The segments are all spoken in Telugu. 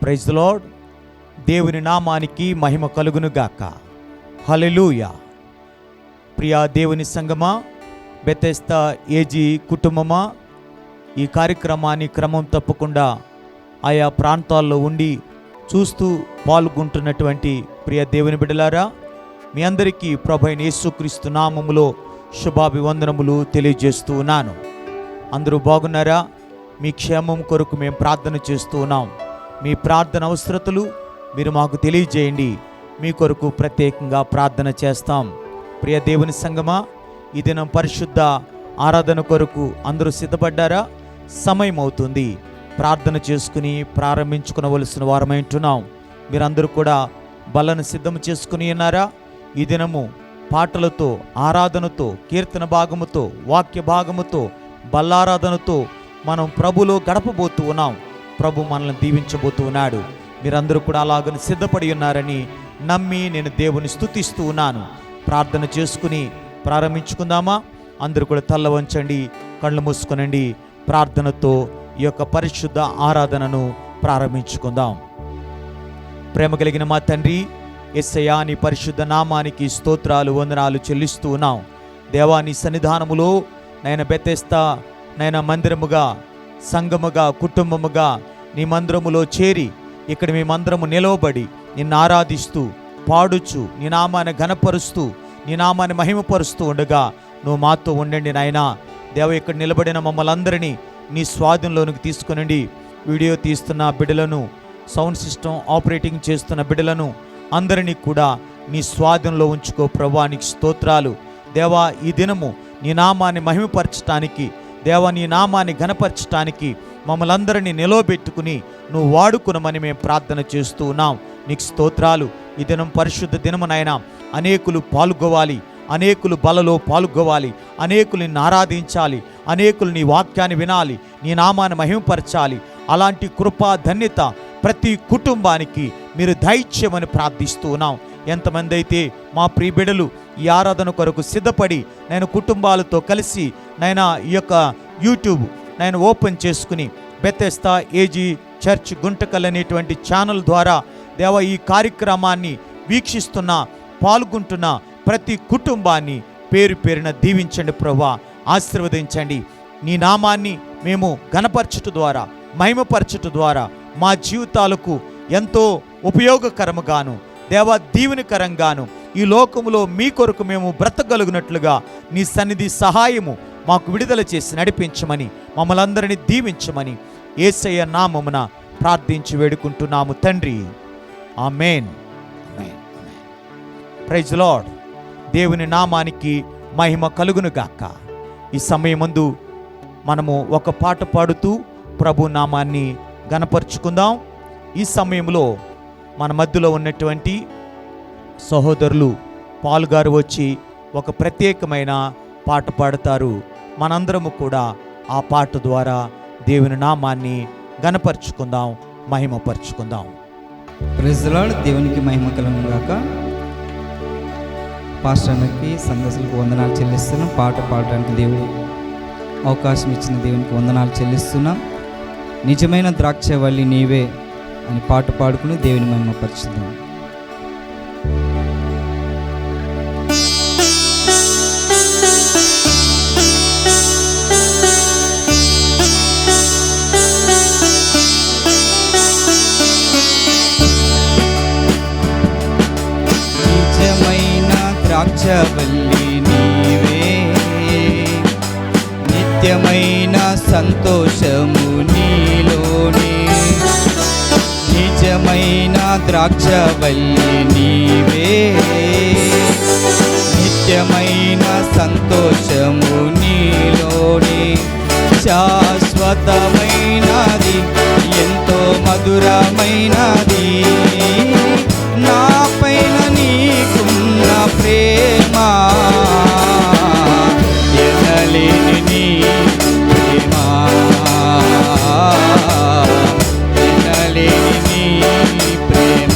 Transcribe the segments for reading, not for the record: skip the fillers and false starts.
Praise the lord. దేవుని నామానికి మహిమ కలుగును గాక. హల్లెలూయా. ప్రియా దేవుని సంగమా, బెతెస్దా ఏజీ కుటుంబమా, ఈ కార్యక్రమాన్ని క్రమం తప్పకుండా ఆయా ప్రాంతాల్లో ఉండి చూస్తూ పాల్గొంటున్నటువంటి ప్రియ దేవుని బిడ్డలారా, మీ అందరికీ ప్రభువైన యేసుక్రీస్తు నామములో శుభాభివందనములు తెలియజేస్తూ ఉన్నాను. అందరూ బాగున్నారా? మీ క్షేమం కొరకు మేము ప్రార్థన చేస్తూ ఉన్నాం. మీ ప్రార్థన అవసరతలు మీరు మాకు తెలియజేయండి, మీ కొరకు ప్రత్యేకంగా ప్రార్థన చేస్తాం. ప్రియ దేవుని సంగమా, ఈ దినం పరిశుద్ధ ఆరాధన కొరకు అందరూ సిద్ధపడ్డారా? సమయం అవుతుంది. ప్రార్థన చేసుకుని ప్రారంభించుకునవలసిన వారమైంటున్నాం. మీరందరూ కూడా బలను సిద్ధం చేసుకుని ఉన్నారా? ఈ దినము పాటలతో, ఆరాధనతో, కీర్తన భాగముతో, వాక్య భాగముతో, బల్లారాధనతో మనం ప్రభులో గడపబోతూ ఉన్నాం. ప్రభు మనల్ని దీవించబోతూ ఉన్నాడు. మీరందరూ కూడా అలాగని సిద్ధపడి ఉన్నారని నమ్మి నేను దేవుని స్తుతిస్తూ ఉన్నాను. ప్రార్థన చేసుకుని ప్రారంభించుకుందామా? అందరూ కూడా తల్ల వంచండి, కళ్ళు మూసుకొనండి. ప్రార్థనతో ఈ యొక్క పరిశుద్ధ ఆరాధనను ప్రారంభించుకుందాం. ప్రేమ కలిగిన మా తండ్రి యేసయ్యా, నీ పరిశుద్ధ నామానికి స్తోత్రాలు, వందనాలు చెల్లిస్తూ ఉన్నాం. దేవా, నీ సన్నిధానములో నైనా బెతెస్దా నైనా మందిరముగా, సంఘముగా, కుటుంబముగా నీ మందిరములో చేరి ఇక్కడ మీ మందిరము నిలవబడి నిన్ను ఆరాధిస్తూ, పాడుచు, నీ నామాన్ని ఘనపరుస్తూ, నీ నామాన్ని మహిమపరుస్తూ ఉండగా నువ్వు మాతో ఉండండి నాయనా. దేవ, ఇక్కడ నిలబడిన మమ్మల్ని అందరినీ నీ స్వాధీనంలోనికి తీసుకునండి. వీడియో తీస్తున్న బిడ్డలను, సౌండ్ సిస్టమ్ ఆపరేటింగ్ చేస్తున్న బిడ్డలను అందరినీ కూడా నీ స్వాధీనంలో ఉంచుకో. ప్రభువా, నీకు స్తోత్రాలు. దేవా, ఈ దినము నీ నామాన్ని మహిమపరచటానికి, దేవా నీ నామాన్ని ఘనపరచటానికి మమ్మల్ని అందరినీ నిలవబెట్టుకుని నువ్వు వాడుకునమని మేము ప్రార్థన చేస్తూ ఉన్నాం. నీకు స్తోత్రాలు. ఈ దినం పరిశుద్ధ దినమునైనా అనేకులు పాల్గొవాలి, అనేకులు బలలో పాల్గొవాలి, అనేకులు నిన్ను ఆరాధించాలి, అనేకులు నీ వాక్యాన్ని వినాలి, నీ నామాన్ని మహిమపరచాలి. అలాంటి కృపా ధన్యత ప్రతి కుటుంబానికి మీరు దయచేయమని ప్రార్థిస్తూ ఉన్నాం. ఎంతమంది అయితే మా ప్రియ బిడ్డలు ఈ ఆరాధన కొరకు సిద్ధపడి నేను కుటుంబాలతో కలిసి నైనా ఈ యొక్క యూట్యూబ్ నేను ఓపెన్ చేసుకుని బెతెస్దా ఏజీ చర్చ్ గుంటకల్ అనేటువంటి ఛానల్ ద్వారా దేవ ఈ కార్యక్రమాన్ని వీక్షిస్తున్న, పాల్గొంటున్న ప్రతి కుటుంబాన్ని పేరు పేరున దీవించండి ప్రభువా, ఆశీర్వదించండి. నీ నామాన్ని మేము ఘనపరచుట ద్వారా, మహిమపరచుట ద్వారా మా జీవితాలకు ఎంతో ఉపయోగకరముగాను, దేవా దీవెనకరంగాను ఈ లోకములో మీ కొరకు మేము బ్రతకగలిగినట్లుగా నీ సన్నిధి సహాయము మాకు విడుదల చేసి నడిపించమని, మమ్మల్ని అందరినీ దీవించమని యేసయ్య నామమున ప్రార్థించి వేడుకుంటున్నాము తండ్రి. ఆమేన్. Praise the lord. దేవుని నామానికి మహిమ కలుగును గాక. ఈ సమయమందు మనము ఒక పాట పాడుతూ ప్రభు నామాన్ని ఘనపరుచుకుందాం. ఈ సమయంలో మన మధ్యలో ఉన్నటువంటి సహోదరులు పాల్గారు వచ్చి ఒక ప్రత్యేకమైన పాట పాడతారు. మనందరము కూడా ఆ పాట ద్వారా దేవుని నామాన్ని ఘనపరుచుకుందాం, మహిమపరుచుకుందాం. Praise the Lord. దేవునికి మహిమ కలుగును గాక. పాస్టర్లకి, సంఘస్థులకు వందనాలు చెల్లిస్తున్నాం. పాట పాడడానికి దేవుడు అవకాశం ఇచ్చిన దేవునికి వందనాలు చెల్లిస్తున్నాం. నిజమైన ద్రాక్షవల్లి నీవే అని పాట పాడుకుని దేవుని మహిమపరుచుదాం. నిజమైన ద్రాక్షవల్లి నీవే, నిత్యమైన సంతోషము నీలోనే. నిజమైన ద్రాక్షవల్లి నీవే, నిత్యమైన సంతోషము నీలోనే. శాశ్వతమైనది, ఎంతో మధురమైనది, నా పైన నీకున్న ప్రేమ, ఎనలేని నీ ప్రేమ, ఎనలేని నీ ప్రేమ.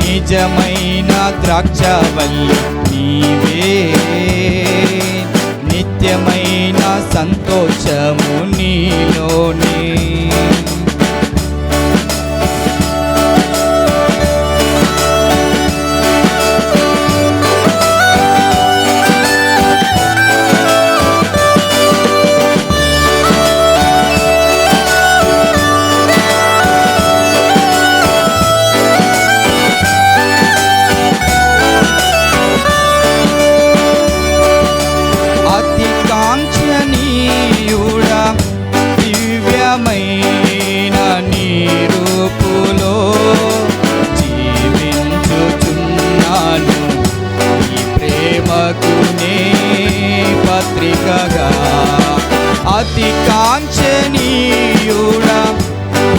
నిజమైన ద్రాక్షవల్లి నీవే, నిత్యమైన సంతోష పత్రికగా అతి కాంక్షణీయుడా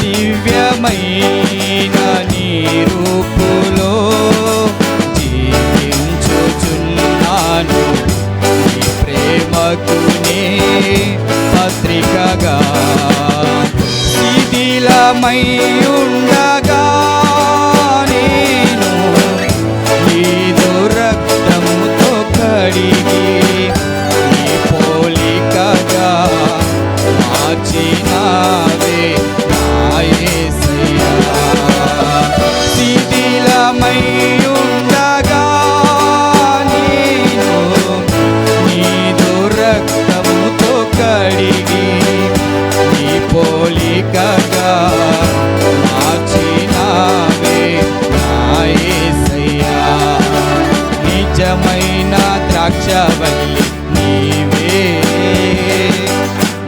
దివ్యమైన నీ రూపులో జీవించుచున్నాను నీ ప్రేమకు నే పత్రికగా శిథిలమై ఉండగా నేను నీదు రక్తముతో కడిగి నీ పోలికగా మార్చినావే నా యేసయ్యా. శిథిలమై ఉండగా నేను నీదు రక్తముతో కడిగి నీ పోలికగా మార్చినావే నా యేసయ్యా. నిజమైన ద్రాక్షవల్లి నీవే,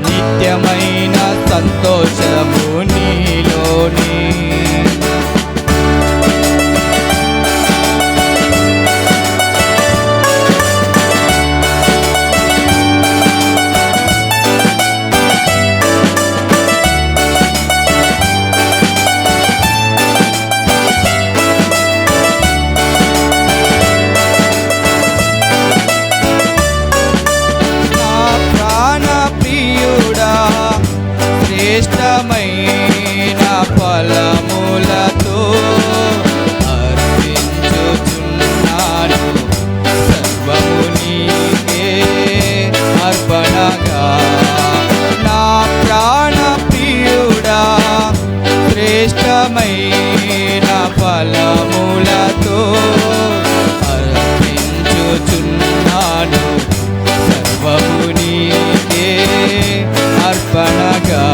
నిత్యమైన సంతోషము నీలోనే. శ్రేష్టమైన ఫలములతో అర్పించుచున్నాను సర్వము నీకే అర్పణగా. నా ప్రాణ ప్రియుడా శ్రేష్టమైన ఫలములతో అర్పించుచున్నాను సర్వము నీకే అర్పణగా.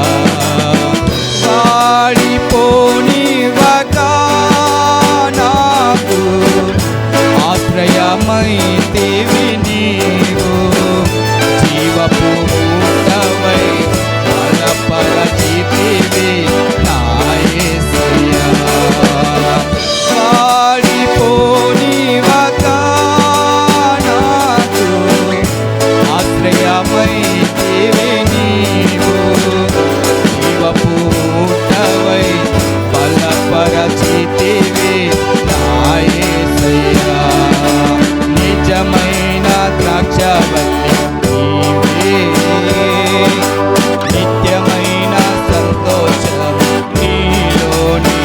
వాడిపోనివ్వక నాకు ఆశ్రయమైతివి నీవు, జీవపు ఊటవై బలపరచితివి నా యేసయ్యా. వాడిపోనివ్వక నాకు ఆశ్రయమైతివి నీవు, జీవపు ఊటవై బలపరచితివి నా యేసయ్యా. నిజమైన ద్రాక్షవల్లి నీవే, నిత్యమైన సంతోషం నీలోనే.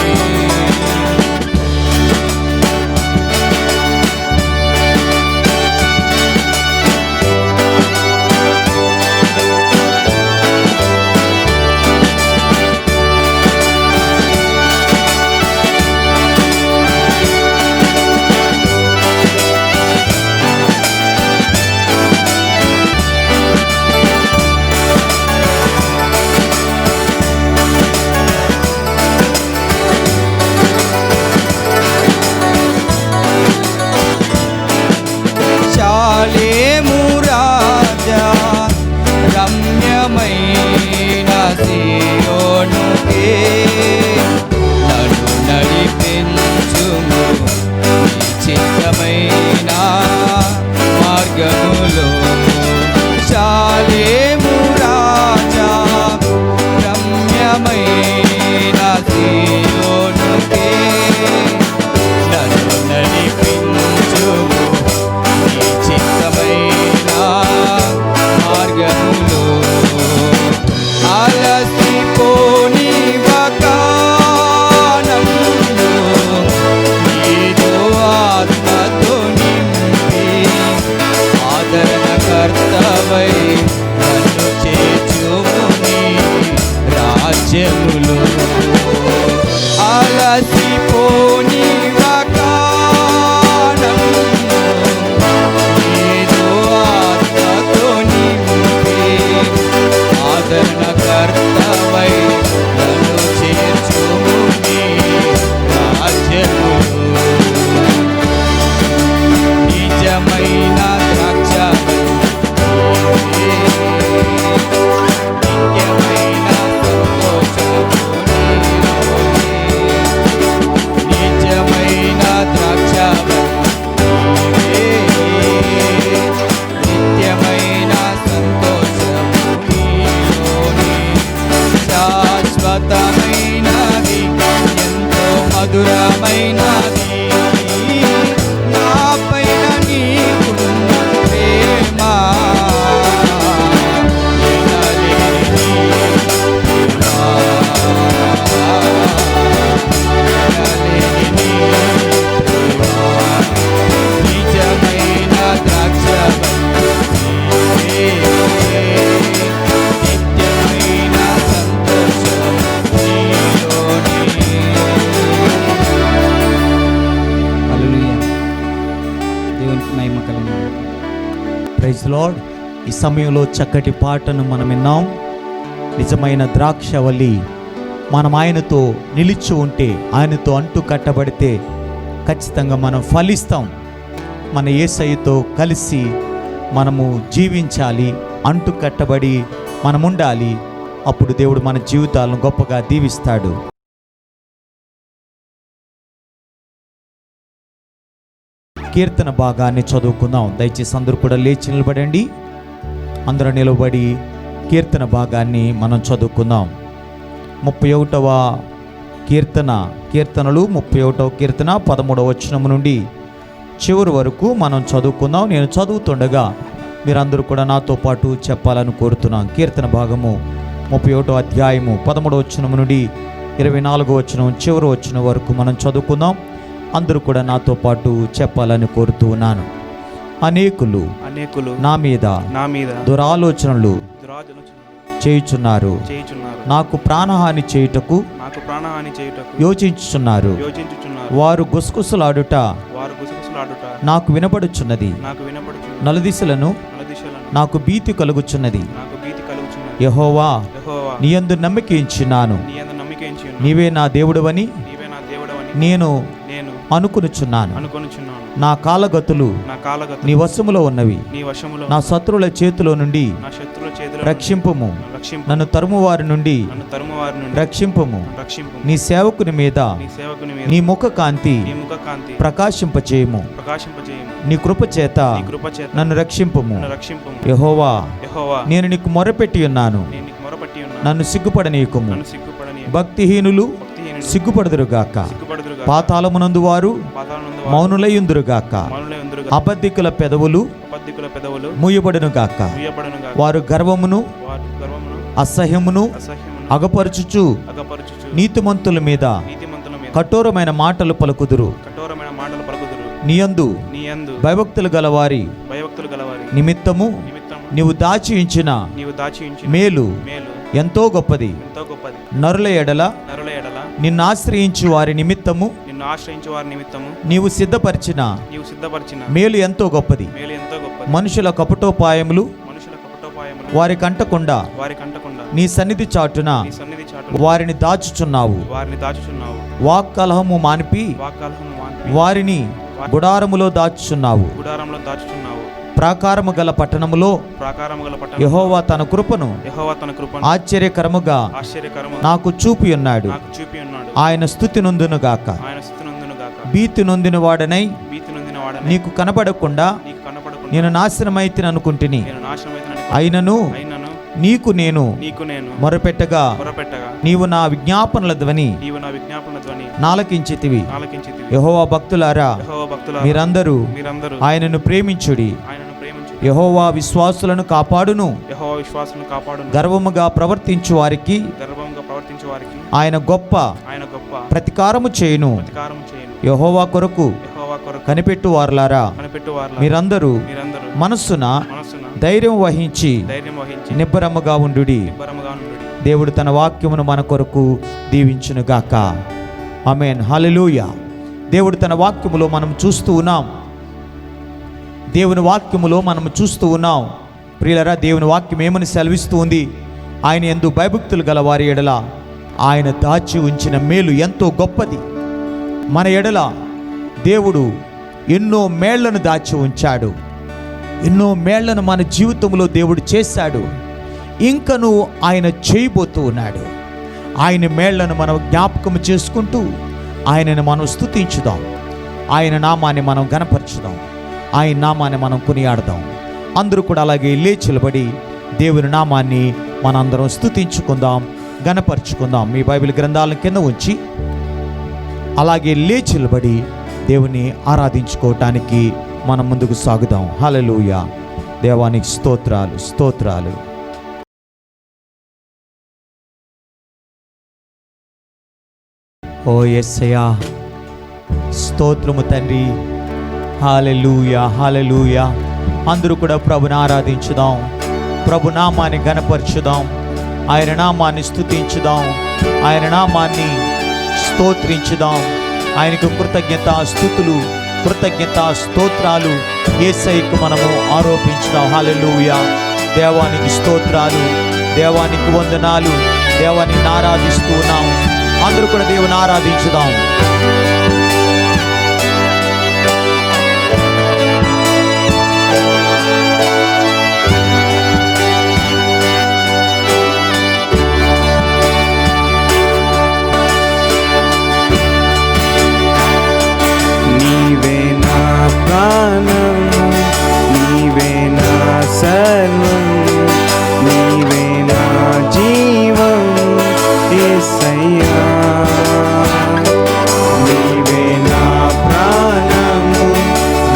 శాలేము రాజా రమ్యమైన సీయోనుకే నన్ను నడిపించుము నీ చిత్తమైన మార్గములో. శాలేము రాజా రమ్యమైన సీయోనుకే నన్ను నడిపించుము నీ చిత్తమైన మార్గములో. అలసిపోనివ్వక నన్ను నీదు ఆత్మతో నింపి ఆదరణకర్తవై నన్ను చేర్చుము నీ రాజ్యములో. అలసిపోనివ్వక ఆదరణకర్తవై నన్ను చేర్చుము నీ రాజ్యములో. నిజమైన ద్రాక్షవల్లి నీవే, నిత్యమైన సంతోషము లార్డ్. ఈ సమయంలో చక్కటి పాటను మనం విన్నాం. నిజమైన ద్రాక్షవల్లి మనం ఆయనతో నిలిచి ఉంటే, ఆయనతో అంటు కట్టబడితే ఖచ్చితంగా మనం ఫలిస్తాం. మన యేసయ్యతో కలిసి మనము జీవించాలి, అంటు కట్టబడి మనం ఉండాలి. అప్పుడు దేవుడు మన జీవితాలను గొప్పగా దీవిస్తాడు. కీర్తన భాగాన్ని చదువుకుందాం. దయచేసి అందరూ కూడా లేచి నిలబడండి. అందరూ నిలబడి కీర్తన భాగాన్ని మనం చదువుకుందాం. 31వ కీర్తనలు 31వ కీర్తన 13వ వచనం నుండి చివరి వరకు మనం చదువుకుందాం. నేను చదువుతుండగా మీరందరూ కూడా నాతో పాటు చెప్పాలని కోరుతున్నాను. కీర్తన భాగము 31వ అధ్యాయము 13వ వచనం నుండి 24వ వచనం చివరి వచనం వరకు మనం చదువుకుందాం. అందరూ కూడా నాతో పాటు చెప్పాలని కోరుతూ ఉన్నాను. అనేకులు నా మీద దురాలోచనలు చేయుచున్నారు. నాకు ప్రాణహాని చేయుటకు యోచించుచున్నారు. వారు గుసగుసలాడుట నాకు వినపడుచున్నది. నలుదిశలను నాకు భీతి కలుగుచున్నది. యెహోవా, నీయందు నమ్మిక ఉంచున్నాను. నీవే నా దేవుడవని నేను అనుకొనుచున్నాను. నా కాలగతులు నీ వశములో ఉన్నవి. నా శత్రువుల చేతిలో నుండి రక్షింపుము. నన్ను తరుము వారి నుండి రక్షింపుము. నీ సేవకుని మీద నీ ముఖ కాంతి ప్రకాశింపచేయము. నీ కృప చేత నన్ను రక్షింపుము. యెహోవా, నేను నీకు మొరపెట్టి ఉన్నాను. నన్ను సిగ్గుపడనీయకుము. భక్తిహీనులు సిగ్గుపడుదురుగాక. పాతాళమునందు వారు మౌనులయుందురుగాక. అబద్ధికుల పెదవులు మూయబడునుగాక. వారు గర్వమును అసహ్యమును అగపరచుచు నీతిమంతుల మీద కఠోరమైన మాటలు పలుకుదురు. నీయందు భయభక్తులు గలవారి నిమిత్తము నీవు దాచి ఉంచిన మేలు ఎంతో గొప్పది. నరుల ఎడల నిన్ను ఆశ్రయించు వారి నిమిత్తము నీవు సిద్ధపరిచిన మేలు ఎంతో గొప్పది. మనుషుల కపటోపాయములు వారి కంటకుండా నీ సన్నిధి చాటున వారిని దాచుచున్నావు. వాక్కలహము మానిపి వారిని గుడారములో దాచుచున్నావు. ప్రాకారము గల పట్టణములో యెహోవా తన కృపను ఆశ్చర్యకరముగా నాకు చూపి ఉన్నాడు. ఆయన స్తుతి నొందునుగాక. భీతి నొందిన వాడనై నీకు కనబడకుండా నేను నాశనమైతిని అనుకుంటుని. అయినను నీకు నేను మొరపెట్టగా నీవు నా విజ్ఞాపనల ధ్వని నాలకించితివి. యెహోవా భక్తులారా, మీరందరూ ఆయనను ప్రేమించుడి. యెహోవా విశ్వాసులను కాపాడును. గర్వముగా ప్రవర్తించు వారికి ఆయన గొప్ప ప్రతికారము చేయును. యెహోవా కొరకు కనిపెట్టు వారులారా, మీరందరూ మనస్సున ధైర్యం వహించి నిబ్బరముగా ఉండుడి. దేవుడు తన వాక్యమును మన కొరకు దీవించునుగాక. ఆమేన్. హల్లెలూయా. దేవుడు తన వాక్యములో మనం చూస్తూ ఉన్నాం. దేవుని వాక్యములో మనం చూస్తూ ఉన్నాం. ప్రియులరా, దేవుని వాక్యం ఏమని సెలవిస్తూ ఉంది? ఆయన యందు భయభక్తులు గల వారి ఎడల ఆయన దాచి ఉంచిన మేలు ఎంతో గొప్పది. మన ఎడల దేవుడు ఎన్నో మేళ్లను దాచి ఉంచాడు. ఎన్నో మేళ్లను మన జీవితంలో దేవుడు చేశాడు. ఇంకను ఆయన చేయబోతూ ఉన్నాడు. ఆయన మేళ్లను మనం జ్ఞాపకం చేసుకుంటూ ఆయనను మనం స్తుతించుదాం. ఆయన నామాన్ని మనం గణపరచుదాం. ఆయన నామాన్ని మనం కొనియాడదాం. అందరూ కూడా అలాగే లేచిలబడి దేవుని నామాన్ని మనందరం స్తుతించుకుందాం, గణపరచుకుందాం. మీ బైబిల్ గ్రంథాలను కింద ఉంచి అలాగే లేచిలబడి దేవుని ఆరాధించుకోవటానికి మనం ముందుకు సాగుదాం. హల్లెలూయా. దేవానికి స్తోత్రాలు, స్తోత్రాలు. ఓ యేసయ్యా, స్తోత్రము తండ్రి. హల్లెలూయా, హల్లెలూయా. అందరూ కూడా ప్రభుని ఆరాధించుదాం, ప్రభు నామాన్ని గణపరచుదాం, ఆయన నామాన్ని స్తుతించుదాం, ఆయన నామాన్ని స్తోత్రించుదాం. ఆయనకు కృతజ్ఞత స్తుతులు కృతజ్ఞత స్తోత్రాలు యేసయ్యకు మనము ఆరోపించుదాం. హల్లెలూయా. దేవానికి స్తోత్రాలు, దేవానికి వందనాలు. దేవాన్ని ఆరాధిస్తూ ఉన్నాం. అందరూ కూడా దేవుని ఆరాధించుదాం. నీవే నా ప్రాణము, నీవే నా సర్వము, నీవే నా జీవము యేసయ్యా. నీవే నా ప్రాణము,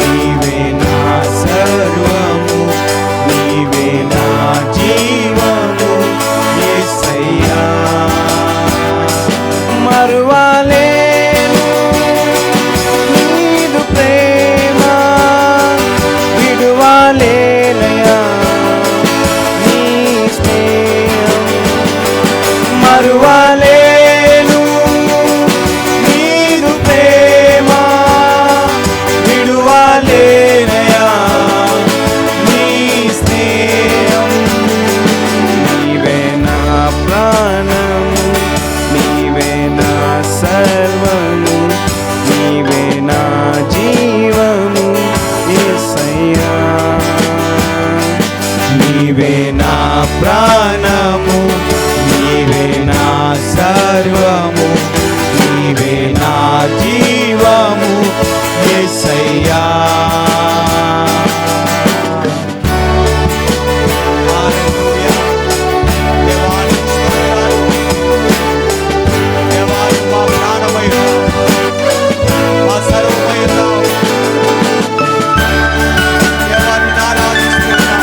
నీవే నా సర్వము, నీవే నా జీవము యేసయ్యా. మరువలేను నీదు ప్రేమ, విడువలేనయా నీ స్నేహం. మరువలేను నీదు ప్రేమ, విడువలేనయా నీ స్నేహం. నీవే నా ప్రాణము, నీవే నా సర్వము, నీవే నా జీవము యేసయ్యా. నీవే నా ప్రాణము, నీవే నా సర్వము, నీవే నా జీవము యేసయ్యా. హల్లెలూయా. దేవానికి స్తోత్రాలు. దేవానికి మా ప్రాణమై ఉన్నావు, మా సర్వమై ఉన్నావు. దేవాన్ని ఆరాధిస్తున్నాం.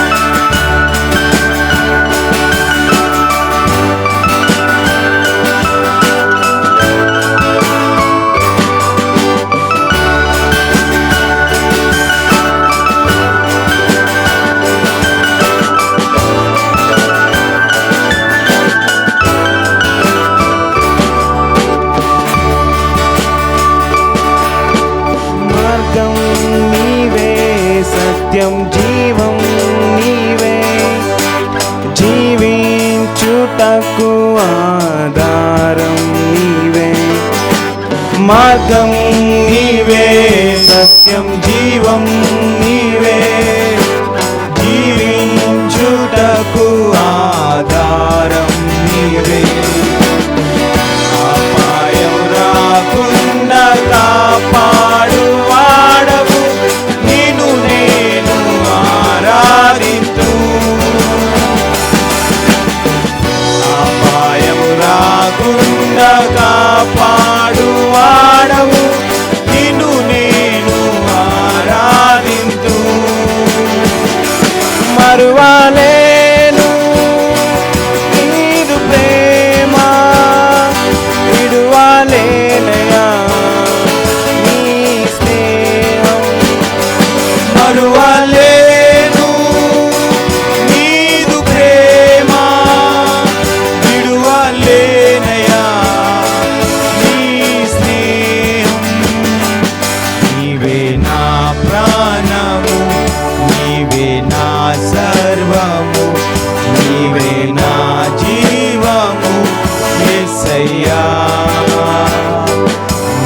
మార్గం నీవే, సత్యం జీవం నీవే, జీవించుటకు ఆధారం నీవే. మార్గం నీవే, సత్యం జీవం నీవే, జీవించుటకు ఆధారం నీవే. అపాయం రాకుండా కాపాడు వాడవు, నిన్ను నేను ఆరాధింతు. అపాయం రాకుండా కాపాడు వాడవు, నిన్ను నేను ఆరాధింతు. మరువలేను నీదు ప్రేమ, విడువలేనయా నీ స్నేహం. మరువలేను నీదు ప్రేమ, విడువలేనయా నీ స్నేహం. నీవే నా ప్రాణము, నీవే నా సర్వము, నీవే నా జీవము యేసయ్యా.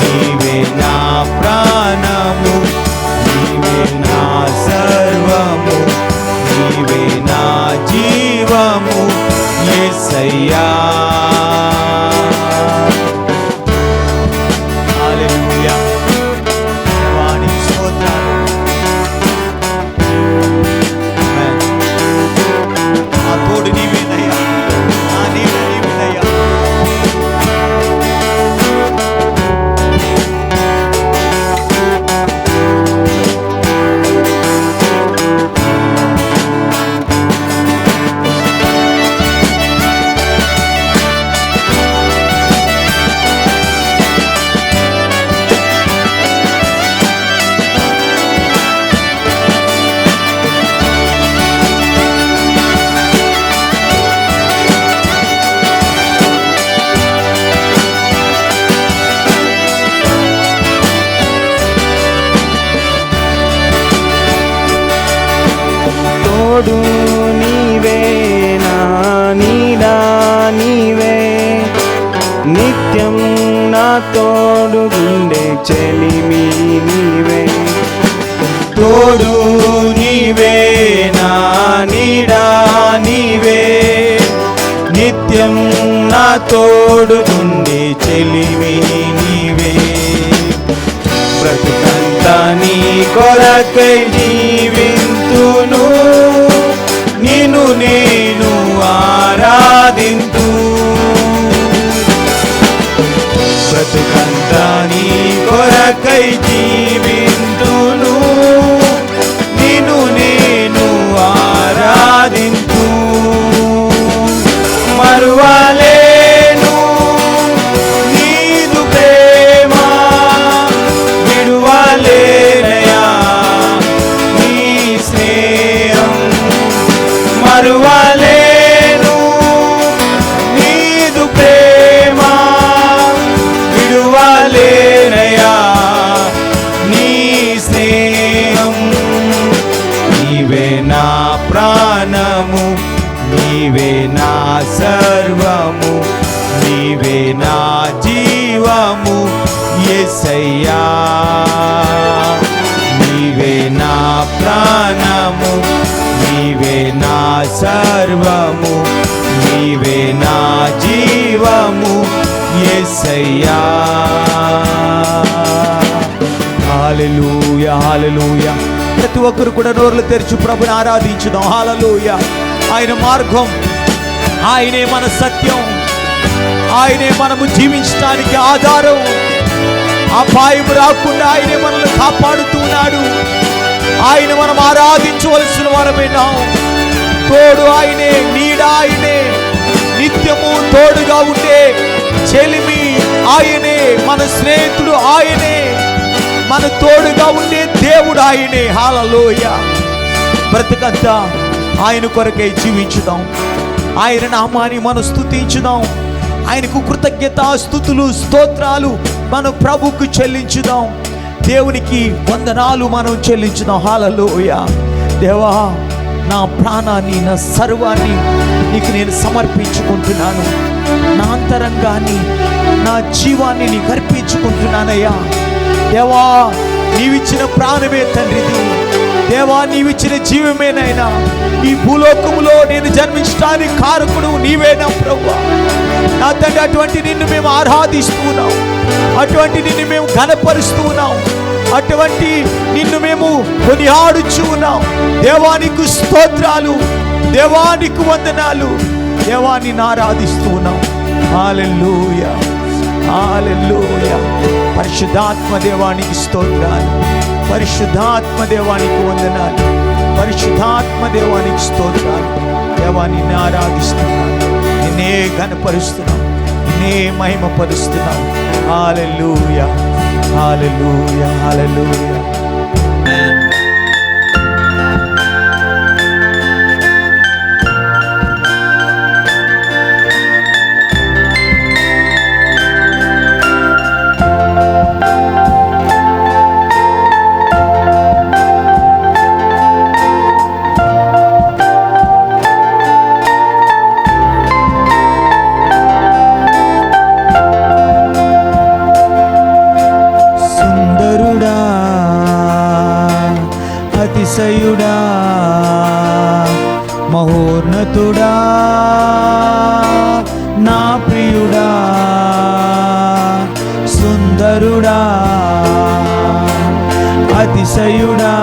నీవే నా ప్రాణము, నీవే నా సర్వము, నీవే నా జీవము యేసయ్యా. హల్లెలూయా. దేవానికి స్తోత్రాలు. ఆమేన్. నా తోడు నీవేనయ్యా, నా నీడ నీవేనయ్యా. తోడుగుండే చెలిమి నీవే. తోడు నీవే, నా నీడా నీవే, నిత్యం నా తోడుగుండే చెలిమి నీవే. బ్రతుకంతా నీ కొరకై జీవింతును, నిన్ను నేను ఆరాధింతు. బ్రతుకంతా నీ కొరకై జీవింతును, నిన్ను నేను ఆరాధింతు. మరువలేను నీదు ప్రేమ, విడువలేనయా నీ స్నేహం. మరువలేను నీదు ప్రేమ, విడువలేనయా నీ స్నేహం. నీవే నా ప్రాణము, నీవే నా సర్వము, నీవే నా జీవము యేసయ్యా. నీవే నా ప్రాణము, నీవే నా సర్వము, నీవే నా జీవము యేసయ్యా. హల్లెలూయా, హల్లెలూయా. ప్రతి ఒక్కరు కూడా నోర్లు తెరిచి ప్రభుని ఆరాధించుదాం. హల్లెలూయా. ఆయన మార్గం, ఆయనే మన సత్యం, ఆయనే మనము జీవించడానికి ఆధారం. అపాయం రాకుండా ఆయనే మనల్ని కాపాడుతున్నాడు. ఆయన మనం ఆరాధించవలసిన వారమేనాం. తోడు ఆయనే, నీడ ఆయనే, నిత్యము తోడుగా ఉండే చెలిమి ఆయనే, మన స్నేహితుడు ఆయనే, మన తోడుగా ఉండే దేవుడు ఆయనే. హల్లెలూయా. బ్రతుకంతా ఆయన కొరకై జీవించుదాం. ఆయన నామాన్ని మనం స్తుతించుదాం. ఆయనకు కృతజ్ఞత స్తుతులు స్తోత్రాలు మనం ప్రభుకు చెల్లించుదాం. దేవునికి వందనాలు మనం చెల్లించుదాం. హల్లెలూయా. దేవా, నా ప్రాణాన్ని, నా సర్వాన్ని నీకు నేను సమర్పించుకుంటున్నాను. నా అంతరంగాన్ని, నా జీవాన్ని నీకు అర్పించుకుంటున్నానయ్యా. దేవా, నీవిచ్చిన ప్రాణమే తండ్రిది. దేవా, నీవిచ్చిన జీవమేనైనా ఈ భూలోకములో నేను జన్మించడానికి కారకుడు నీవేనా ప్రభువా. నా తండ్రి, అటువంటి నిన్ను మేము ఆరాధిస్తున్నాం, అటువంటి నిన్ను మేము ఘనపరుస్తూ ఉన్నాం, అటువంటి నిన్ను మేము కొనియాడుచూ ఉన్నాం. దేవానికి స్తోత్రాలు, దేవానికి వందనాలు. దేవాన్ని ఆరాధిస్తూ ఉన్నాం. హల్లెలూయా, హల్లెలూయా. పరిశుద్ధాత్మ దేవానికి స్తోత్రాలు, పరిశుద్ధాత్మ దేవానికి వందనాలు, పరిశుద్ధాత్మ దేవానికి స్తోత్రాలు. దేవాన్ని ఆరాధిస్తున్నాం, నిన్నే ఘనపరుస్తున్నాం, నిన్నే మహిమపరుస్తున్నాం. హల్లెలూయా, హల్లెలూయా, హల్లెలూయా. అతిశయుడా, మహోన్నతుడా, నా ప్రియుడా, సుందరుడా, అతిశయుడా,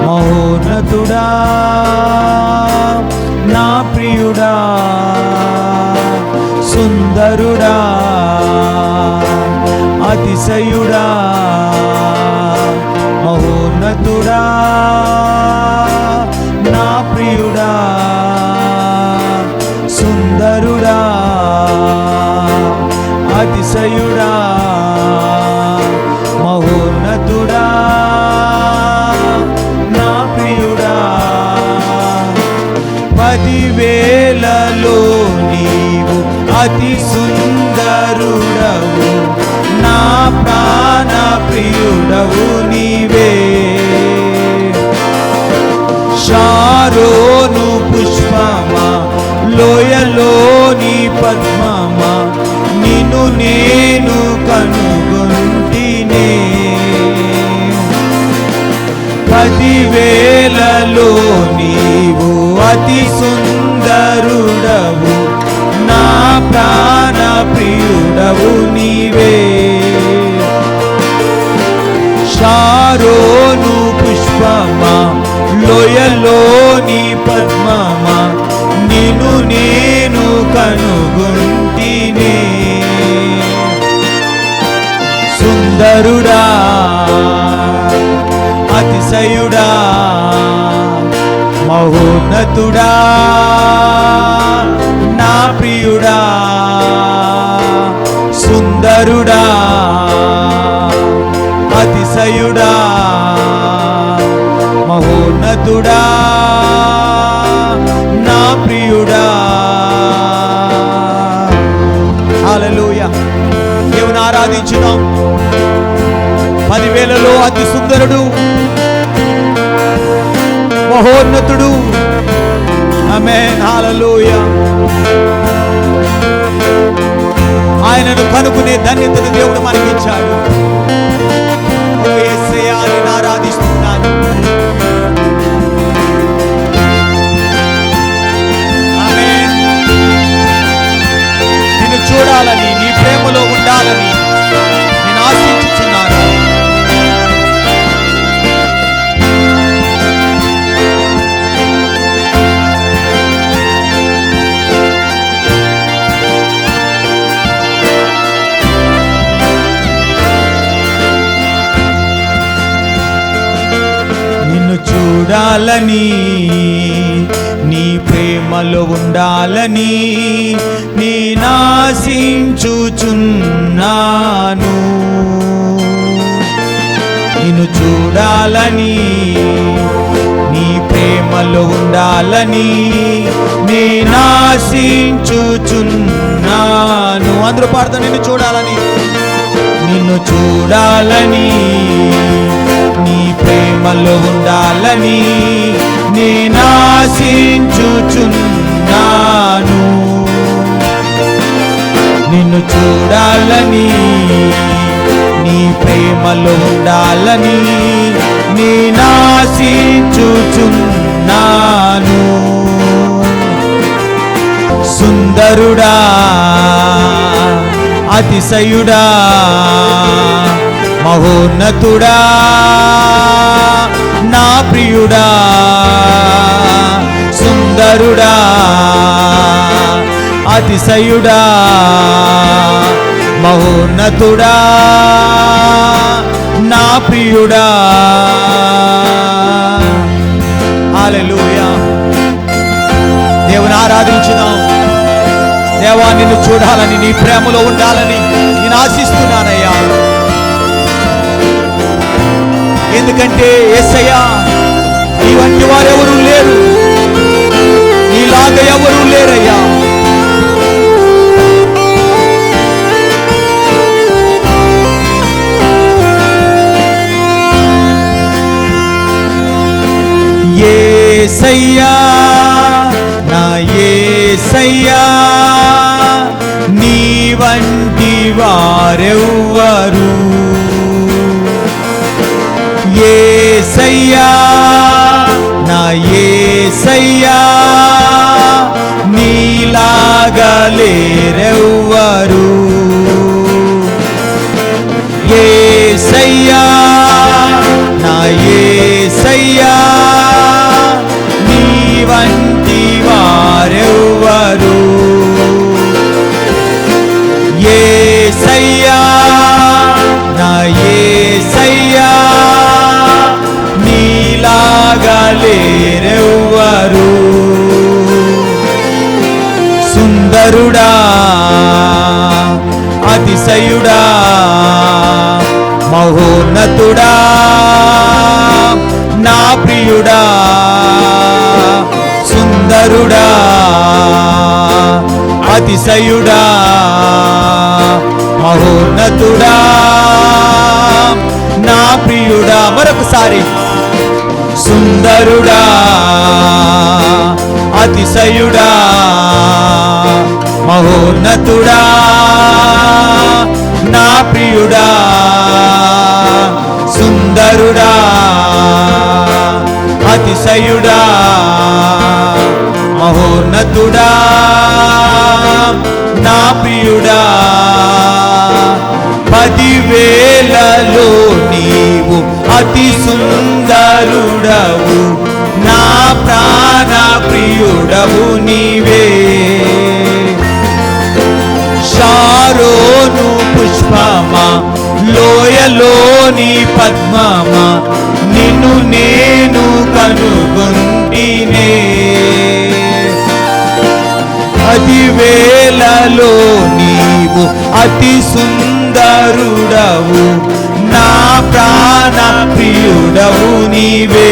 మహోన్నతుడా, నా ప్రియుడా, సుందరుడా, అతిశయుడా, మహోన్నతుడా, నా ప్రియుడా, సుందరుడా, అతిశయుడా, మహోన్నతుడా, నా ప్రియుడా. 10,000లలో నీవు అతి సుందరుడవు, నా ప్రాణ ప్రియుడవు నీవే. షారోను పుష్పమా, లోయలోని పద్మమా, నిన్ను నేను కనుగొంటినే. 10,000లో నీవు అతి సుందరుడవు, నా ప్రాణ ప్రియుడవు నీవే. షారోను పుష్పమా, లోయలోని పద్మమా, నిన్ను నేను కనుగొంటినే. సుందరుడా, అతిశయుడా, మహోన్నతుడా, నా ప్రియుడా. సుందరుడా, అతిశయుడా, మహోన్నతుడా, నా ప్రియుడా. హల్లెలూయా. దేవుని ఆరాధించుదాం. 10,000లో అతి సుందరుడు, మహోన్నతుడు. ఆమేన్. హల్లెలూయా. ఆయనను కనుక్కునే ధన్యతను దేవుడు మనకిచ్చాడు. ఓ యేసయ్యా, నిన్ను ఆరాధిస్తున్నాను. ఆమేన్. నిన్ను చూడాలని, నీ ప్రేమలో ఉండాలని నేను ఆశించుచున్నాను. నిన్ను చూడాలని, నీ ప్రేమలో ఉండాలని నేనాశించుచున్నాను. నిన్ను చూడాలని, నీ ప్రేమలో ఉండాలని నేనాశించుచున్నాను. అందరూ పాడుతా, నిన్ను చూడాలని, నిన్ను చూడాలని, నీ ప్రేమలో ఉండాలని నేనాశించుచున్నాను. నిన్ను చూడాలని, నీ ప్రేమలో ఉండాలని నేనాశించుచున్నాను. సుందరుడా, అతిశయుడా, మహోన్నతుడా, నా ప్రియుడా. సుందరుడా, అతిశయుడా, మహోన్నతుడా, నా ప్రియుడా. హల్లెలూయా. దేవుని ఆరాధించుదాం. దేవా, నిన్ను చూడాలని, నీ ప్రేమలో ఉండాలని నేను ఆశిస్తున్నానయ్యా. ఎందుకంటే యేసయ్యా, నీ వంటి వారెవరూ లేరు, నీలాగా ఎవరూ లేరయ్యా. యేసయ్యా, నా యేసయ్యా, నీ వంటి వారెవ్వరు. యేసయ్యా, నా యేసయ్యా, నీలాగా లేరెవ్వరు. యేసయ్యా, నా యేసయ్యా, నీ వంటి వారెవ్వరు. యేసయ్యా, నా యేసయ్యా, నీలాగా లేరెవ్వరు. సుందరుడా, అతిశయుడా, మహోన్నతుడా, నా ప్రియుడా. సుందరుడా, అతిశయుడా, మహోన్నతుడా, నా ప్రియుడా. మరొకసారి, సుందరుడా, అతిశయుడా, మహోన్నతుడా, ప్రియుడా సుందరుడా అతిశయుడా మహోన్నతుడా నా ప్రియుడా 10,000లో నీవు అతి సుందరుడవు నా ప్రాణ ప్రియుడవు నీవే షారోను పుష్పమా లోయలోని పద్మమా నిన్ను నేను కనుగొంటినే 10,000లో నీవు అతి సుందరుడవు నా ప్రాణ ప్రియుడవు నీవే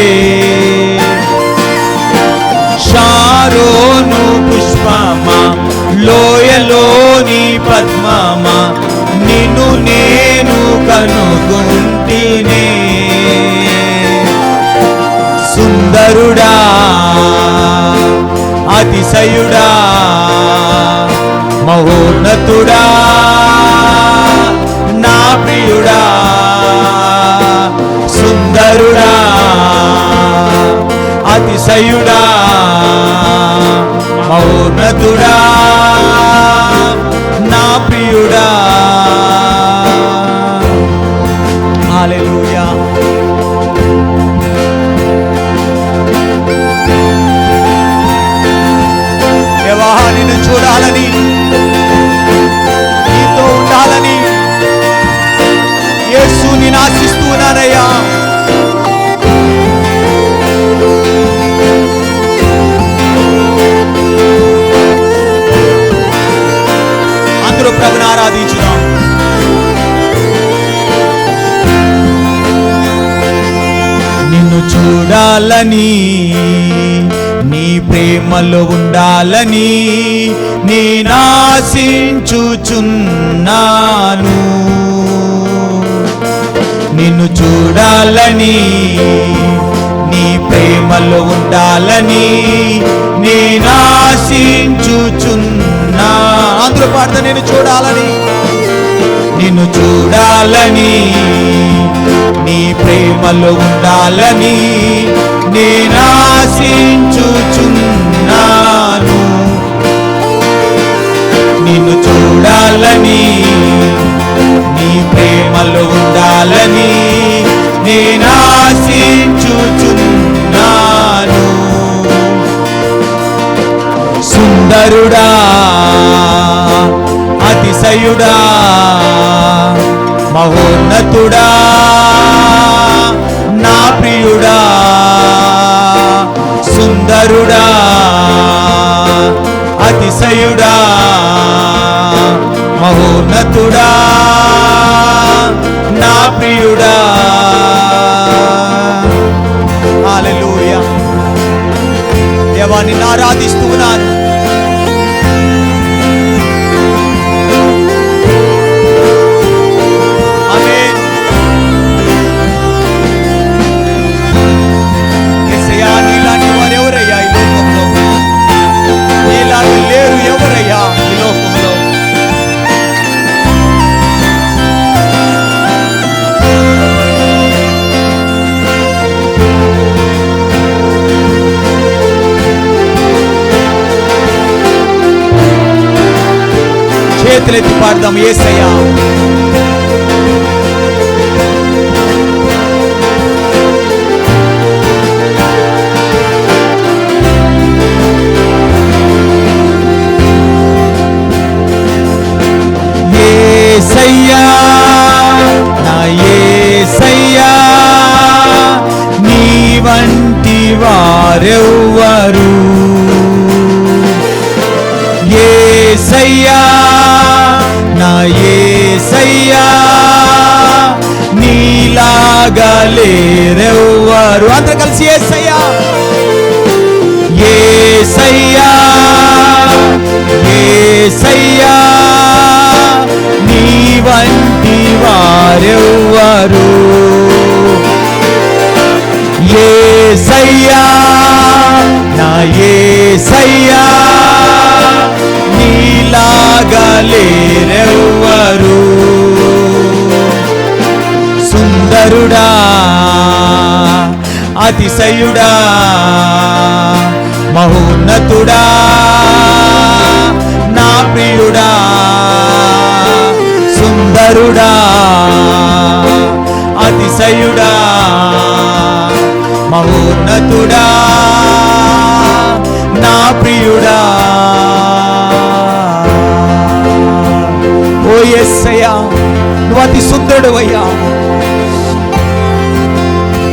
షారోను పుష్పమా లోయలోని పద్మమా నిన్ను నేను కనుగొంటినే సుందరుడా అతిశయుడా మహోన్నతుడా నా ప్రియుడా సుందరుడా అతిశయుడా మహోన్నతుడా నా ప్రియుడా హల్లెలూయా దేవా నిన్ను చూడాలని నీతో ఉండాలని యేసు నిన్ను ఆశిస్తున్నానయ్యా అందరూ ప్రభుని ఆరాధించుదాం నిన్ను చూడాలని నీ ప్రేమలో ఉండాలని నేను ఆశించుచున్నాను నిన్ను చూడాలని నీ ప్రేమలో ఉండాలని నేను ఆశించుచున్నా అందరూ పాడతా నిన్ను చూడాలని నిన్ను చూడాలని నీ ప్రేమలో ఉండాలని నేను ఆశించుచున్నాను నిన్ను చూడాలని నీ ప్రేమలో ఉండాలని నేను ఆశించుచున్నాను సుందరుడా అతిశయుడా మహోన్నతుడా నా ప్రియుడా సుందరుడా అతిశయుడా మహోన్నతుడా నా ప్రియుడా హల్లెలూయా దేవా నిన్ను ఆరాధిస్తూ ఉన్నాను ఆమేన్ యేసయ్యా నీలాంటి వారు ఎవరయ్యా ఈ లోకంలో నీలాంటి లేరు ఎవరయ్యా ఈ లోకంలో చేతులెత్తి పాడదాం యేసయ్యా యేసయ్యా నా యేసయ్యా నీ వంటి వారెవ్వరు యేసయ్యా నా యేసయ్యా నీలాగా లేరెవ్వరు అందరూ కలిసి యేసయ్యా యేసయ్యా యేసయ్యా నీ వంటి వారెవ్వరు యేసయ్యా నా యేసయ్యా నీలాగా లేరెవ్వరు సుందరుడా అతిశయుడా మహోన్నతుడా నా ప్రియుడా సుందరుడా అతిశయుడా మహోన్నతుడా నా ప్రియుడా. ఓ యేసయ్యా, నువ్వు అతి సుందరుడు అయ్యా.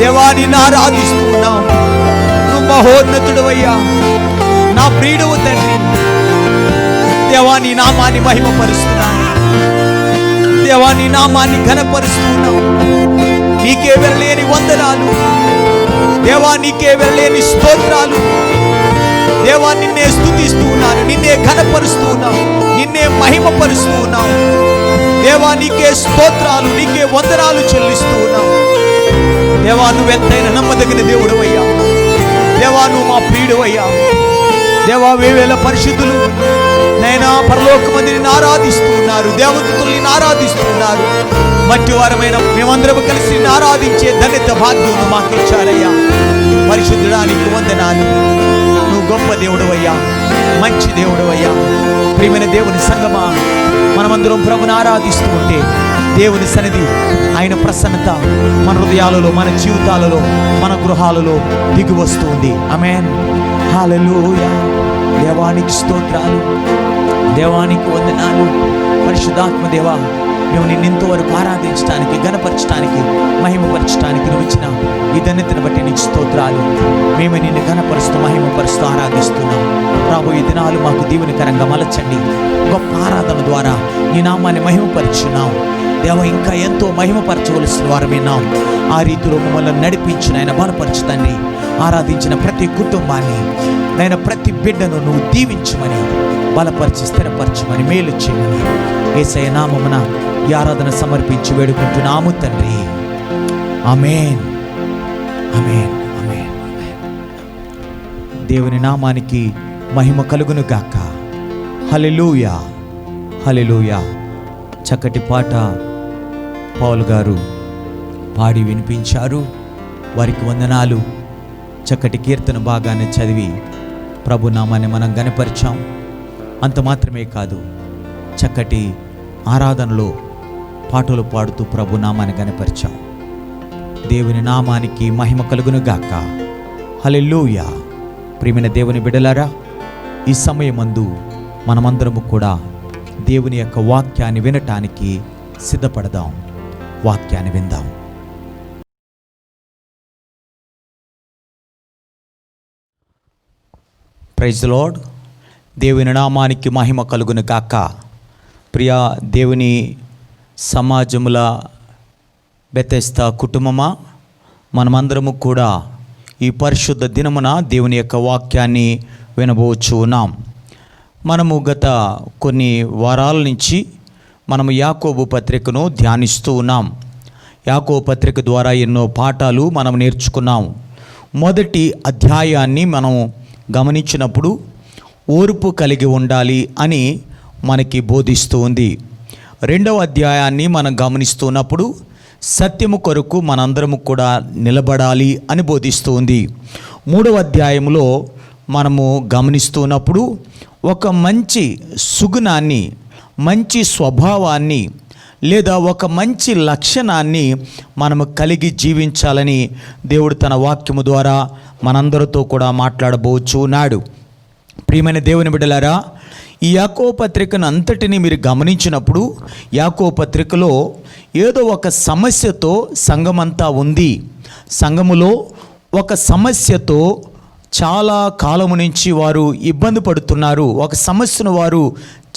దేవా, నిన్ను ఆరాధిస్తున్నాం. నువ్వు మహోన్నతుడు అయ్యా, నా ప్రియుడవు తండ్రి. దేవా, నీ నామాన్ని మహిమపరుస్తున్నాను. దేవా, నీ నామాన్ని ఘనపరుస్తున్నాం. నీకే వెళ్ళలేని వందనాలు దేవా, నీకే వెళ్ళలేని స్తోత్రాలు దేవా. నిన్నే స్తుతిస్తూ ఉన్నాను, నిన్నే ఘనపరుస్తూ ఉన్నాను, నిన్నే మహిమపరుస్తూ ఉన్నాను దేవా. నీకే స్తోత్రాలు, నీకే వందనాలు చెల్లిస్తూ ఉన్నావు దేవా. నువ్వెంతైనా నమ్మదగిన దేవుడు అయ్యా. దేవా, నువ్వు మా ప్రియుడు అయ్యా. దేవా, వేవేల పరిశుద్ధులు నైనా పరలోకమంది నిన్ను ఆరాధిస్తూ ఉన్నారు. దేవదూతలు నిన్ను ఆరాధిస్తూ ఉన్నారు. మట్టి వారమైన మేమందరం కలిసి నిన్ను ఆరాధించే ధన్యత భాగ్యం మాకు ఇచ్చారయ్యా. పరిశుద్ధుడా, నీకు వందనాలు. నువ్వు గొప్ప దేవుడు అయ్యా, మంచి దేవుడు అయ్యా. ప్రియమైన దేవుని సంగమా, మనమందరం ప్రభుని ఆరాధిస్తూ ఉంటే దేవుని సన్నిధి, ఆయన ప్రసన్నత మన హృదయాలలో, మన జీవితాలలో, మన గృహాలలో దిగి వస్తుంది. ఆమేన్. హల్లెలూయా. దేవానికి స్తోత్రాలు, దేవానికి వందనాలు. పరిశుద్ధాత్మ దేవా, మేము నిన్ను ఇంతవరకు ఆరాధించడానికి, ఘనపరచడానికి, మహిమపరచడానికి నువ్వు ఇచ్చిన ఈ ధన్యతను బట్టి నీకు స్తోత్రాలు. మేము నిన్ను ఘనపరుస్తూ, మహిమపరుస్తూ ఆరాధిస్తున్నాం. రాబోయే దినాలు మాకు దీవెనకరంగా మలచండి. గొప్ప ఆరాధన ద్వారా నీ నామాన్ని మహిమపరుచున్నాం దేవ. ఇంకా ఎంతో మహిమపరచవలసిన వారమేనాం. ఆ రీతిలో మమ్మల్ని నడిపించిన ఆయన బలపరచుతండి. ఆరాధించిన ప్రతి కుటుంబాన్ని నేను ప్రతి బిడ్డను నువ్వు దీవించమని, బలపరిచి, స్థిరపరచమని, మేలు చేయమని యేసయ్య నామమున ఈ ఆరాధన సమర్పించి వేడుకుంటున్నాము తండ్రి. ఆమేన్, ఆమేన్, ఆమేన్. దేవుని నామానికి మహిమ కలుగును గాక. హల్లెలూయా, హల్లెలూయా. చక్కటి పాట పౌలు గారు పాడి వినిపించారు. వారికి వందనాలు. చక్కటి కీర్తన భాగాన్ని చదివి ప్రభు నామాన్ని మనం గణపరిచాం. అంత మాత్రమే కాదు, చక్కటి ఆరాధనలో పాటలు పాడుతూ ప్రభు నామాన్ని గణపరిచాం. దేవుని నామానికి మహిమ కలుగును గాక. హల్లెలూయా. ప్రియమైన దేవుని బిడ్డలారా, ఈ సమయమందు మనమందరము కూడా దేవుని యొక్క వాక్యాన్ని వినటానికి సిద్ధపడదాం. వాక్యాన్ని విందాం. Praise the lord. దేవుని నామానికి మహిమ కలుగును గాక. ప్రియా దేవుని సమాజముల బెతెస్తా కుటుంబమా, మనమందరము కూడా ఈ పరిశుద్ధ దినమున దేవుని యొక్క వాక్యాన్ని వినబోచు ఉన్నాం. మనము గత కొన్ని వారాల నుంచి మనము యాకోబు పత్రికను ధ్యానిస్తూ ఉన్నాం. యాకోబు పత్రిక ద్వారా ఎన్నో పాఠాలు మనం నేర్చుకున్నాం. మొదటి అధ్యాయాన్ని మనం గమనించినప్పుడు ఓర్పు కలిగి ఉండాలి అని మనకి బోధిస్తూ ఉంది. రెండవ అధ్యాయాన్ని మనం గమనిస్తున్నప్పుడు సత్యము కొరకు మనందరము కూడా నిలబడాలి అని బోధిస్తూ ఉంది. మూడవ అధ్యాయంలో మనము గమనిస్తున్నప్పుడు ఒక మంచి సుగుణాన్ని, మంచి స్వభావాన్ని లేదా ఒక మంచి లక్షణాన్ని మనము కలిగి జీవించాలని దేవుడు తన వాక్యము ద్వారా మనందరితో కూడా మాట్లాడబోచు ఉన్నాడు. ప్రియమైన దేవుని బిడ్డలారా, ఈ యాకోబు పత్రికను అంతటిని మీరు గమనించినప్పుడు యాకోబు పత్రికలో ఏదో ఒక సమస్యతో సంఘమంతా ఉంది. సంఘములో ఒక సమస్యతో చాలా కాలము నుంచి వారు ఇబ్బంది పడుతున్నారు. ఒక సమస్యను వారు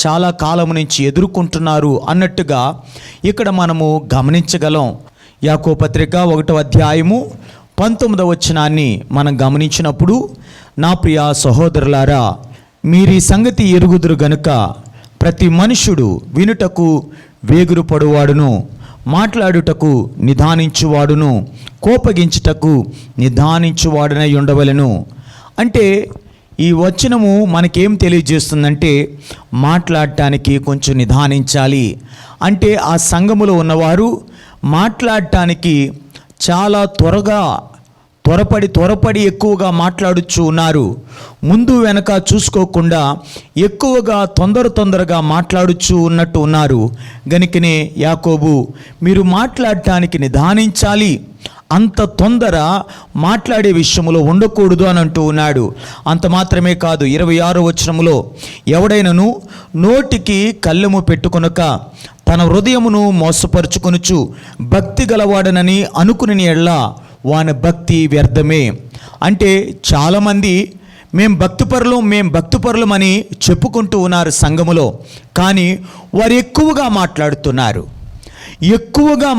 చాలా కాలము నుంచి ఎదుర్కొంటున్నారు అన్నట్టుగా ఇక్కడ మనము గమనించగలం. యాకోబు పత్రిక 1వ అధ్యాయము 19వ వచనాన్ని మనం గమనించినప్పుడు, నా ప్రియ సహోదరులారా, మీరీ సంగతి ఎరుగుదురు గనుక ప్రతి మనుష్యుడు వినుటకు వేగురుపడువాడును, మాట్లాడుటకు నిదానించువాడును, కోపగించుటకు నిదానించువాడునై ఉండవలెను. అంటే ఈ వచనము మనకేం తెలియజేస్తుందంటే, మాట్లాడటానికి కొంచెం నిదానించాలి. అంటే ఆ సంఘములో ఉన్నవారు మాట్లాడటానికి చాలా త్వరపడి ఎక్కువగా మాట్లాడుచు ఉన్నారు. ముందు వెనక చూసుకోకుండా ఎక్కువగా తొందరగా మాట్లాడుచు ఉన్నట్టు ఉన్నారు. గనుకనే యాకోబు, మీరు మాట్లాడటానికి నిదానించాలి, అంత తొందర మాట్లాడే విషయంలో ఉండకూడదు అని అంటూ ఉన్నాడు. అంత మాత్రమే కాదు, 26వ వచనములో, ఎవడైనను నోటికి కళ్ళెము పెట్టుకొనక తన హృదయమును మోసపరుచుకొనుచు భక్తి గలవాడనని అనుకుని ఎడ్ల వాని భక్తి వ్యర్థమే. అంటే చాలామంది మేము భక్తిపరులం అని చెప్పుకుంటూ ఉన్నారు సంఘములో, కానీ వారు ఎక్కువగా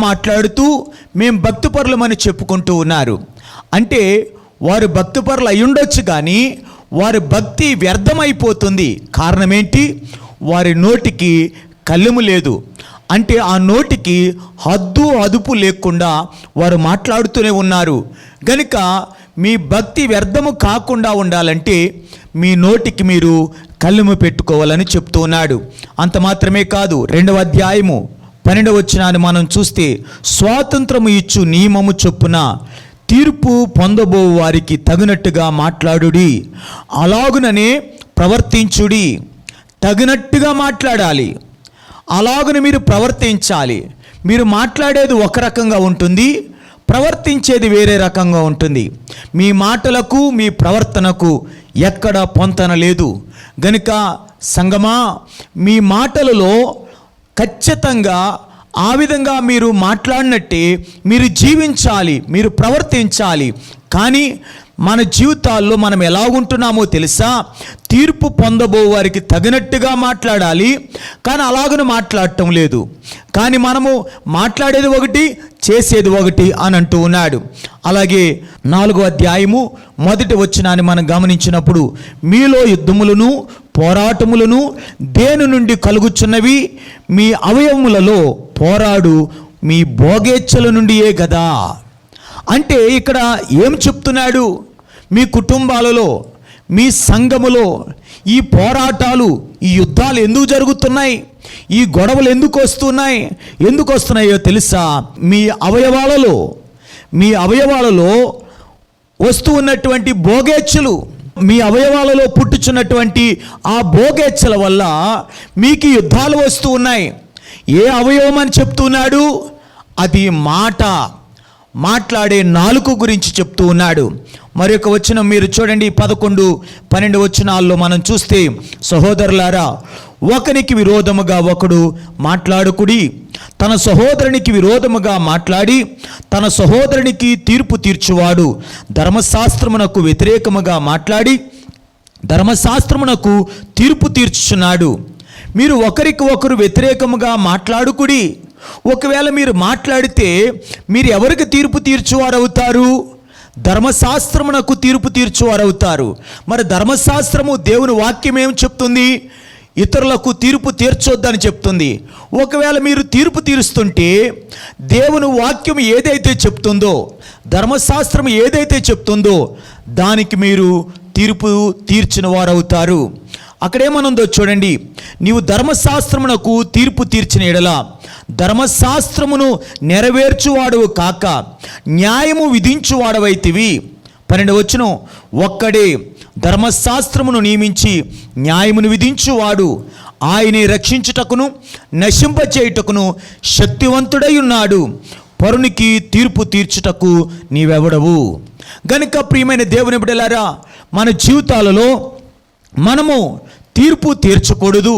మాట్లాడుతూ మేము భక్తిపరులమని చెప్పుకుంటూ ఉన్నారు. అంటే వారు భక్తిపరులు అయ్యుండొచ్చు, కానీ వారి భక్తి వ్యర్థమైపోతుంది. కారణం ఏంటి? వారి నోటికి కళ్ళెము లేదు. అంటే ఆ నోటికి హద్దు అదుపు లేకుండా వారు మాట్లాడుతూనే ఉన్నారు. గనుక మీ భక్తి వ్యర్థము కాకుండా ఉండాలంటే మీ నోటికి మీరు కళ్ళెము పెట్టుకోవాలని చెప్తూ ఉన్నాడు. అంత మాత్రమే కాదు, 2వ అధ్యాయము 12వ వచనాన్ని మనం చూస్తే, స్వాతంత్రము ఇచ్చు నియమము చొప్పున తీర్పు పొందబో వారికి తగినట్టుగా మాట్లాడుడి, అలాగుననే ప్రవర్తించుడి. తగినట్టుగా మాట్లాడాలి, అలాగున మీరు ప్రవర్తించాలి. మీరు మాట్లాడేది ఒక రకంగా ఉంటుంది, ప్రవర్తించేది వేరే రకంగా ఉంటుంది. మీ మాటలకు మీ ప్రవర్తనకు ఎక్కడ పొంతన లేదు. గనుక సంగమా, మీ మాటలలో ఖచ్చితంగా ఆ విధంగా మీరు మాట్లాడినట్టే మీరు జీవించాలి, మీరు ప్రవర్తించాలి. కానీ మన జీవితాల్లో మనం ఎలా ఉంటున్నామో తెలుసా? తీర్పు పొందబో వారికి తగినట్టుగా మాట్లాడాలి, కానీ అలాగను మాట్లాడటం లేదు. కానీ మనము మాట్లాడేది ఒకటి, చేసేది ఒకటి అని అంటూ ఉన్నాడు. అలాగే 4వ అధ్యాయము 1వ వచనాన్ని మనం గమనించినప్పుడు, మీలో యుద్ధములను పోరాటములను దేని నుండి కలుగుచున్నవి? మీ అవయవములలో పోరాడు మీ భోగేచ్ఛల నుండియే కదా. అంటే ఇక్కడ ఏం చెప్తున్నాడు? మీ కుటుంబాలలో, మీ సంఘములో ఈ పోరాటాలు, ఈ యుద్ధాలు ఎందుకు జరుగుతున్నాయి? ఈ గొడవలు ఎందుకు వస్తున్నాయో తెలుసా? మీ అవయవాలలో వస్తూ ఉన్నటువంటి భోగేచ్ఛలు, మీ అవయవాలలో పుట్టుచున్నటువంటి ఆ భోగేచ్ఛల వల్ల మీకు యుద్ధాలు వస్తూ ఉన్నాయి. ఏ అవయవం అని చెప్తున్నాడు? అది మాట్లాడే నాలుక గురించి చెప్తూ ఉన్నాడు. మరి ఒక వచనం మీరు చూడండి, 11, 12 వచనాల్లో మనం చూస్తే, సహోదరులారా, ఒకనికి విరోధముగా ఒకడు మాట్లాడుకుడి, తన సహోదరునికి విరోధముగా మాట్లాడి తన సహోదరునికి తీర్పు తీర్చువాడు ధర్మశాస్త్రమునకు వ్యతిరేకముగా మాట్లాడి ధర్మశాస్త్రమునకు తీర్పు తీర్చుచున్నాడు. మీరు ఒకరికి ఒకరు వ్యతిరేకముగా మాట్లాడుకుడి. ఒకవేళ మీరు మాట్లాడితే మీరు ఎవరికి తీర్పు తీర్చువారవుతారు? ధర్మశాస్త్రమునకు తీర్పు తీర్చువారవుతారు. మరి ధర్మశాస్త్రము, దేవుని వాక్యం ఏం చెప్తుంది? ఇతరులకు తీర్పు తీర్చొద్దని చెప్తుంది. ఒకవేళ మీరు తీర్పు తీరుస్తుంటే దేవుని వాక్యం ఏదైతే చెప్తుందో, ధర్మశాస్త్రం ఏదైతే చెప్తుందో దానికి మీరు తీర్పు తీర్చిన వారవుతారు. అక్కడేమనుందో చూడండి, నీవు ధర్మశాస్త్రమునకు తీర్పు తీర్చిన ఎడల ధర్మశాస్త్రమును నెరవేర్చువాడవు కాక న్యాయము విధించువాడవైతివి. 12వ వచనం, ఒక్కడే ధర్మశాస్త్రమును నియమించి న్యాయమును విధించువాడు, ఆయనే రక్షించుటకును నశింపచేయుటకును శక్తివంతుడై ఉన్నాడు. పరునికి తీర్పు తీర్చుటకు నీవెవడవు? గనుక ప్రియమైన దేవుని బిడ్డలారా, మన జీవితాలలో మనము తీర్పు తీర్చకూడదు.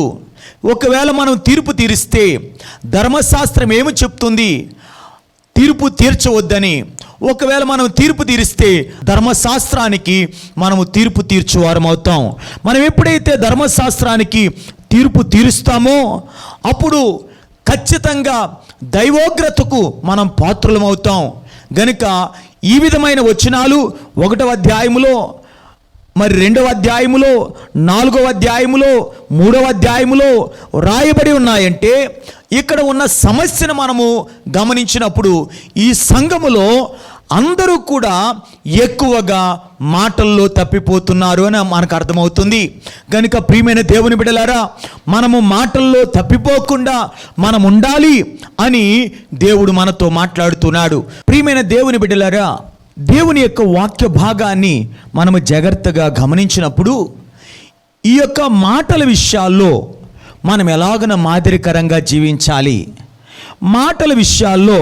ఒకవేళ మనం తీర్పు తీరిస్తే ధర్మశాస్త్రం ఏమి చెప్తుంది? తీర్పు తీర్చవద్దని. ఒకవేళ మనం తీర్పు తీరిస్తే ధర్మశాస్త్రానికి మనము తీర్పు తీర్చువారం అవుతాం. మనం ఎప్పుడైతే ధర్మశాస్త్రానికి తీర్పు తీరుస్తామో అప్పుడు ఖచ్చితంగా దైవోగ్రతకు మనం పాత్రులమవుతాం. గనుక ఈ విధమైన వచనాలు 1వ అధ్యాయములో, మరి 2వ అధ్యాయములో, 4వ అధ్యాయములో, 3వ అధ్యాయములో రాయబడి ఉన్నాయంటే ఇక్కడ ఉన్న సమస్యను మనము గమనించినప్పుడు ఈ సంఘములో అందరూ కూడా ఎక్కువగా మాటల్లో తప్పిపోతున్నారు అని మనకు అర్థమవుతుంది. కనుక ప్రియమైన దేవుని బిడ్డలారా, మనము మాటల్లో తప్పిపోకుండా మనం ఉండాలి అని దేవుడు మనతో మాట్లాడుతున్నాడు. ప్రియమైన దేవుని బిడ్డలారా, దేవుని యొక్క వాక్య భాగాన్ని మనము జాగ్రత్తగా గమనించినప్పుడు ఈ యొక్క మాటల విషయాల్లో మనం ఎలాగన మాదిరికరంగా జీవించాలి, మాటల విషయాల్లో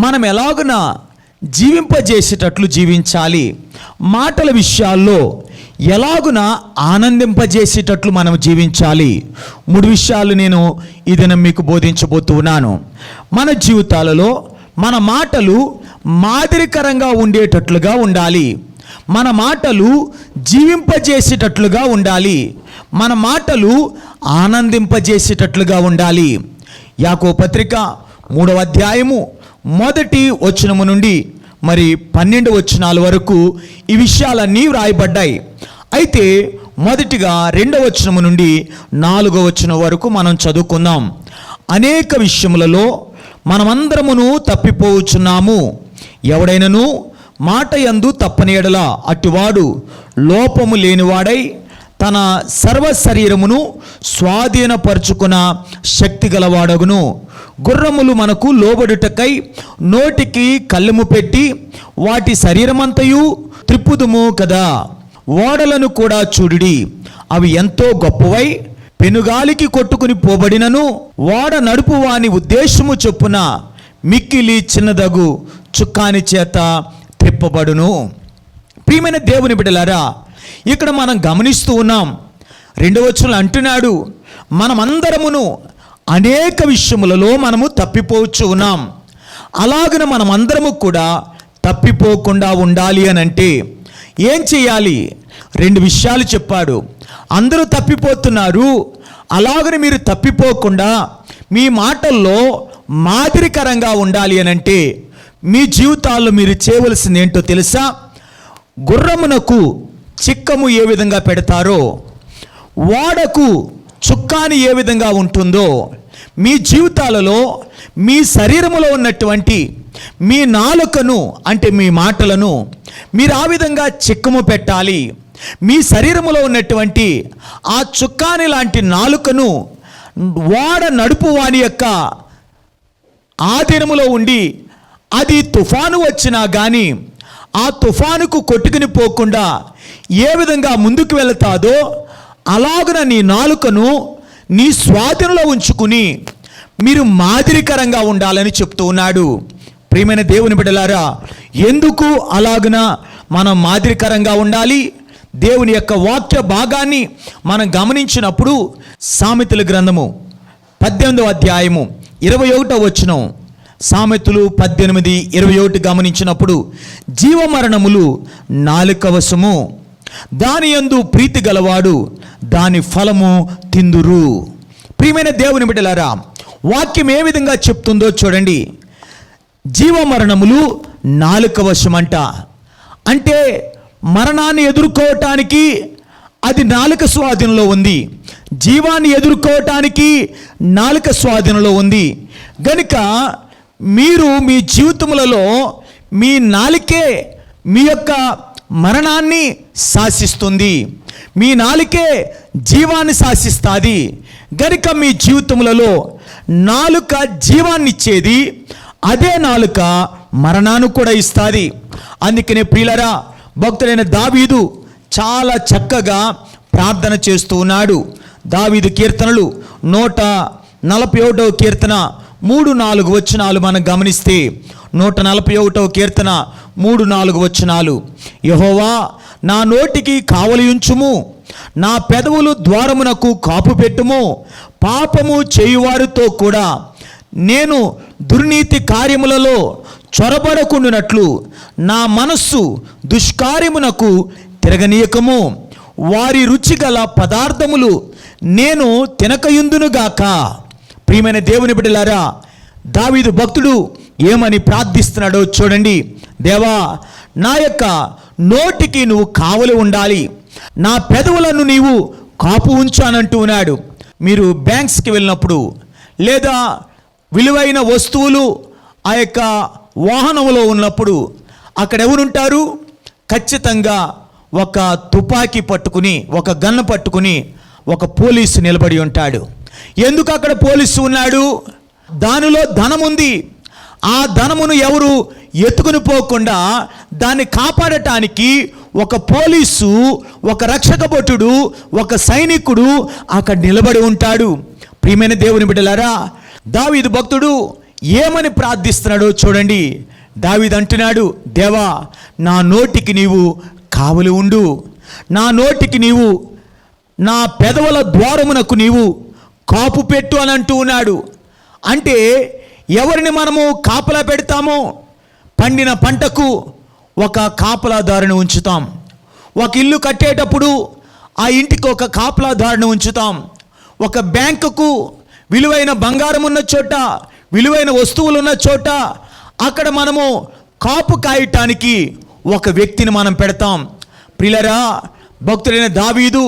మనం ఎలాగన జీవింపజేసేటట్లు జీవించాలి, మాటల విషయాల్లో ఎలాగున ఆనందింపజేసేటట్లు మనం జీవించాలి. 3 విషయాలు నేను ఈ దినం మీకు బోధించబోతున్నాను. మన జీవితాలలో మన మాటలు మాదిరికరంగా ఉండేటట్లుగా ఉండాలి, మన మాటలు జీవింపజేసేటట్లుగా ఉండాలి, మన మాటలు ఆనందింపజేసేటట్లుగా ఉండాలి. యాకోబు పత్రిక 3వ అధ్యాయము 1వ వచనము నుండి 12వ వచనాల వరకు ఈ విషయాలన్నీ వ్రాయబడ్డాయి. అయితే మొదటిగా 2వ వచనము నుండి 4వ వచనం వరకు మనం చదువుకుందాం. అనేక విషయములలో మనమందరమును తప్పిపోవచ్చున్నాము. ఎవడైనను మాట యందు తప్పని ఎడల అటువాడు లోపము లేనివాడై తన సర్వ శరీరమును స్వాధీనపరుచుకున్న శక్తి గలవాడగును. గుర్రములు మనకు లోబడుటకై నోటికి కళ్ళెము పెట్టి వాటి శరీరమంతయు త్రిప్పుదుము కదా. ఓడలను కూడా చూడుడి, అవి ఎంతో గొప్పవై పెనుగాలికి కొట్టుకుని పోబడినను ఓడ నడుపు వాని ఉద్దేశము చొప్పున మిక్కిలి చిన్నదగు చుక్కాని చేత త్రిప్పబడును. ప్రియమైన దేవుని బిడ్డలారా, ఇక్కడ మనం గమనిస్తూ ఉన్నాం. 2వ వచనంలో అంటున్నాడు, మనమందరమును అనేక విషయములలో మనము తప్పిపోవచ్చు ఉన్నాం. అలాగన మనమందరము కూడా తప్పిపోకుండా ఉండాలి అని అంటే ఏం చేయాలి? 2 విషయాలు చెప్పాడు. అందరూ తప్పిపోతున్నారు, అలాగన మీరు తప్పిపోకుండా మీ మాటల్లో మాదిరికరంగా ఉండాలి అని అంటే మీ జీవితాల్లో మీరు చేయవలసింది ఏంటో తెలుసా? గుర్రమునకు చిక్కము ఏ విధంగా పెడతారో, ఓడకు చుక్కాని ఏ విధంగా ఉంటుందో, మీ జీవితాలలో మీ శరీరములో ఉన్నటువంటి మీ నాలుకను అంటే మీ మాటలను మీరు ఆ విధంగా చిక్కము పెట్టాలి. మీ శరీరములో ఉన్నటువంటి ఆ చుక్కాని లాంటి నాలుకను ఓడ నడుపు వాని యొక్క ఆధీనములో ఉండి అది తుఫాను వచ్చినా కానీ ఆ తుఫానుకు కొట్టుకుని పోకుండా ఏ విధంగా ముందుకు వెళతాదో అలాగున నీ నాలుకను నీ స్వాధీనంలో ఉంచుకుని మీరు మాదిరికరంగా ఉండాలని చెప్తూ ఉన్నాడు. ప్రియమైన దేవుని బిడ్డలారా, ఎందుకు అలాగున మనం మాదిరికరంగా ఉండాలి? దేవుని యొక్క వాక్య భాగాన్ని మనం గమనించినప్పుడు సామెతల గ్రంథము 18వ అధ్యాయము 21వ వచనం, సామెతలు 18:21 గమనించినప్పుడు జీవమరణములు నాలుక వశము, దాని యందు ప్రీతి గలవాడు దాని ఫలము తిందురు. ప్రియమైన దేవుని బిడ్డలారా, వాక్యం ఏ విధంగా చెప్తుందో చూడండి. జీవమరణములు నాలుక వశమంట అంటే మరణాన్ని ఎదుర్కోవటానికి అది నాలుక స్వాధీనంలో ఉంది, జీవాన్ని ఎదుర్కోవటానికి నాలుక స్వాధీనంలో ఉంది. గనుక మీరు మీ జీవితములలో మీ నాలుకే మీ యొక్క మరణాన్ని శాసిస్తుంది, మీ నాలుకే జీవాన్ని శాసిస్తుంది. గనుక మీ జీవితములలో నాలుక జీవాన్ని ఇచ్చేది, అదే నాలుక మరణాన్ని కూడా ఇస్తుంది. అందుకనే ప్రియులరా, భక్తుడైన దావీదు చాలా చక్కగా ప్రార్థన చేస్తూ ఉన్నాడు. దావీదు కీర్తనలు 141వ కీర్తన 3-4 వచనాలు మనం గమనిస్తే 141వ కీర్తన 3-4 వచనాలు, యెహోవా నా నోటికి కావలియుంచుము, నా పెదవులు ద్వారమునకు కాపు పెట్టుము. పాపము చేయువారితో కూడా నేను దుర్నీతి కార్యములలో చొరబడకుండునట్లు నా మనస్సు దుష్కార్యమునకు తిరగనీయకము. వారి రుచిగల పదార్థములు నేను తినకయుందునుగాక. ప్రియమైన దేవుని బిడ్డలారా, దావీదు భక్తుడు ఏమని ప్రార్థిస్తున్నాడో చూడండి. దేవా, నా యొక్క నోటికి నువ్వు కావలి ఉండాలి, నా పెదవులను నీవు కాపు ఉంచానంటూ ఉన్నాడు. మీరు బ్యాంక్స్కి వెళ్ళినప్పుడు లేదా విలువైన వస్తువులు ఆ యొక్క వాహనంలో ఉన్నప్పుడు అక్కడ ఎవరుంటారు? ఖచ్చితంగా ఒక తుపాకీ పట్టుకుని, ఒక గన్ను పట్టుకుని ఒక పోలీసు నిలబడి ఉంటాడు. ఎందుకు అక్కడ పోలీసు ఉన్నాడు? దానిలో ధనం ఉంది. ఆ ధనమును ఎవరు ఎత్తుకుని పోకుండా దాన్ని కాపాడటానికి ఒక పోలీసు, ఒక రక్షక భటుడు, ఒక సైనికుడు అక్కడ నిలబడి ఉంటాడు. ప్రియమైన దేవుని బిడ్డలారా, దావీదు భక్తుడు ఏమని ప్రార్థిస్తున్నాడో చూడండి. దావీదు అంటున్నాడు, దేవా నా నోటికి నీవు కావలి ఉండు, నా నోటికి నీవు, నా పెదవుల ద్వారమునకు నీవు కాపు పెట్టు అని అంటూ ఉన్నాడు. అంటే ఎవరిని మనము కాపలా పెడతామో? పండిన పంటకు ఒక కాపలాదారుని ఉంచుతాం. ఒక ఇల్లు కట్టేటప్పుడు ఆ ఇంటికి ఒక కాపలాదారుని ఉంచుతాం. ఒక బ్యాంకుకు విలువైన బంగారం ఉన్న చోట, విలువైన వస్తువులు ఉన్న చోట అక్కడ మనము కాపు కాయటానికి ఒక వ్యక్తిని మనం పెడతాం. ప్రియులారా, భక్తుడైన దావీదు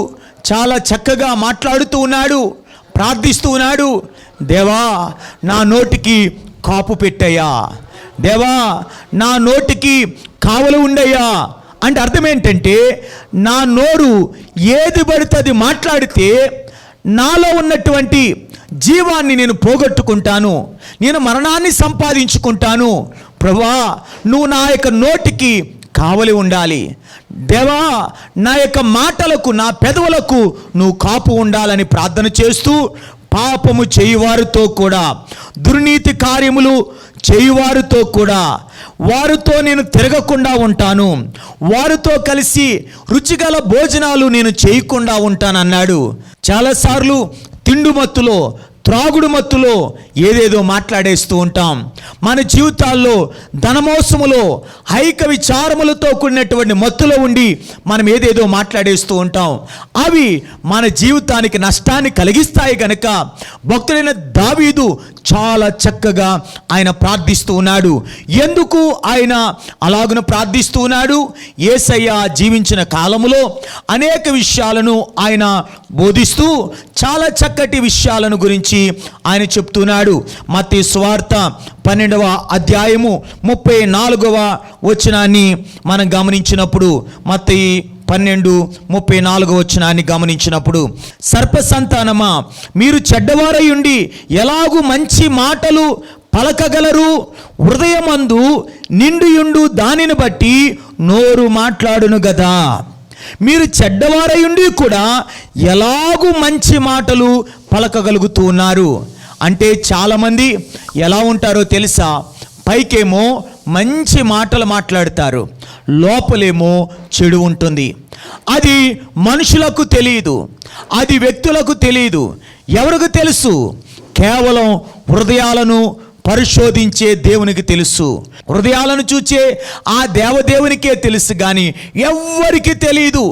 చాలా చక్కగా మాట్లాడుతూ ఉన్నాడు, ప్రార్థిస్తూ ఉన్నాడు. దేవా నా నోటికి కాపు పెట్టయ్యా, దేవా నా నోటికి కావలి ఉండయ్యా. అంటే అర్థం ఏంటంటే, నా నోరు ఏది పడితే అది మాట్లాడితే నాలో ఉన్నటువంటి జీవాన్ని నేను పోగొట్టుకుంటాను, నేను మరణాన్ని సంపాదించుకుంటాను. ప్రభువా నువ్వు నా యొక్క నోటికి కావలి ఉండాలి. దేవా నా యొక్క మాటలకు, నా పెదవులకు నువ్వు కాపు ఉండాలని ప్రార్థన చేస్తూ, పాపము చేయువారితో కూడా, దుర్నీతి కార్యములు చేయువారితో కూడా వారితో నేను తిరగకుండా ఉంటాను, వారితో కలిసి రుచిగల భోజనాలు నేను చేయకుండా ఉంటానన్నాడు. చాలాసార్లు తిండు మత్తులో, త్రాగుడు మత్తులో ఏదేదో మాట్లాడేస్తూ ఉంటాం. మన జీవితాల్లో ధనమోసములో, హైక విచారములతో కూడినటువంటి మత్తులో ఉండి మనం ఏదేదో మాట్లాడేస్తూ ఉంటాం. అవి మన జీవితానికి నష్టాన్ని కలిగిస్తాయి గనక భక్తుడైన దావీదు చాలా చక్కగా ఆయన ప్రార్థిస్తూ ఉన్నాడు. ఎందుకు ఆయన అలాగున ప్రార్థిస్తూ ఉన్నాడు? యేసయ్య జీవించిన కాలములో అనేక విషయాలను ఆయన బోధిస్తూ చాలా చక్కటి విషయాలను గురించి ఆయన చెప్తున్నాడు. మత్తయి సువార్త 12వ అధ్యాయము 34వ వచనాన్ని మనం గమనించినప్పుడు, మత్తయి 12:34 వచనాన్ని గమనించినప్పుడు, సర్ప సంతానమా మీరు చెడ్డవారై ఉండి ఎలాగూ మంచి మాటలు పలకగలరు? హృదయమందు నిండియుండు దానిని బట్టి నోరు మాట్లాడును గదా. మీరు చెడ్డవారై ఉండి కూడా ఎలాగూ మంచి మాటలు పలకగలుగుతూ ఉన్నారు. అంటే చాలామంది ఎలా ఉంటారో తెలుసా? పైకేమో మంచి మాటలు మాట్లాడతారు, లోపలేమో చెడు ఉంటుంది. అది మనుషులకు తెలియదు, అది వ్యక్తులకు తెలియదు. ఎవరికి తెలుసు? కేవలం హృదయాలను పరిశోధించే దేవునికి తెలుసు. హృదయాలను చూచే ఆ దేవదేవునికే తెలుసు, కానీ ఎవ్వరికి తెలియదు.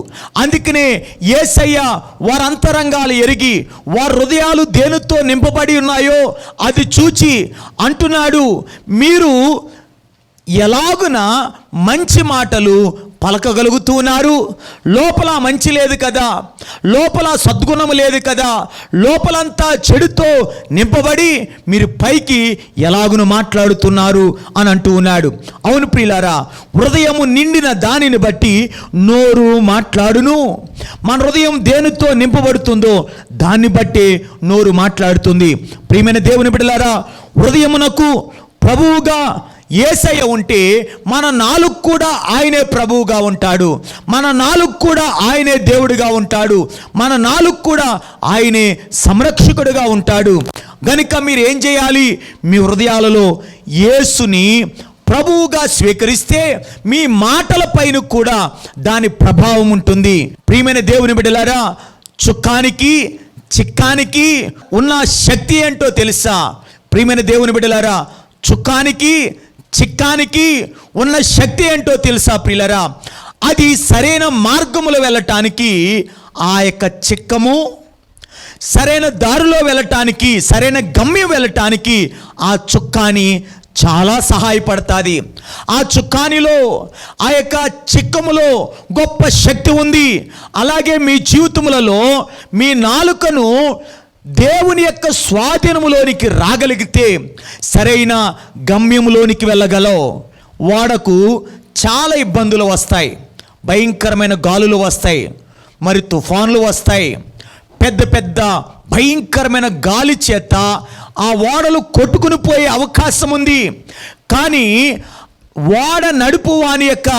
అందుకనే యేసయ్య వారి అంతరంగాలు ఎరిగి, వారి హృదయాలు దేనితో నింపబడి ఉన్నాయో అది చూచి అంటున్నాడు, మీరు ఎలాగున మంచి మాటలు పలకగలుగుతూ ఉన్నారు? లోపల మంచి లేదు కదా, లోపల సద్గుణం లేదు కదా, లోపలంతా చెడుతో నింపబడి మీరు పైకి ఎలాగును మాట్లాడుతున్నారు అని అంటూ ఉన్నాడు. అవును ప్రియులారా, హృదయము నిండిన దానిని బట్టి నోరు మాట్లాడును. మన హృదయం దేనితో నింపబడుతుందో దాన్ని బట్టి నోరు మాట్లాడుతుంది. ప్రియమైన దేవుని బిడ్డలారా, హృదయమునకు ప్రభువుగా యేసయ్య ఉంటే మన నాలుగు కూడా ఆయనే ప్రభువుగా ఉంటాడు, మన నాలుగు కూడా ఆయనే దేవుడిగా ఉంటాడు, మన నాలుగు కూడా ఆయనే సంరక్షకుడిగా ఉంటాడు. గనుక మీరు ఏం చేయాలి? మీ హృదయాలలో యేసుని ప్రభువుగా స్వీకరిస్తే మీ మాటల పైన కూడా దాని ప్రభావం ఉంటుంది. ప్రియమైన దేవుని బిడ్డలారా, చుక్కానికి చిక్కానికి ఉన్న శక్తి ఏంటో తెలుసా? ప్రియమైన దేవుని బిడ్డలారా, చుక్కానికి చిక్కానికి ఉన్న శక్తి ఏంటో తెలుసా ప్రియులరా? అది సరైన మార్గములో వెళ్ళటానికి ఆ యొక్క చిక్కము, సరైన దారిలో వెళ్ళటానికి, సరైన గమ్యం వెళ్ళటానికి ఆ చుక్కాని చాలా సహాయపడుతుంది. ఆ చుక్కానిలో, ఆ యొక్క చిక్కములో గొప్ప శక్తి ఉంది. అలాగే మీ జీవితములలో మీ నాలుకను దేవుని యొక్క స్వాధీనములోనికి రాగలిగితే సరైన గమ్యములోనికి వెళ్ళగలవు. వాడకు చాలా ఇబ్బందులు వస్తాయి, భయంకరమైన గాలులు వస్తాయి, మరి తుఫాన్లు వస్తాయి. పెద్ద పెద్ద భయంకరమైన గాలి చేత ఆ ఓడలు కొట్టుకుని పోయే అవకాశం ఉంది. కానీ ఓడ నడుపు వాని యొక్క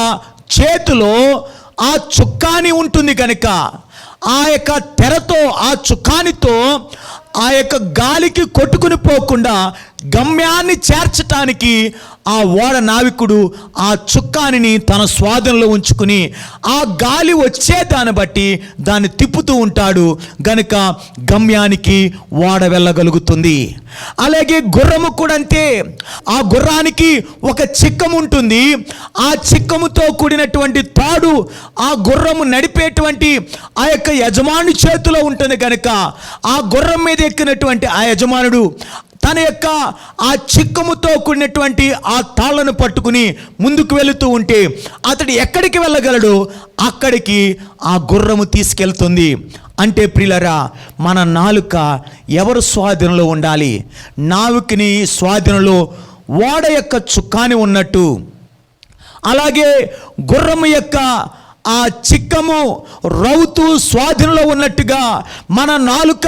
చేతిలో ఆ చుక్కాని ఉంటుంది కనుక ఆ యొక్క తెరతో, ఆ చుక్కానితో ఆ యొక్క గాలికి కొట్టుకుని పోకుండా గమ్యాన్ని చేర్చటానికి ఆ ఓడ నావికుడు ఆ చుక్కానిని తన స్వాధీనంలో ఉంచుకుని ఆ గాలి వచ్చే దాన్ని బట్టి దాన్ని తిప్పుతూ ఉంటాడు గనుక గమ్యానికి ఓడ వెళ్ళగలుగుతుంది. అలాగే గుర్రము కూడా అంతే. ఆ గుర్రానికి ఒక చిక్కము ఉంటుంది. ఆ చిక్కముతో కూడినటువంటి తాడు ఆ గుర్రము నడిపేటువంటి ఆ యొక్క యజమాని చేతిలో ఉంటుంది కనుక ఆ గుర్రం మీద ఎక్కినటువంటి ఆ యజమానుడు తన యొక్క ఆ చిక్కముతో కూడినటువంటి ఆ తాళ్లను పట్టుకుని ముందుకు వెళుతూ ఉంటే అతడు ఎక్కడికి వెళ్ళగలడు, అక్కడికి ఆ గుర్రము తీసుకెళ్తుంది. అంటే ప్రియులరా, మన నాలుక ఎవరు స్వాధీనంలో ఉండాలి? నావికుని స్వాధీనంలో ఓడ యొక్క చుక్కాని ఉన్నట్టు, అలాగే గుర్రము యొక్క ఆ చిక్కము రౌతు స్వాధీనంలో ఉన్నట్టుగా మన నాలుక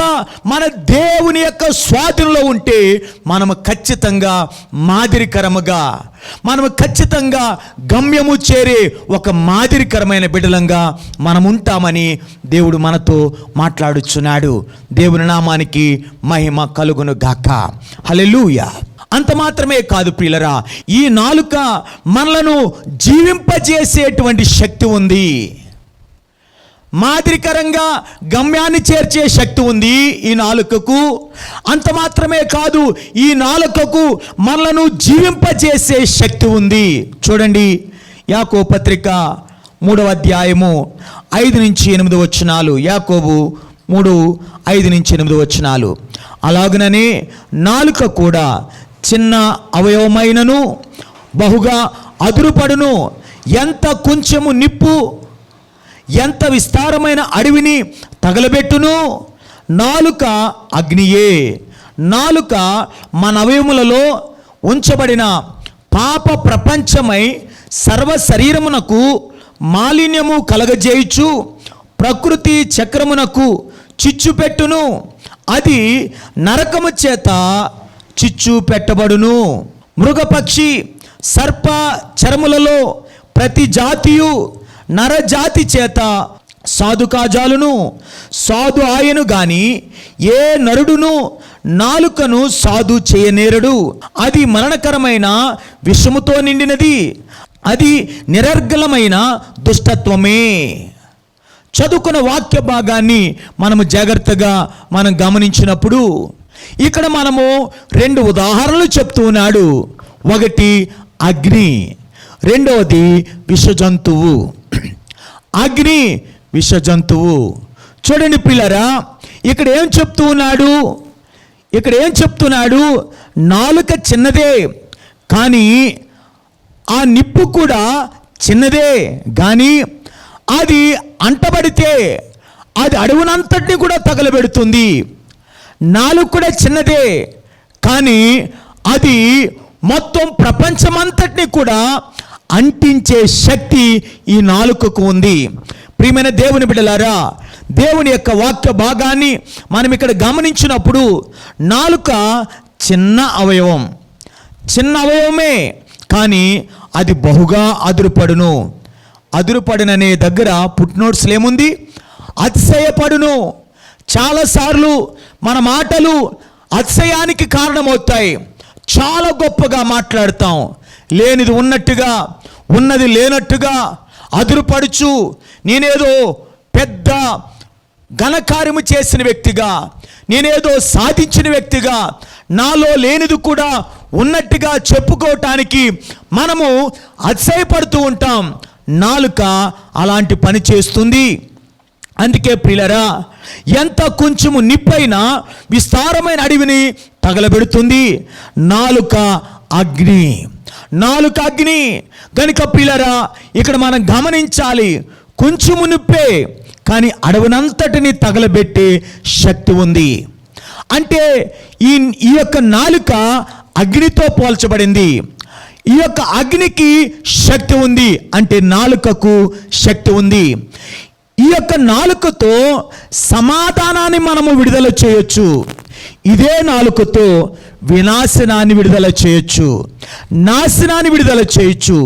మన దేవుని యొక్క స్వాధీనంలో ఉంటే మనము ఖచ్చితంగా మాదిరికరముగా, మనము ఖచ్చితంగా గమ్యము చేరే ఒక మాదిరికరమైన బిడ్డలంగా మనం ఉంటామని దేవుడు మనతో మాట్లాడుచున్నాడు. దేవుని నామానికి మహిమ కలుగును గాక. హల్లెలూయా. అంత మాత్రమే కాదు ప్రియులరా, ఈ నాలుక మనలను జీవింపజేసేటువంటి శక్తి ఉంది. మాదిరికరంగా గమ్యాన్ని చేర్చే శక్తి ఉంది ఈ నాలుకకు. అంత మాత్రమే కాదు, ఈ నాలుకకు మనలను జీవింపజేసే శక్తి ఉంది. చూడండి, యాకోబు పత్రిక 3వ అధ్యాయము 5-8 వచనాలు. యాకోబు 3:5-8 వచనాలు. అలాగననే నాలుక కూడా చిన్న అవయవమైనను బహుగా అదురుపడును. ఎంత కొంచెము నిప్పు ఎంత విస్తారమైన అడవిని తగలబెట్టును. నాలుక అగ్నియే. నాలుక మన అవయములలో ఉంచబడిన పాప ప్రపంచమై సర్వ శరీరమునకు మాలిన్యము కలగజేయుచు ప్రకృతి చక్రమునకు చిచ్చు పెట్టును. అది నరకము చేత చిచ్చు పెట్టబడును. మృగపక్షి సర్ప చరములలో ప్రతి జాతియు నరజాతి చేత సాధు కాజాలును. సాధు ఆయను గాని ఏ నరుడును నాలుకను సాధు చేయనేరడు. అది మరణకరమైన విషముతో నిండినది. అది నిరర్గళమైన దుష్టత్వమే. చదువుకున్న వాక్య భాగాన్ని మనము జాగ్రత్తగా మనం గమనించినప్పుడు ఇక్కడ మనము 2 ఉదాహరణలు చెప్తూ ఉన్నాడు. ఒకటి అగ్ని, రెండవది విషజంతువు. అగ్ని, విషజంతువు. చూడండి పిల్లరా, ఇక్కడ ఏం చెప్తున్నాడు? నాలుక చిన్నదే కానీ ఆ నిప్పు కూడా చిన్నదే, కానీ అది అంటబడితే అది అడవునంతటిని కూడా తగలబెడుతుంది. నాలుక కూడా చిన్నదే కానీ అది మొత్తం ప్రపంచమంతటిని కూడా అంటించే శక్తి ఈ నాలుకకు ఉంది. ప్రియమైన దేవుని బిడ్డలారా, దేవుని యొక్క వాక్య భాగాన్ని మనం ఇక్కడ గమనించినప్పుడు నాలుక చిన్న అవయవమే కానీ అది బహుగా అదురుపడును. అదురుపడుననే దగ్గర పుట్నోట్స్లో ఏముంది? అతిశయపడును. చాలాసార్లు మన మాటలు అతిశయానికి కారణమవుతాయి. చాలా గొప్పగా మాట్లాడతాం, లేనిది ఉన్నట్టుగా ఉన్నది లేనట్టుగా అదురుపడుచు నేనేదో పెద్ద ఘనకార్యము చేసిన వ్యక్తిగా, నేనేదో సాధించిన వ్యక్తిగా, నాలో లేనిది కూడా ఉన్నట్టుగా చెప్పుకోవటానికి మనము అతిశయపడుతూ ఉంటాం. నాలుక అలాంటి పని చేస్తుంది. అందుకే ప్రియులరా, ఎంత కొంచెము నిప్పైనా విస్తారమైన అడవిని తగలబెడుతుంది. నాలుక అగ్ని కనుక ప్రియులరా, ఇక్కడ మనం గమనించాలి, కొంచెము నిప్పే కానీ అడవినంతటిని తగలబెట్టే శక్తి ఉంది. అంటే ఈ యొక్క నాలుక అగ్నితో పోల్చబడింది. ఈ యొక్క అగ్నికి శక్తి ఉంది, అంటే నాలుకకు శక్తి ఉంది. ఈ యొక్క నాలుకతో సమాధానాన్ని మనము విడుదల చేయొచ్చు, ఇదే నాలుకతో వినాశనాన్ని విడుదల చేయొచ్చు, నాశనాన్ని విడుదల చేయొచ్చు.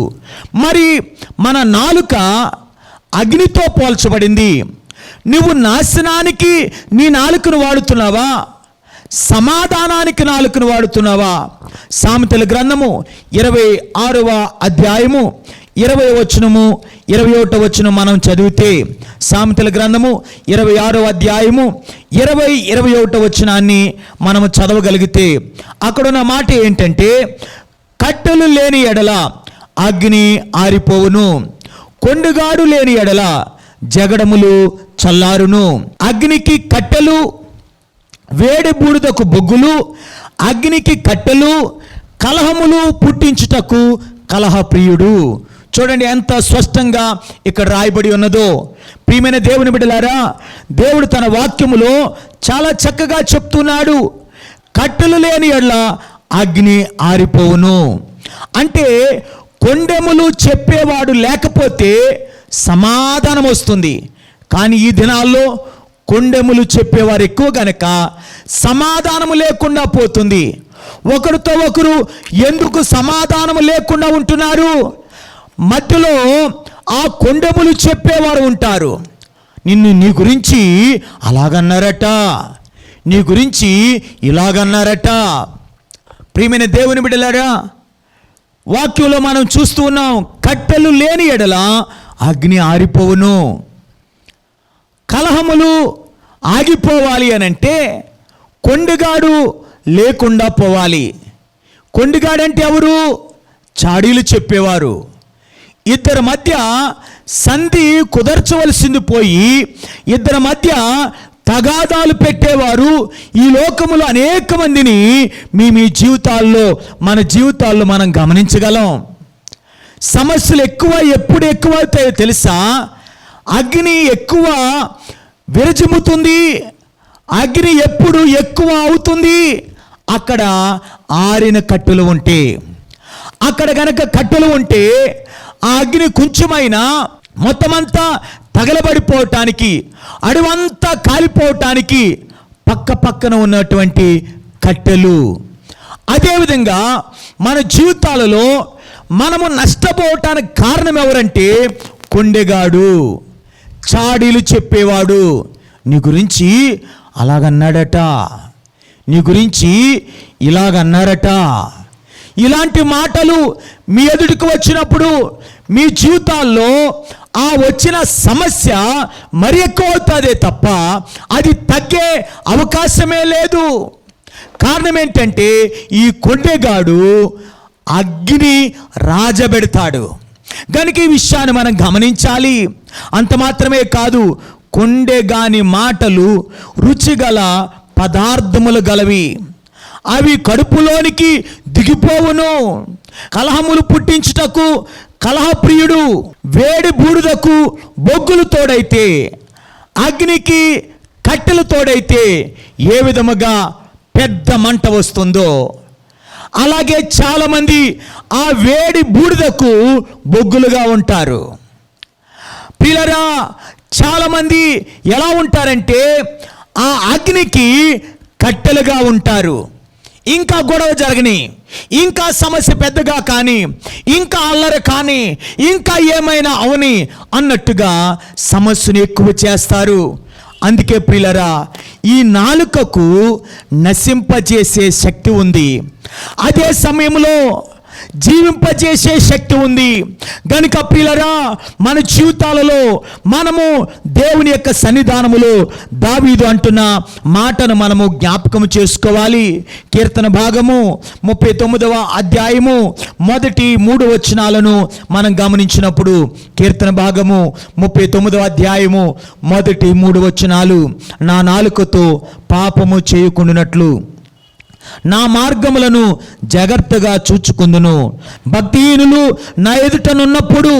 మరి మన నాలుక అగ్నితో పోల్చబడింది. నువ్వు నాశనానికి నీ నాలుకను వాడుతున్నావా, సమాధానానికి నాలుకను వాడుతున్నావా? సామెతల గ్రంథము 26వ అధ్యాయము 20వ వచనము 21వ వచనం మనం చదివితే, సామెతల గ్రంథము 26వ అధ్యాయము 20-21వ వచనాన్ని మనము చదవగలిగితే అక్కడున్న మాట ఏంటంటే, కట్టెలు లేని ఎడల అగ్ని ఆరిపోవును, కొండగాడు లేని ఎడల జగడములు చల్లారును. అగ్నికి కట్టెలు, వేడి బూడిదకు బొగ్గులు, అగ్నికి కట్టెలు, కలహములు పుట్టించుటకు కలహప్రియుడు. చూడండి ఎంత స్పష్టంగా ఇక్కడ రాయబడి ఉన్నదో. ప్రియమైన దేవుని బిడ్డలారా, దేవుడు తన వాక్యములో చాలా చక్కగా చెప్తున్నాడు, కట్టెలు లేని ఎడల అగ్ని ఆరిపోవును. అంటే కొండెములు చెప్పేవాడు లేకపోతే సమాధానం వస్తుంది. కానీ ఈ దినాల్లో కొండెములు చెప్పేవారు ఎక్కువ గనక సమాధానము లేకుండా పోతుంది. ఒకరితో ఒకరు ఎందుకు సమాధానము లేకుండా ఉంటున్నారు? మధ్యలో ఆ కొండెములు చెప్పేవారు ఉంటారు. నీ గురించి అలాగన్నారట, నీ గురించి ఇలాగన్నారట. ప్రియమైన దేవుని బిడ్డలారా, వాక్యంలో మనం చూస్తూ ఉన్నాం, కట్టెలు లేని ఎడల అగ్ని ఆరిపోవును. కలహములు ఆగిపోవాలి అనంటే కొండగాడు లేకుండా పోవాలి. కొండగాడంటే ఎవరు? చాడీలు చెప్పేవారు. ఇద్దరి మధ్య సంధి కుదర్చవలసింది పోయి ఇద్దరి మధ్య తగాదాలు పెట్టేవారు ఈ లోకములో అనేక మందిని మీ జీవితాల్లో, మన జీవితాల్లో మనం గమనించగలం. సమస్యలు ఎప్పుడు ఎక్కువ అవుతాయో తెలుసా? అగ్ని ఎక్కువ విరజిమ్ముతుంది. అగ్ని ఎప్పుడు ఎక్కువ అవుతుంది? అక్కడ ఆరిన కట్టెలు ఉంటే. అక్కడ గనక కట్టెలు ఉంటే ఆ అగ్ని కొంచెమైనా మొత్తమంతా తగలబడిపోవటానికి, అడవంతా కాలిపోవటానికి పక్కన ఉన్నటువంటి కట్టెలు. అదేవిధంగా మన జీవితాలలో మనము నష్టపోవటానికి కారణం ఎవరంటే కొండెగాడు, చాడీలు చెప్పేవాడు. నీ గురించి అలాగన్నాడట, నీ గురించి ఇలాగన్నారట. ఇలాంటి మాటలు మీ ఎదుటికి వచ్చినప్పుడు మీ జీవితాల్లో ఆ వచ్చిన సమస్య మరి ఎక్కువ అవుతుందే తప్ప అది తగ్గే అవకాశమే లేదు. కారణం ఏంటంటే ఈ కొండెగాడు అగ్ని రాజబెడతాడు. కనుక ఈ విషయాన్ని మనం గమనించాలి. అంత మాత్రమే కాదు, కొండెగాని మాటలు రుచిగల పదార్థములు గలవి, అవి కడుపులోనికి దిగిపోవును. కలహములు పుట్టించుటకు కలహప్రియుడు. వేడి బూడిదకు బొగ్గులు తోడైతే, అగ్నికి కట్టెలు తోడైతే ఏ విధముగా పెద్ద మంట వస్తుందో, అలాగే చాలామంది ఆ వేడి బూడిదకు బొగ్గులుగా ఉంటారు. పిల్లరా, చాలామంది ఎలా ఉంటారంటే ఆ అగ్నికి కట్టెలుగా ఉంటారు. ఇంకా గొడవ జరగని, ఇంకా సమస్య పెద్దగా కానీ, ఇంకా అల్లరి కానీ, ఇంకా ఏమైనా అవని అన్నట్టుగా సమస్యను ఎక్కువ చేస్తారు. అందుకే ప్రియులరా, ఈ నాలుకకు నశింపజేసే శక్తి ఉంది, అదే సమయంలో జీవింపజేసే శక్తి ఉంది. గనుక ప్రియులరా, మన జీవితాలలో మనము దేవుని యొక్క సన్నిధానములో దావీదు అంటున్న మాటను మనము జ్ఞాపకం చేసుకోవాలి. కీర్తన భాగము 39వ అధ్యాయము మొదటి 3 వచనాలను మనం గమనించినప్పుడు, కీర్తన భాగము 39వ అధ్యాయము మొదటి 3 వచనాలు, నా నాలుకతో పాపము చేయకుండానట్లు నా మార్గములను జాగ్రత్తగా చూచుకుందును. భక్తిహీనులు నా ఎదుటనున్నప్పుడు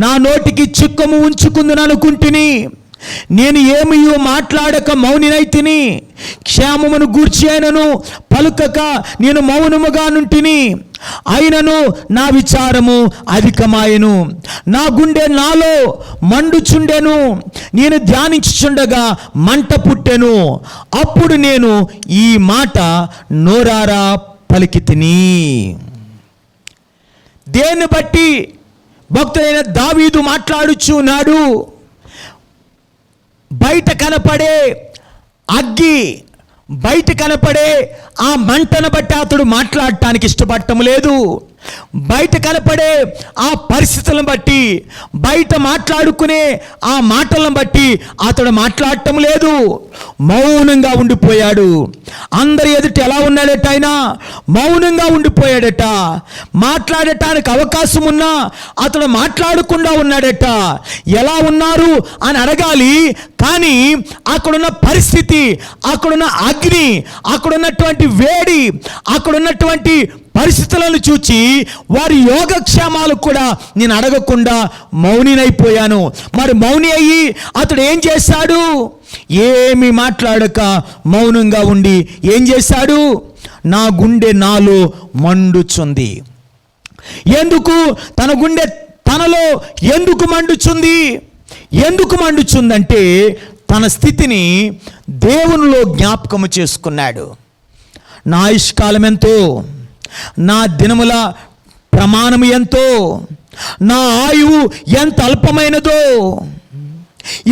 నా నోటికి చిక్కము ఉంచుకుందును అనుకుంటుని. నేను ఏమియో మాట్లాడక మౌనినైతిని, క్షేమమును గూర్చి అయినను పలుకక నేను మౌనముగా నుంటిని. అయినను నా విచారము అధికమాయెను, నా గుండె నాలో మండుచుండెను, నేను ధ్యానించుచుండగా మంట పుట్టెను. అప్పుడు నేను ఈ మాట నోరారా పలికితిని. దేన్ని బట్టి భక్తుడైన దావీదు మాట్లాడుచున్నాడు? బయట కనపడే అగ్గి, బయట కనపడే ఆ మంటను బట్టి అతడు మాట్లాడటానికి ఇష్టపడటం లేదు. బయట కనపడే ఆ పరిస్థితులను బట్టి, బయట మాట్లాడుకునే ఆ మాటలను బట్టి అతడు మాట్లాడటం లేదు. మౌనంగా ఉండిపోయాడు. అందరి ఎదుట ఎలా ఉన్నాడట? ఆయన మౌనంగా ఉండిపోయాడట. మాట్లాడటానికి అవకాశం ఉన్నా అతడు మాట్లాడకుండా ఉన్నాడట. ఎలా ఉన్నారు అని అడగాలి, కానీ అక్కడున్న పరిస్థితి, అక్కడున్న అగ్ని, అక్కడున్నటువంటి వేడి, అక్కడున్నటువంటి పరిస్థితులను చూచి వారి యోగక్షేమాలు కూడా నేను అడగకుండా మౌనినైపోయాను. మరి మౌని అయ్యి అతడు ఏం చేశాడు? ఏమి మాట్లాడక మౌనంగా ఉండి ఏం చేశాడు? నా గుండె నాలో మండుచుంది. ఎందుకు తన గుండె తనలో ఎందుకు మండుచుంది? ఎందుకు మండుచుందంటే తన స్థితిని దేవునిలో జ్ఞాపకము చేసుకున్నాడు. నా ఆయుష్కాలం ఎంతో, నా దినముల ప్రమాణం ఎంతో, నా ఆయువు ఎంత అల్పమైనదో,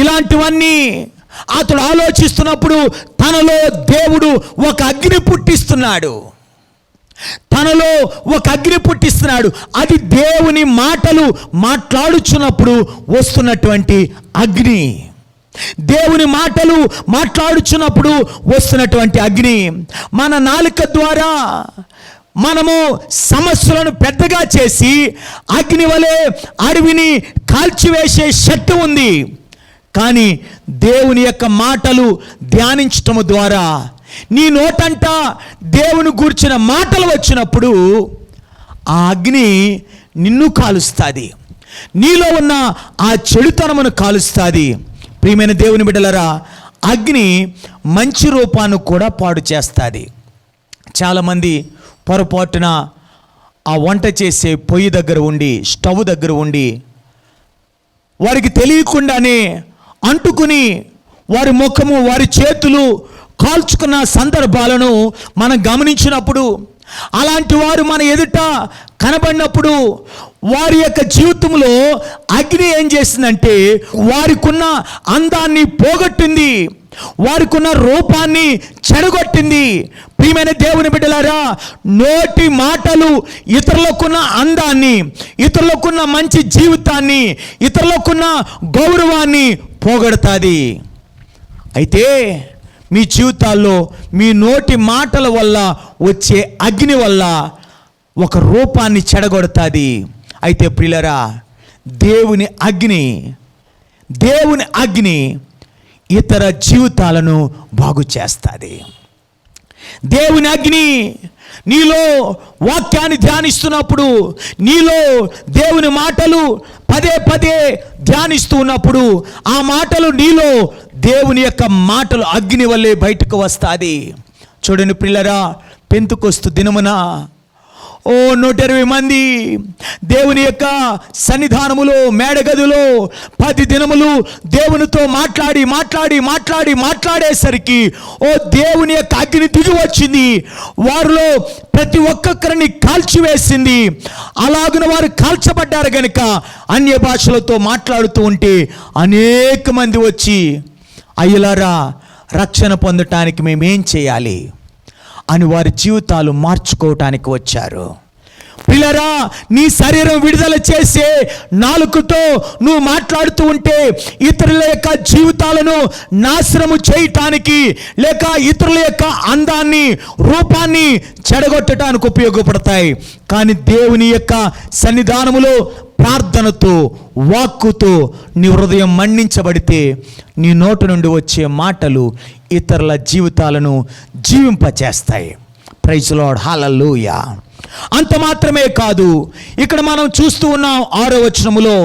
ఇలాంటివన్నీ అతడు ఆలోచిస్తున్నప్పుడు తనలో దేవుడు ఒక అగ్ని పుట్టిస్తున్నాడు. తనలో ఒక అగ్ని పుట్టిస్తున్నాడు. అది దేవుని మాటలు మాట్లాడుచున్నప్పుడు వస్తున్నటువంటి అగ్ని. దేవుని మాటలు మాట్లాడుచున్నప్పుడు వస్తున్నటువంటి అగ్ని. మన నాలుక ద్వారా మనము సమస్యలను పెద్దగా చేసి అగ్ని వలె అడవిని కాల్చివేసే శక్తి ఉంది. కానీ దేవుని యొక్క మాటలు ధ్యానించటము ద్వారా నీ నోటంట దేవుని గూర్చిన మాటలు వచ్చినప్పుడు ఆ అగ్ని నిన్ను కాలుస్తుంది, నీలో ఉన్న ఆ చెడుతనమును కాలుస్తుంది. ప్రియమైన దేవుని బిడ్డలారా, అగ్ని మంచి రూపాన్ని కూడా పాడు చేస్తుంది. చాలామంది పొరపాటున ఆ వంట చేసే పొయ్యి దగ్గర ఉండి, స్టవ్ దగ్గర ఉండి, వారికి తెలియకుండానే అంటుకుని వారి ముఖము, వారి చేతులు కాల్చుకున్న సందర్భాలను మనం గమనించినప్పుడు, అలాంటి వారు మన ఎదుట కనబడినప్పుడు వారి యొక్క జీవితంలో అగ్ని ఏం చేసిందంటే వారికున్న అందాన్ని పోగొట్టింది, వారికున్న రూపాన్ని చెడగొట్టింది. ప్రియమైన దేవుని బిడ్డలారా, నోటి మాటలు ఇతరులకున్న అందాన్ని, ఇతరులకున్న మంచి జీవితాన్ని, ఇతరులకున్న గౌరవాన్ని పోగొడతాది. అయితే మీ జీవితాల్లో మీ నోటి మాటల వల్ల వచ్చే అగ్ని వల్ల ఒక రూపాన్ని చెడగొడతాది. అయితే ప్రియులారా, దేవుని అగ్ని ఇతర జీవితాలను బాగు చేస్తుంది. దేవుని అగ్ని నీలో వాక్యాన్ని ధ్యానిస్తున్నప్పుడు, నీలో దేవుని మాటలు పదే పదే ధ్యానిస్తూ ఉన్నప్పుడు ఆ మాటలు నీలో దేవుని యొక్క మాటలు అగ్ని వల్లే బయటకు వస్తుంది. చూడండి ప్రియులారా, పెంతెకొస్తు దినమున 120 మంది దేవుని యొక్క సన్నిధానములో, మేడగదిలో 10 దినములు దేవునితో మాట్లాడేసరికి దేవుని యొక్క అగ్ని దిగి వచ్చింది. వారిలో ప్రతి ఒక్కొక్కరిని కాల్చివేసింది. అలాగున వారు కాల్చబడ్డారు గనుక అన్య భాషలతో మాట్లాడుతూ ఉంటే అనేక మంది వచ్చి, అయ్యలారా, రక్షణ పొందటానికి మేమేం చేయాలి అని వారి జీవితాలు మార్చుకోవటానికి వచ్చారు. పిల్లరా, నీ శరీరం విడుదల చేసే నాలుకతో నువ్వు మాట్లాడుతూ ఉంటే ఇతరుల యొక్క జీవితాలను నాశనము చేయటానికి, లేక ఇతరుల యొక్క అందాన్ని, రూపాన్ని చెడగొట్టడానికి ఉపయోగపడతాయి. కానీ దేవుని యొక్క సన్నిధానములో ప్రార్థనతో, వాక్కుతో నీ హృదయం మన్నించబడితే నీ నోటి నుండి వచ్చే మాటలు ఇతరుల జీవితాలను జీవింపచేస్తాయి. ప్రైజ్ లార్డ్, హల్లెలూయా. అంత మాత్రమే కాదు, ఇక్కడ మనం చూస్తూ ఉన్నాం 6వ వచనములో,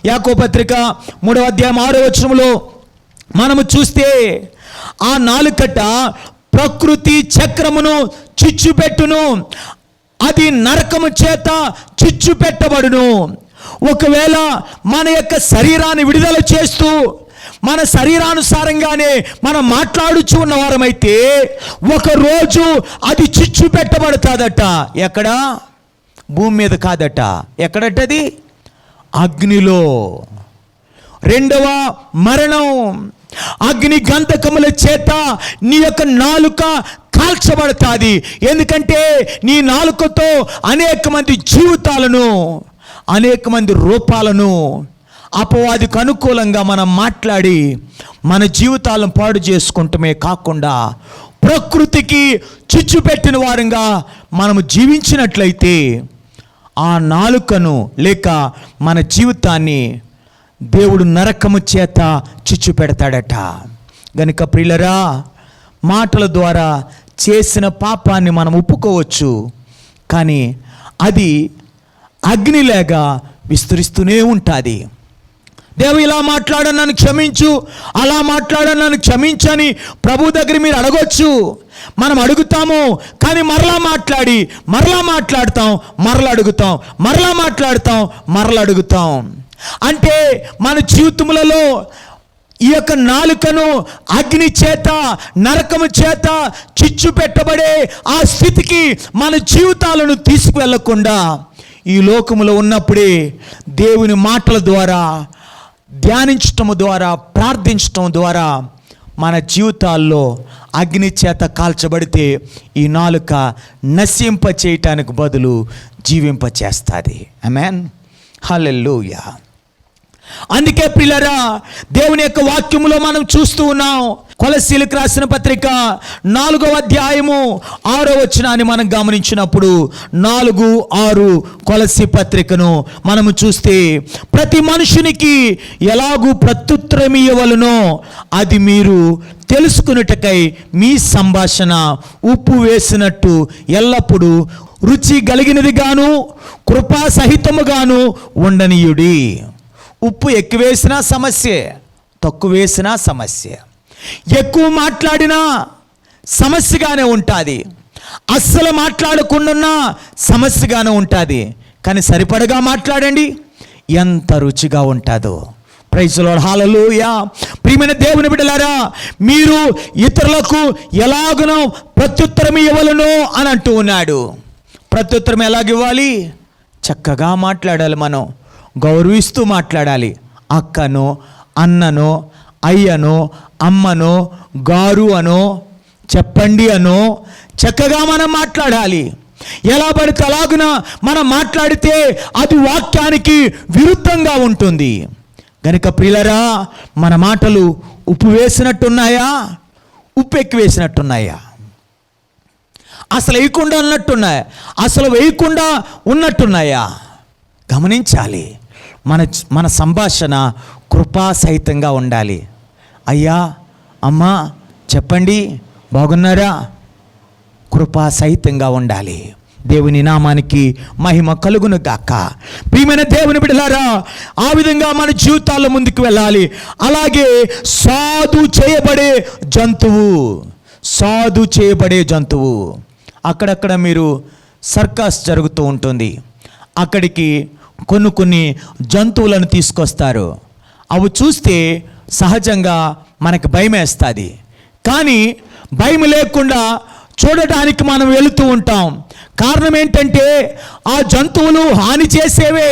యాకోబు పత్రిక 3వ అధ్యాయం 6వ వచనములో మనము చూస్తే ఆ నాలుకట ప్రకృతి చక్రమును చిచ్చుపెట్టును, అది నరకము చేత చిచ్చు పెట్టబడును. ఒకవేళ మన యొక్క శరీరాన్ని విడుదల చేస్తూ మన శరీరానుసారంగానే మనం మాట్లాడుచు ఉన్నవారమైతే ఒకరోజు అది చిచ్చు పెట్టబడుతుందట. ఎక్కడ? భూమి మీద కాదట. ఎక్కడటది? అగ్నిలో. రెండవ మరణం, అగ్ని గంధకముల చేత నీ యొక్క నాలుక కాల్చబడుతుంది. ఎందుకంటే నీ నాలుకతో అనేక మంది జీవితాలను, అనేక మంది రూపాలను అపవాదికి అనుకూలంగా మనం మాట్లాడి మన జీవితాలను పాడు చేసుకుంటమే కాకుండా ప్రకృతికి చిచ్చు పెట్టిన వారంగా మనము జీవించినట్లయితే ఆ నాలుకను లేక మన జీవితాన్ని దేవుడు నరకము చేత చిచ్చు పెడతాడట. గనుక ప్రియులరా, మాటల ద్వారా చేసిన పాపాన్ని మనం ఒప్పుకోవచ్చు, కానీ అది అగ్నిలాగా విస్తరిస్తూనే ఉంటుంది. దేవు ఇలా మాట్లాడని నన్ను క్షమించు, అలా మాట్లాడని నన్ను క్షమించని ప్రభు దగ్గర మీరు అడగొచ్చు. మనం అడుగుతాము, కానీ మరలా మాట్లాడతాం, మరలా అడుగుతాం, మరలా మాట్లాడతాం, మరలా అడుగుతాం. అంటే మన జీవితములలో ఈ యొక్క నాలుకను అగ్ని చేత, నరకము చేత చిచ్చు పెట్టబడే ఆ స్థితికి మన జీవితాలను తీసుకువెళ్ళకుండా ఈ లోకములో ఉన్నప్పుడే దేవుని మాటల ద్వారా, ధ్యానించటం ద్వారా, ప్రార్థించటం ద్వారా మన జీవితాల్లో అగ్ని చేత కాల్చబడితే ఈ నాలుక నశింప చేయటానికి బదులు జీవింప చేస్తుంది. ఆమేన్, హల్లెలూయా. అందుకే ప్రియులారా, దేవుని యొక్క వాక్యములో మనం చూస్తూ ఉన్నాం. కొలస్సీలకు రాసిన పత్రిక 4వ అధ్యాయము 6వ వచనాన్ని మనం గమనించినప్పుడు 4:6 కొలస్సీ పత్రికను మనము చూస్తే, ప్రతి మనుషునికి ఎలాగూ ప్రత్యుత్తరం ఇవ్వవలెనో అది మీరు తెలుసుకున్నటకై మీ సంభాషణ ఉప్పు వేసినట్టు ఎల్లప్పుడూ రుచి కలిగినదిగాను కృపా సహితముగాను ఉండనీయుడి. ఉప్పు ఎక్కువ వేసినా సమస్యే, తక్కువ వేసినా సమస్య. ఎక్కువ మాట్లాడినా సమస్యగానే ఉంటుంది, అస్సలు మాట్లాడకుండా సమస్యగానే ఉంటుంది. కానీ సరిపడగా మాట్లాడండి, ఎంత రుచిగా ఉంటుందో. ప్రైజ్ ది లార్డ్, హల్లెలూయా. ప్రియమైన దేవుని బిడ్డలారా, మీరు ఇతరులకు ఎలాగనో ప్రత్యుత్తరం ఇవ్వవలెనో అని అంటూ ఉన్నాడు. ప్రత్యుత్తరం ఎలాగివ్వాలి? చక్కగా మాట్లాడాలి, మనం గౌరవిస్తూ మాట్లాడాలి. అక్కనో, అన్ననో, అయ్యనో, అమ్మనో, గారు అనో, చెప్పండి అనో చక్కగా మనం మాట్లాడాలి. ఎలా పడితే అలాగున మనం మాట్లాడితే అది వాక్యానికి విరుద్ధంగా ఉంటుంది. గనుక ప్రియులరా, మన మాటలు ఉప్పు వేసినట్టున్నాయా, ఉప్పు ఎక్కువ వేసినట్టున్నాయా, అసలు వేయకుండా ఉన్నట్టున్నాయా, అసలు వేయకుండా ఉన్నట్టున్నాయా గమనించాలి. మన సంభాషణ కృపా సహితంగా ఉండాలి. అయ్యా, అమ్మా, చెప్పండి, బాగున్నారా? కృపా సహితంగా ఉండాలి. దేవుని నామానికి మహిమ కలుగును గాక. ప్రియమైన దేవుని బిడ్డలారా, ఆ విధంగా మన జీవితాల్లో ముందుకు వెళ్ళాలి. అలాగే సాధు చేయబడే జంతువు, అక్కడక్కడ మీరు సర్కస్ జరుగుతూ ఉంటుంది, అక్కడికి కొన్ని జంతువులను తీసుకొస్తారు. అవి చూస్తే సహజంగా మనకు భయం వేస్తుంది, కానీ భయం లేకుండా చూడటానికి మనం వెళుతూ ఉంటాం. కారణం ఏంటంటే ఆ జంతువులు హాని చేసేవే,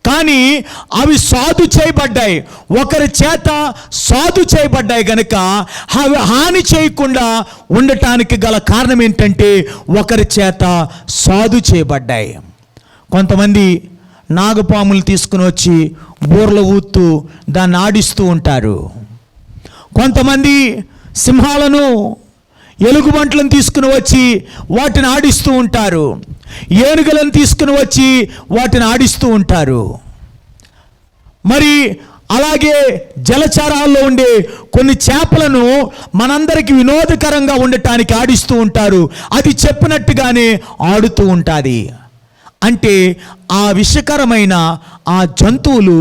కానీ అవి సాధు చేయబడ్డాయి, ఒకరి చేత సాధు చేయబడ్డాయి. కనుక అవి హాని చేయకుండా ఉండటానికి గల కారణం ఏంటంటే ఒకరి చేత సాధు చేయబడ్డాయి. కొంతమంది నాగపాములు తీసుకుని వచ్చి బూరలు ఊత్తూ దాన్ని ఆడిస్తూ ఉంటారు. కొంతమంది సింహాలను, ఎలుగుబంట్లను తీసుకుని వచ్చి వాటిని ఆడిస్తూ ఉంటారు. ఏనుగులను తీసుకుని వచ్చి వాటిని ఆడిస్తూ ఉంటారు. మరి అలాగే జలచరాల్లో ఉండే కొన్ని చేపలను మనందరికీ వినోదకరంగా ఉండటానికి ఆడిస్తూ ఉంటారు. అది చెప్పినట్టుగానే ఆడుతూ ఉంటుంది. అంటే ఆ విషకరమైన ఆ జంతువులు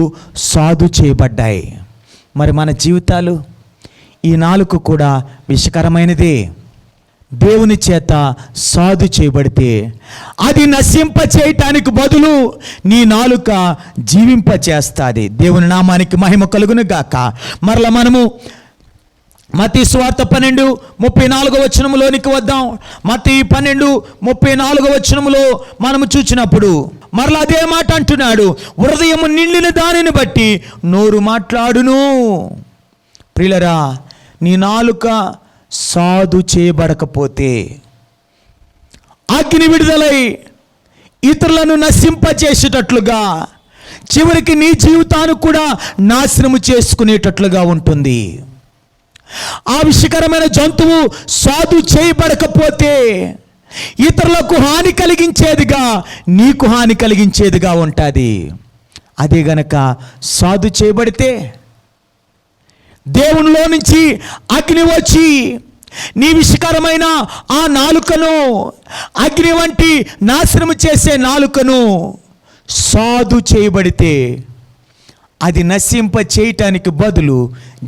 సాధు చేయబడ్డాయి. మరి మన జీవితాలు, ఈ నాలుక కూడా విషకరమైనదే. దేవుని చేత సాధు చేయబడితే అది నశింప చేయటానికి బదులు నీ నాలుక జీవింప చేస్తుంది. దేవుని నామానికి మహిమ కలుగును గాక. మరలా మనము మత్తయి సువార్త 12:34 వద్దాం. మత్తయి 12:34 మనము చూచినప్పుడు మరలా అదే మాట అంటున్నాడు, హృదయము నిండిన దానిని బట్టి నోరు మాట్లాడును. ప్రియులరా, నీ నాలుక సాధు చేయబడకపోతే అగ్ని విడుదలై ఇతరులను నశింపచేసేటట్లుగా చివరికి నీ జీవితాన్ని కూడా నాశనము చేసుకునేటట్లుగా ఉంటుంది. ఆ విషకరమైన జంతువు సాధు చేయబడకపోతే ఇతరులకు హాని కలిగించేదిగా, నీకు హాని కలిగించేదిగా ఉంటుంది. అదే గనక సాధు చేయబడితే దేవునిలో నుంచి అగ్ని వచ్చి నీ విషకరమైన ఆ నాలుకను, అగ్ని వంటి నాశనము చేసే నాలుకను సాధు చేయబడితే అది నశింప చేయటానికి బదులు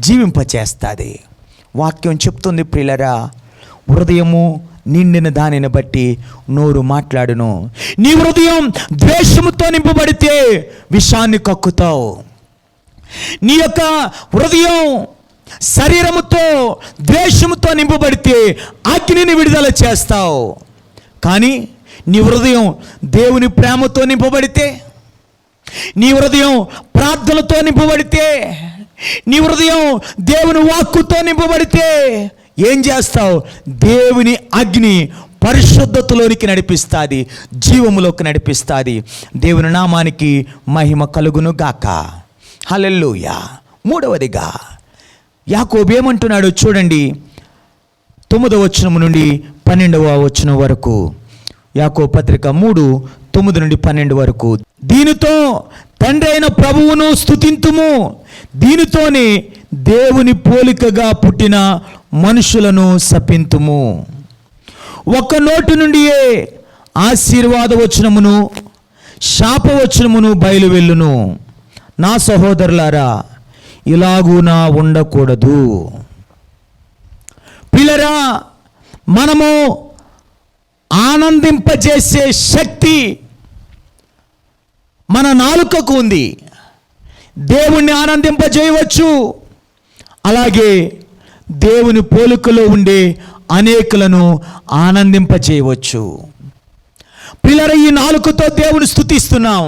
జీవింప చేస్తుంది. వాక్యం చెప్తుంది ప్రియులరా, హృదయము నిండిన దానిని బట్టి నోరు మాట్లాడును. నీ హృదయం ద్వేషముతో నింపబడితే విషాన్ని కక్కుతావు. నీ యొక్క హృదయం శరీరముతో ద్వేషముతో నింపబడితే అగ్నిని విడుదల చేస్తావు. కానీ నీ హృదయం దేవుని ప్రేమతో నింపబడితే, నీ హృదయం ప్రార్థనతో నింపబడితే, నీ హృదయం దేవుని వాక్కుతో నింపబడితే ఏం చేస్తావు? దేవుని అగ్ని పరిశుద్ధతలోనికి నడిపిస్తుంది, జీవములోకి నడిపిస్తుంది. దేవుని నామానికి మహిమ కలుగును గాక. హల్లెలూయా. మూడవదిగా యాకోబు ఏమంటున్నాడు చూడండి, 9వ వచనం నుండి 12వ వచనం వరకు. యాకోబు పత్రిక 3:9-12 వరకు. దీనితో తండ్రి అయిన ప్రభువును స్తుతింతుము, దీనితోనే దేవుని పోలికగా పుట్టిన మనుషులను శపింతుము. ఒక్క నోటి నుండియే ఆశీర్వాద వచనమును శాపవచనమును బయలువెళ్ళును. నా సహోదరులారా, ఇలాగూనా ఉండకూడదు. పిల్లరా, మనము ఆనందింపజేసే శక్తి మన నాలుకకు ఉంది. దేవుణ్ణి ఆనందింపజేయవచ్చు, అలాగే దేవుని పోలికలో ఉండే అనేకులను ఆనందింపజేయవచ్చు. పిల్లరా, ఈ నాలుకతో దేవుని స్తుతిస్తున్నాం.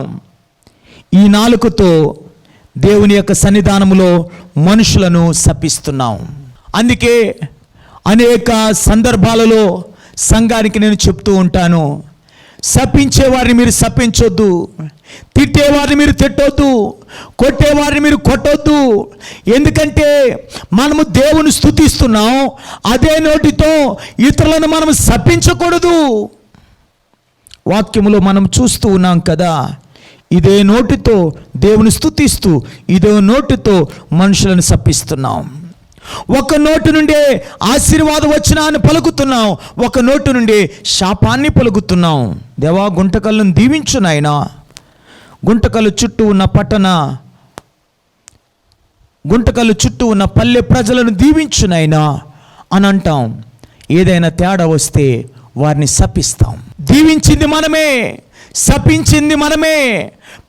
ఈ నాలుకతో దేవుని యొక్క సన్నిధానములో మనుషులను శపిస్తున్నాం. అందుకే అనేక సందర్భాలలో సంఘానికి నేను చెప్తూ ఉంటాను, శపించేవారిని మీరు శపించొద్దు, తిట్టేవారిని మీరు తిట్టొద్దు, కొట్టేవారిని మీరు కొట్టొద్దు. ఎందుకంటే మనము దేవుని స్తుతిస్తున్నాం, అదే నోటితో ఇతరులను మనం శపించకూడదు. వాక్యములో మనం చూస్తూ ఉన్నాం కదా, ఇదే నోటితో దేవుని స్తుతిస్తూ ఇదే నోటితో మనుషులను శపిస్తున్నాం. ఒక నోటి నుండే ఆశీర్వాద వచనాన్ని పలుకుతున్నాం, ఒక నోటి నుండి శాపాన్ని పలుకుతున్నాం. దేవా, గుంటకల్లను దీవించు నాయనా, గుంటకల్లు చుట్టూ ఉన్న పల్లె ప్రజలను దీవించు నాయనా అని అంటాం. ఏదైనా తేడా వస్తే వారిని శపిస్తాం. దీవించింది మనమే, శపించింది మనమే.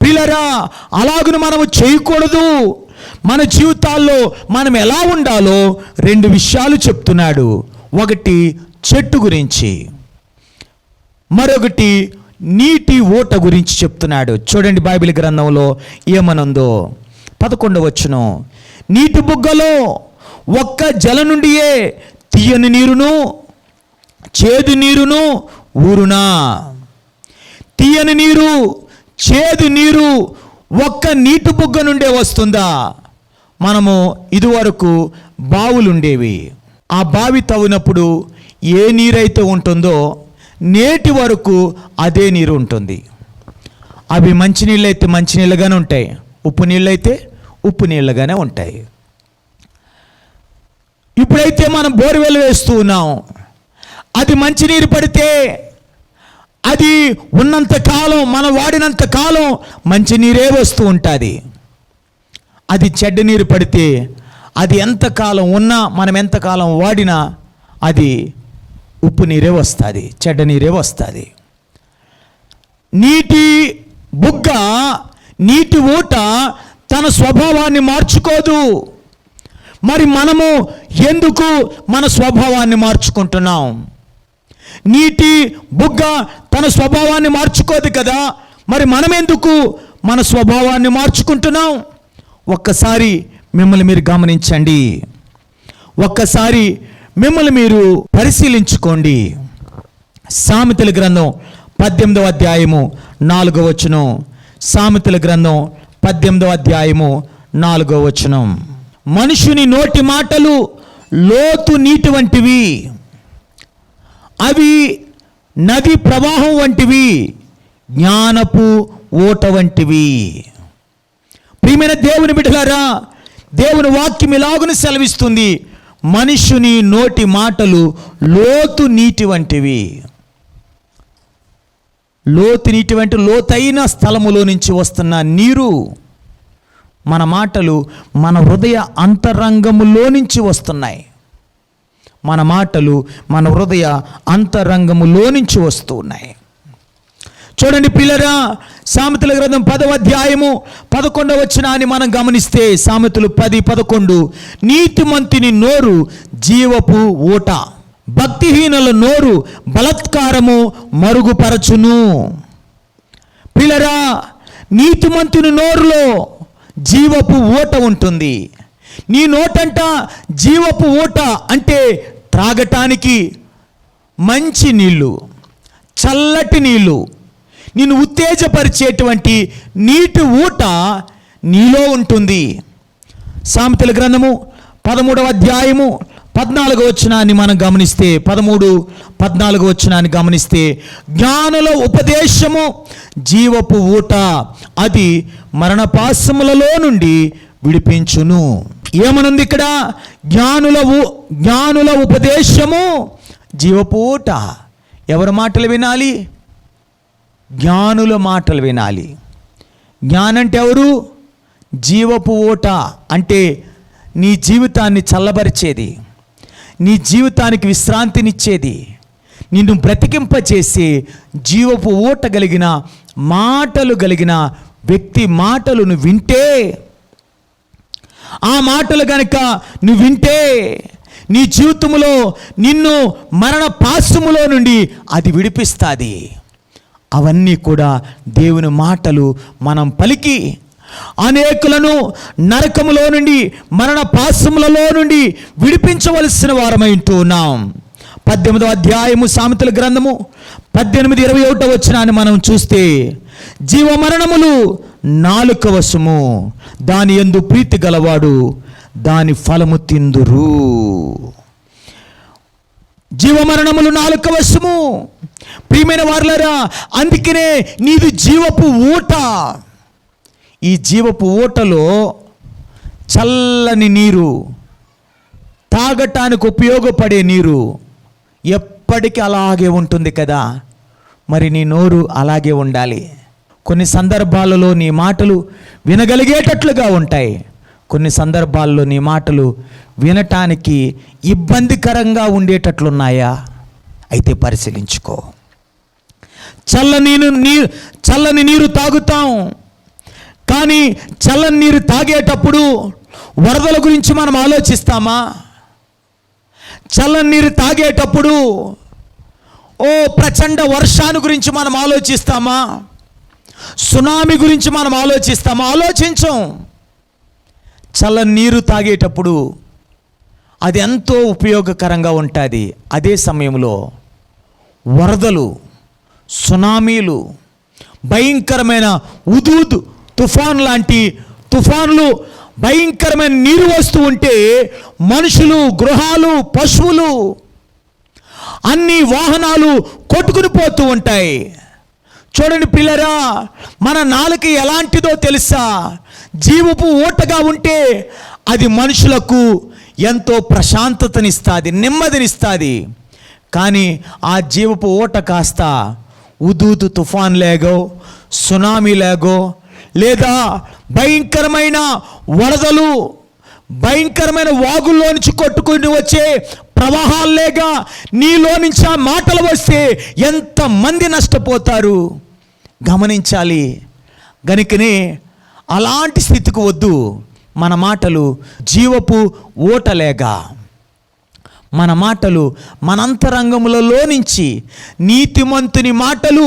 పిల్లరా, అలాగను మనము చేయకూడదు. మన జీవితాల్లో మనం ఎలా ఉండాలో 2 విషయాలు చెప్తున్నాడు. ఒకటి చెట్టు గురించి, మరొకటి నీటి ఊట గురించి చెప్తున్నాడు. చూడండి బైబిల్ గ్రంథంలో ఏమనుందో. 11వ వచనం, నీటి బుగ్గలో ఒక్క జల నుండియే తీయని నీరును చేదు నీరును ఊరునా. తీయని నీరు, చేదు నీరు ఒక్క నీటి బుగ్గ నుండే వస్తుందా? మనము ఇదివరకు బావులు ఉండేవి. ఆ బావి తవ్వినప్పుడు ఏ నీరైతే ఉంటుందో నేటి వరకు అదే నీరు ఉంటుంది. అవి మంచినీళ్ళు అయితే మంచినీళ్ళుగానే ఉంటాయి, ఉప్పు నీళ్ళు అయితే ఉప్పు నీళ్ళుగానే ఉంటాయి. ఇప్పుడైతే మనం బోర్వెల్ వేస్తూ ఉన్నాం. అది మంచినీరు పడితే అది ఉన్నంత కాలం, మనం వాడినంత కాలం మంచినీరే వస్తూ ఉంటుంది. అది చెడ్డ నీరు పడితే అది ఎంతకాలం ఉన్నా, మనం ఎంతకాలం వాడినా అది ఉప్పు నీరే వస్తుంది, చెడ్డ నీరే వస్తుంది. నీటి బుగ్గ, నీటి ఊట తన స్వభావాన్ని మార్చుకోదు. మరి మనము ఎందుకు మన స్వభావాన్ని మార్చుకుంటున్నాం? నీటి బుగ్గ తన స్వభావాన్ని మార్చుకోదు కదా, మరి మనం ఎందుకు మన స్వభావాన్ని మార్చుకుంటున్నాం? ఒక్కసారి మిమ్మల్ని మీరు గమనించండి, ఒక్కసారి మిమ్మల్ని మీరు పరిశీలించుకోండి. సామెతల గ్రంథం 18వ అధ్యాయము 4వ వచనం. సామెతల గ్రంథం 18వ అధ్యాయము 4వ వచనం. మనుషుని నోటి మాటలు లోతు నీటి వంటివి, అవి నది ప్రవాహం వంటివి, జ్ఞానపు ఓట వంటివి. ప్రియమైన దేవుని బిడ్డలారా, దేవుని వాక్యం ఇలాగున సెలవిస్తుంది, మనుషుని నోటి మాటలు లోతు నీటి వంటివి. లోతు నీటి వంటి లోతైన స్థలములో నుంచి వస్తున్న నీరు. మన మాటలు మన హృదయ అంతరంగములో నుంచి వస్తున్నాయి. మన మాటలు మన హృదయ అంతరంగములో నుంచి వస్తున్నాయి. చూడండి పిల్లరా, సామెతల గ్రంథం 10వ అధ్యాయము 11వ వచనాన్ని మనం గమనిస్తే, సామెతలు 10:11, నీతిమంతుని నోరు జీవపు ఊట, భక్తిహీనుల నోరు బలాత్కారము మరుగుపరచును. పిల్లరా, నీతిమంతుని నోరులో జీవపు ఊట ఉంటుంది. నీ నోటంట జీవపు ఊట అంటే త్రాగటానికి మంచి నీళ్ళు, చల్లటి నీళ్ళు, నిన్ను ఉత్తేజపరిచేటువంటి నీటి ఊట నీలో ఉంటుంది. సామెతల గ్రంథము 13వ అధ్యాయము 14వ వచనాన్ని మనం గమనిస్తే, 13-14వ వచనాన్ని గమనిస్తే, జ్ఞానుల ఉపదేశము జీవపు ఊట, అది మరణపాశములలో నుండి విడిపించును. ఏమనుంది ఇక్కడ? జ్ఞానుల ఉపదేశము జీవపు ఊట. ఎవరి మాటలు వినాలి? జ్ఞానుల మాటలు వినాలి. జ్ఞానంటే ఎవరు? జీవపు ఊట అంటే నీ జీవితాన్ని చల్లబరిచేది, నీ జీవితానికి విశ్రాంతినిచ్చేది, నిన్ను బ్రతికింపచేసే జీవపు ఊట కలిగిన మాటలు కలిగిన వ్యక్తి మాటలు నువ్వు వింటే, ఆ మాటలు గనక నువ్వు వింటే నీ జీవితంలో నిన్ను మరణ పాశములో నుండి అది విడిపిస్తుంది. అవన్నీ కూడా దేవుని మాటలు మనం పలికి అనేకులను నరకములో నుండి మరణ పాశములలో నుండి విడిపించవలసిన వారమై ఉంటున్నాం. 18వ అధ్యాయము సామెతల గ్రంథము 18-21 వచనాన్ని మనం చూస్తే, జీవమరణములు నాలుక వశము, దాని యందు ప్రీతి గలవాడు దాని ఫలము తిందురు. జీవమరణములు నాలుక వశము. ప్రియమైన వారులారా, అందుకనే నీది జీవపు ఊట. ఈ జీవపు ఊటలో చల్లని నీరు, తాగటానికి ఉపయోగపడే నీరు ఎప్పటికీ అలాగే ఉంటుంది కదా. మరి నీ నోరు అలాగే ఉండాలి. కొన్ని సందర్భాలలో నీ మాటలు వినగలిగేటట్లుగా ఉంటాయి, కొన్ని సందర్భాల్లో నీ మాటలు వినటానికి ఇబ్బందికరంగా ఉండేటట్లున్నాయా? అయితే పరిశీలించుకో. చల్లని నీరు తాగుతాం, కానీ చల్లని నీరు తాగేటప్పుడు వరదల గురించి మనం ఆలోచిస్తామా? చల్లని నీరు తాగేటప్పుడు ప్రచండ వర్షాన్ని గురించి మనం ఆలోచిస్తామా? సునామీ గురించి మనం ఆలోచిస్తామా? ఆలోచించం. చల్లని నీరు తాగేటప్పుడు అది ఎంతో ఉపయోగకరంగా ఉంటుంది. అదే సమయంలో వరదలు, సునామీలు, భయంకరమైన ఉదూద్ తుఫాన్ లాంటి తుఫాన్లు, భయంకరమైన నీరు వస్తూ ఉంటే మనుషులు, గృహాలు, పశువులు, అన్ని వాహనాలు కొట్టుకుని పోతూ ఉంటాయి. చూడండి పిల్లరా, మన నాలుక ఎలాంటిదో తెలుసా? జీవపు ఊటగా ఉంటే అది మనుషులకు ఎంతో ప్రశాంతతనిస్తుంది, నెమ్మదినిస్తుంది. కానీ ఆ జీవపు ఊట కాస్త ఉదూతు తుఫాన్ లేగో, సునామీ లేగో, లేదా భయంకరమైన వరదలు, భయంకరమైన వాగుల్లో నుంచి కొట్టుకుని వచ్చే ప్రవాహాల్లేగా నీలో నుంచి ఆ మాటలు వస్తే ఎంతమంది నష్టపోతారు గమనించాలి. గనుకనే అలాంటి స్థితికి వద్దు. మన మాటలు జీవపు ఓటలేగా, మన మాటలు మన అంతరంగములలో నుంచి నీతిమంతుని మాటలు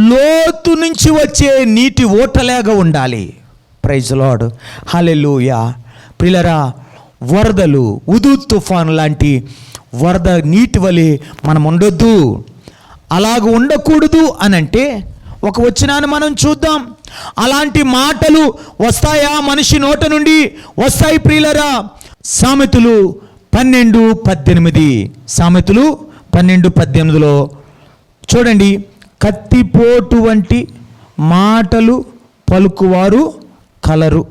లోతు నుంచి వచ్చే నీటి ఓటలేగా ఉండాలి. ప్రైజ్ లార్డ్, హల్లెలూయా. ప్రియులారా, వరదలు, ఉదు తుఫాను లాంటి వరద నీటి వలె మనం ఉండొద్దు. అలాగ ఉండకూడదు అనంటే ఒక వచనాన్ని మనం చూద్దాం. అలాంటి మాటలు వస్తాయా? మనిషి నోట నుండి వస్తాయి ప్రియులారా. సామెతలు 12:18, సామెతలు 12:18లో చూడండి. కత్తిపోటు వంటి మాటలు పలుకువారు కలరు,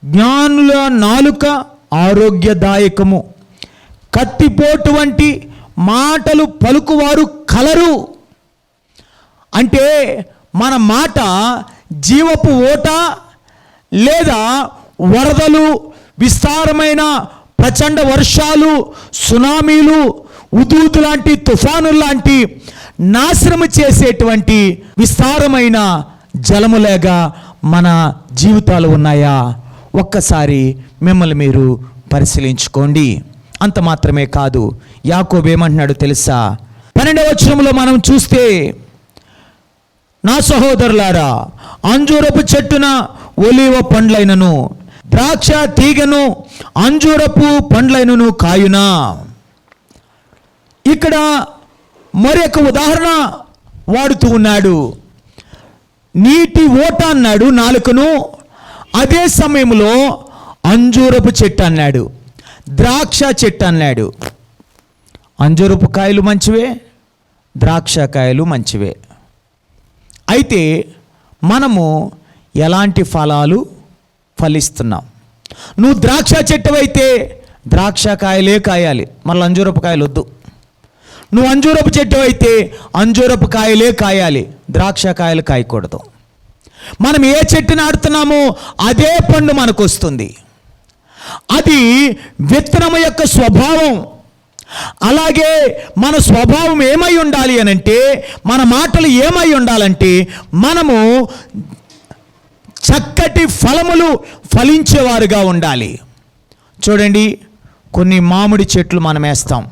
జ్ఞానుల నాలుక ఆరోగ్యదాయకము. కత్తిపోటు వంటి మాటలు పలుకువారు కలరు అంటే మన మాట జీవపు ఓట లేదా వరదలు, విస్తారమైన ప్రచండ వర్షాలు, సునామీలు, ఉదూదు లాంటి తుఫానులు లాంటి నాశనము చేసేటువంటి విస్తారమైన జలములేగా మన జీవితాలు ఉన్నాయా? ఒక్కసారి మిమ్మల్ని మీరు పరిశీలించుకోండి. అంత మాత్రమే కాదు, యాకోబు ఏమంటున్నాడు తెలుసా? 12వ వచనంలో మనం చూస్తే, నా సహోదరులారా, అంజూరపు చెట్టున ఒలీవ పండ్లైనను ద్రాక్ష తీగను అంజూరపు పండ్లైనను కాయునా. ఇక్కడ మరొక ఉదాహరణ వాడుతూ ఉన్నాడు. నీటి ఓట అన్నాడు నాలుకను, అదే సమయంలో అంజూరపు చెట్టు అన్నాడు, ద్రాక్ష చెట్టు అన్నాడు. అంజూరపు కాయలు మంచివే, ద్రాక్ష కాయలు మంచివే. అయితే మనము ఎలాంటి ఫలాలు ఫలిస్తున్నాం? నువ్వు ద్రాక్ష చెట్టు అయితే ద్రాక్ష కాయలే కాయాలి, మళ్ళీ అంజూరపు కాయలు వద్దు. నువ్వు అంజూరపు చెట్టు అయితే అంజూరపు కాయలే కాయాలి, ద్రాక్ష కాయలు కాయకూడదు. మనం ఏ చెట్టు నాటుతున్నామో అదే పండు మనకు వస్తుంది. అది విత్తనము యొక్క స్వభావం. అలాగే మన స్వభావం ఏమై ఉండాలి అనంటే, మన మాటలు ఏమై ఉండాలంటే, మనము చక్కటి ఫలములు ఫలించేవారుగా ఉండాలి. చూడండి, కొన్ని మామిడి చెట్లు మనం వేస్తాం,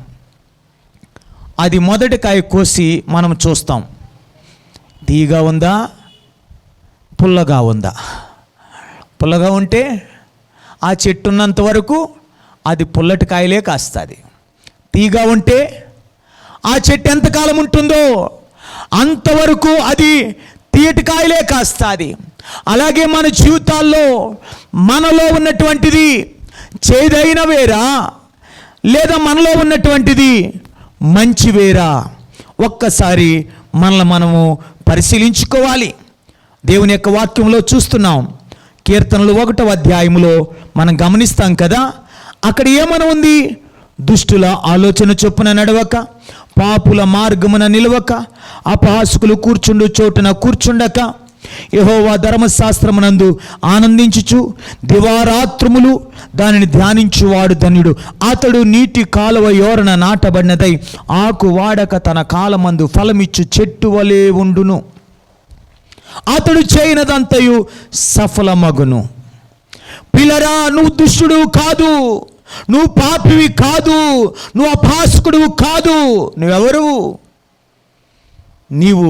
అది మొదటి కాయ కోసి మనం చూస్తాం, తీగా ఉందా పుల్లగా ఉందా. పుల్లగా ఉంటే ఆ చెట్టు ఉన్నంత వరకు అది పుల్లటి కాయలే కాస్తుంది. తీగా ఉంటే ఆ చెట్టు ఎంతకాలం ఉంటుందో అంతవరకు అది తీయటి కాయలే కాస్తుంది. అలాగే మన జీవితాల్లో మనలో ఉన్నటువంటిది చేదైన వేరా లేదా మనలో ఉన్నటువంటిది మంచి వేరా? ఒక్కసారి మనల్ని మనము పరిశీలించుకోవాలి. దేవుని యొక్క వాక్యంలో చూస్తున్నాం, కీర్తనలు 1వ అధ్యాయంలో మనం గమనిస్తాం కదా. అక్కడ ఏమని ఉంది? దుష్టుల ఆలోచన చొప్పున నడవక, పాపుల మార్గమున నిలవక, అపహాసకులు కూర్చుండు చోటున కూర్చుండక, యెహోవా ధర్మశాస్త్రమునందు ఆనందించుచు దివారాత్రములు దానిని ధ్యానించువాడు ధన్యుడు. అతడు నీటి కాలువ యోరన నాటబడినదై ఆకు వాడక తన కాలమందు ఫలమిచ్చు చెట్టు వలె ఉండును. అతడు చేయనదంతయు సఫలమగును. పిల్లరా, నువ్వు దుష్టుడు కాదు, నువ్వు పాపివి కాదు, నువ్వు అపహాసకుడు కాదు. నువ్వెవరు? నీవు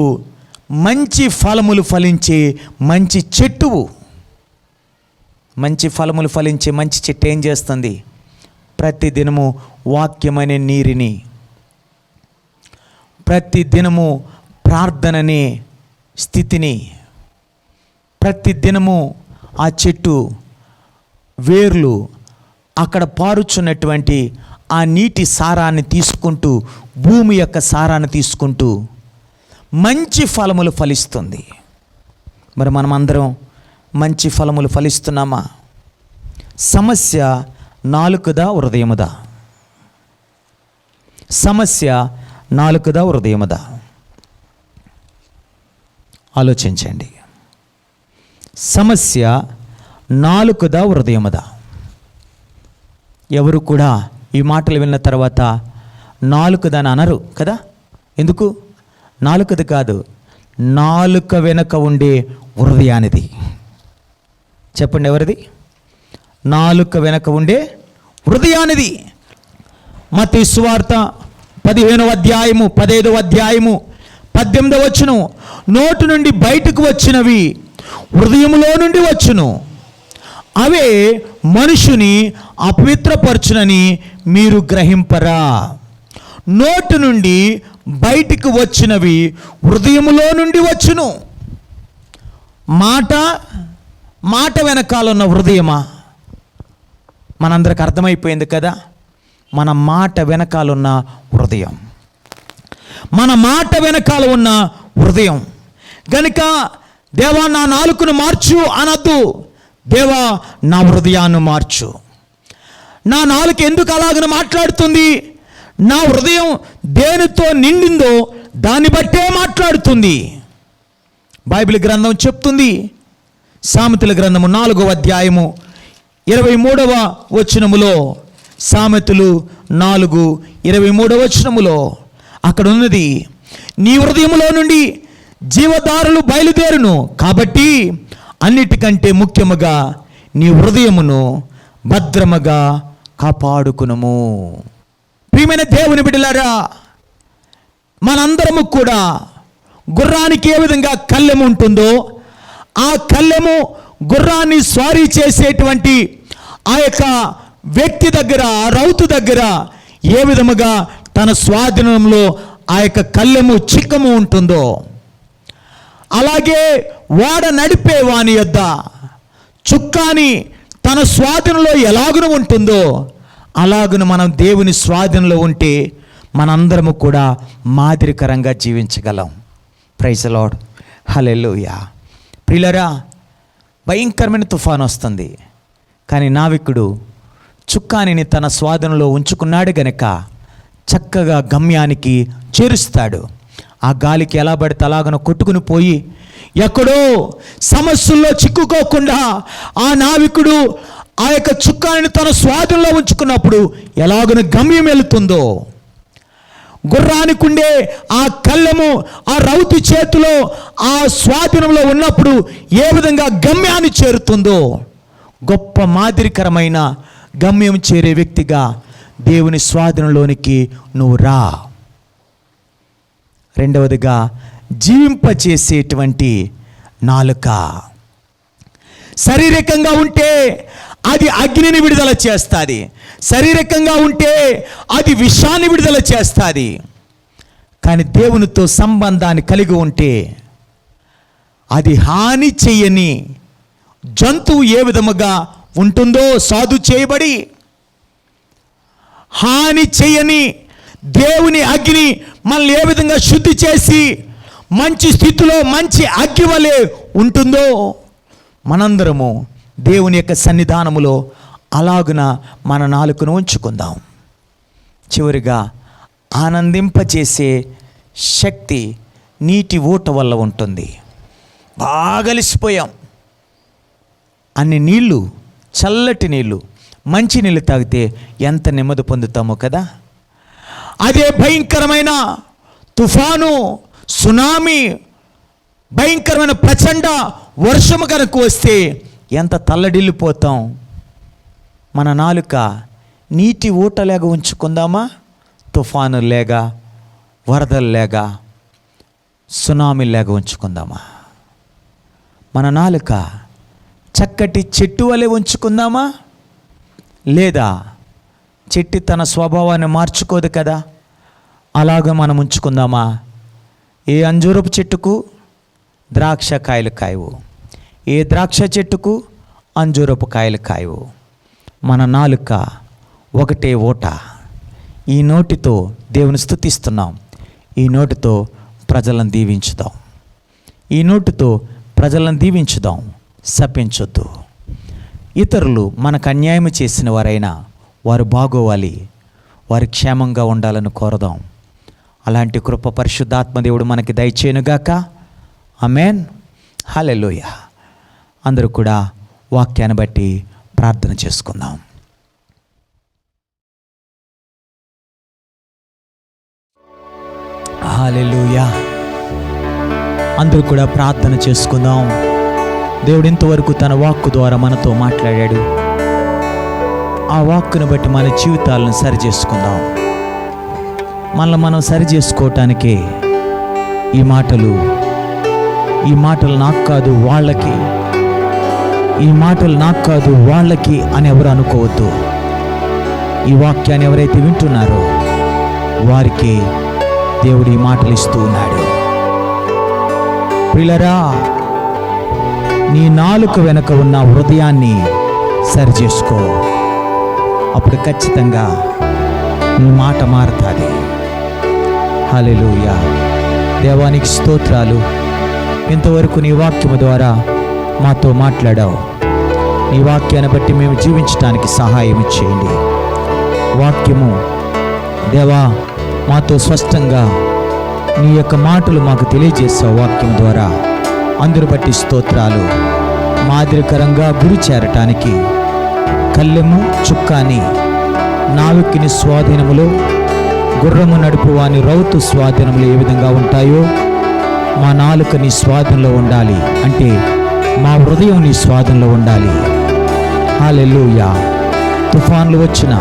మంచి ఫలములు ఫలించే మంచి చెట్టువు. మంచి ఫలములు ఫలించే మంచి చెట్టు ఏం చేస్తుంది? ప్రతిదినము వాక్యమనే నీరుని, ప్రతిదినము ప్రార్థననే స్థితిని, ప్రతిదినము ఆ చెట్టు వేర్లు అక్కడ పారుచున్నటువంటి ఆ నీటి సారాన్ని తీసుకుంటూ, భూమి యొక్క సారాన్ని తీసుకుంటూ మంచి ఫలములు ఫలిస్తుంది. మరి మనమందరం మంచి ఫలములు ఫలిస్తున్నామా? సమస్య నాలుకదా హృదయముదా? సమస్య నాలుకదా హృదయముదా? ఆలోచించండి. సమస్య నాలుకదా హృదయముదా? ఎవరు కూడా ఈ మాటలు విన్న తర్వాత నాలుకదని అనరు కదా. ఎందుకు? నాలుకది కాదు, నాలుక వెనక ఉండే హృదయానిది. చెప్పండి, ఎవరిది? నాలుక వెనక ఉండే హృదయానిది. మత్తయి సువార్త 15వ అధ్యాయము 15వ అధ్యాయము 18వ వచనం, నోటి నుండి బయటకు వచ్చినవి హృదయములో నుండి వచ్చును, అవే మనుషుని అపవిత్రపరచునని మీరు గ్రహింపరా. నోటి నుండి బయటికి వచ్చినవి హృదయములో నుండి వచ్చును. మాట వెనకాలన్న హృదయమా? మనందరికి అర్థమైపోయింది కదా. మన మాట వెనకాలన్న హృదయం, మన మాట వెనకాల ఉన్న హృదయం. గనుక దేవా నా నాలుకను మార్చు అనద్దు, దేవా నా హృదయాన్ని మార్చు. నా నాలుక ఎందుకు అలాగని మాట్లాడుతుంది? నా హృదయం దేనితో నిండిందో దాన్ని బట్టే మాట్లాడుతుంది. బైబిల్ గ్రంథం చెప్తుంది. సామెతల గ్రంథము 4వ అధ్యాయము 23వ వచనములో, సామెతలు 4:23 వచనములో అక్కడ ఉన్నది, నీ హృదయములో నుండి జీవధారలు బయలుదేరును, కాబట్టి అన్నిటికంటే ముఖ్యముగా నీ హృదయమును భద్రముగా కాపాడుకునుము. ప్రియమైన దేవుని బిడ్డలారా, మనందరము కూడా గుర్రానికి ఏ విధంగా కళ్ళెము ఉంటుందో, ఆ కళ్ళెము గుర్రాన్ని స్వారీ చేసేటువంటి ఆ యొక్క వ్యక్తి దగ్గర, రౌతు దగ్గర ఏ విధముగా తన స్వాధీనంలో ఆ యొక్క కళ్ళెము చిక్కము ఉంటుందో, అలాగే వాడ నడిపే వాని యొద్ద చుక్కాని తన స్వాధీనంలో ఎలాగున ఉంటుందో, అలాగున మనం దేవుని స్వాధీనంలో ఉంటే మనందరము కూడా మాదిరికరంగా జీవించగలం. ప్రైజ్ ది లార్డ్, హల్లెలూయా. ప్రియులారా, భయంకరమైన తుఫాను వస్తుంది, కానీ నావికుడు చుక్కానిని తన స్వాధీనంలో ఉంచుకున్నాడు గనక చక్కగా గమ్యానికి చేరుస్తాడు. ఆ గాలికి ఎలా పడితే అలాగన కొట్టుకుని పోయి ఎక్కడో సమస్యల్లో చిక్కుకోకుండా ఆ నావికుడు ఆ యొక్క చుక్కానిని తన స్వాధీనంలో ఉంచుకున్నప్పుడు ఎలాగన గమ్యం వెళుతుందో, గుర్రానికి ఉండే ఆ కళ్ళెము ఆ రౌతు చేతిలో ఆ స్వాధీనంలో ఉన్నప్పుడు ఏ విధంగా గమ్యాన్ని చేరుతుందో, గొప్ప మాదిరికరమైన గమ్యం చేరే వ్యక్తిగా దేవుని స్వాధీనంలోనికి నువ్వు రా. రెండవదిగా, జీవింపచేసేటువంటి నాలుక. శారీరకంగా ఉంటే అది అగ్నిని విడుదల చేస్తుంది, శారీరకంగా ఉంటే అది విషాన్ని విడుదల చేస్తుంది. కానీ దేవునితో సంబంధాన్ని కలిగి ఉంటే అది హాని చెయ్యని జంతువు ఏ విధముగా ఉంటుందో, సాధు చేయబడి హాని చెయ్యని దేవుని అగ్ని మనల్ని ఏ విధంగా శుద్ధి చేసి మంచి స్థితిలో మంచి అగ్ని వలె ఉంటుందో, మనందరము దేవుని యొక్క సన్నిధానములో అలాగున మన నాలుకను ఉంచుకుందాం. చివరిగా, ఆనందింపచేసే శక్తి నీటి ఊట వల్ల ఉంటుంది. బాగా అలసిపోయాం, అన్ని నీళ్ళు, చల్లటి నీళ్ళు, మంచి నీళ్ళు తాగితే ఎంత నెమ్మది పొందుతామో కదా. అదే భయంకరమైన తుఫాను, సునామీ, భయంకరమైన ప్రచండ వర్షము కనుక వస్తే ఎంత తల్లడిల్లిపోతాం. మన నాలుక నీటి ఊటలేక ఉంచుకుందామా? తుఫాను లేక, వరదలు లేక, సునామీ లేక ఉంచుకుందామా? మన నాలుక చక్కటి చెట్టు వలె ఉంచుకుందామా? లేదా చెట్టు తన స్వభావాన్ని మార్చుకోదు కదా, అలాగ మనం ఉంచుకుందామా? ఏ అంజూరపు చెట్టుకు ద్రాక్ష కాయలు కాయవు, ఏ ద్రాక్ష చెట్టుకు అంజూరపు కాయలు కాయవు. మన నాలుక ఒకటే ఓట. ఈ నోటితో దేవుని స్తుతిస్తున్నాం, ఈ నోటితో ప్రజలను దీవించుదాం, ఈ నోటితో ప్రజలను దీవించుదాం, శపించొద్దు. ఇతరులు మనకు అన్యాయం చేసిన వారైనా వారు బాగోవాలి, వారి క్షేమంగా ఉండాలని కోరదాం. అలాంటి కృప పరిశుద్ధాత్మ దేవుడు మనకి దయచేయునుగాక. ఆమేన్, హల్లెలూయా. అందరూ కూడా వాక్యాన్ని బట్టి ప్రార్థన చేసుకుందాం. హల్లెలూయా. అందరూ కూడా ప్రార్థన చేసుకుందాం. దేవుడు ఇంతవరకు తన వాక్కు ద్వారా మనతో మాట్లాడాడు. ఆ వాక్కును బట్టి మన జీవితాలను సరి చేసుకుందాం. మనల్ని మనం సరి చేసుకోవటానికి ఈ మాటలు నాకు కాదు వాళ్ళకి, ఈ మాటలు నాకు కాదు వాళ్ళకి అని ఎవరు అనుకోవద్దు. ఈ వాక్యాన్ని ఎవరైతే వింటున్నారో వారికి దేవుడు ఈ మాటలు ఇస్తూ ఉన్నాడు. ప్రియులారా, నీ నాలుక వెనక ఉన్న హృదయాన్ని సరి చేసుకో. అప్పుడు ఖచ్చితంగా నీ మాట మారుతుంది. హల్లెలూయా. దేవానికి స్తోత్రాలు. ఇంతవరకు నీ వాక్యము ద్వారా మాతో మాట్లాడావు. నీ వాక్యాన్ని బట్టి మేము జీవించడానికి సహాయం చేయండి. వాక్యము దేవా మాతో స్పష్టంగా నీ యొక్క మాటలు మాకు తెలియజేసావు. వాక్యం ద్వారా అందరూ బట్టి స్తోత్రాలు. మాదిరికరంగా గురి చేరటానికి కళ్ళెము చుక్కాని నావికుని స్వాధీనములో, గుర్రము నడుపు వాని రౌతు స్వాధీనములు ఏ విధంగా ఉంటాయో మా నాలుక నీ స్వాధీనంలో ఉండాలి. అంటే మా హృదయం నీ స్వాధీనంలో ఉండాలి. హల్లెలూయా. తుఫాన్లు వచ్చినా,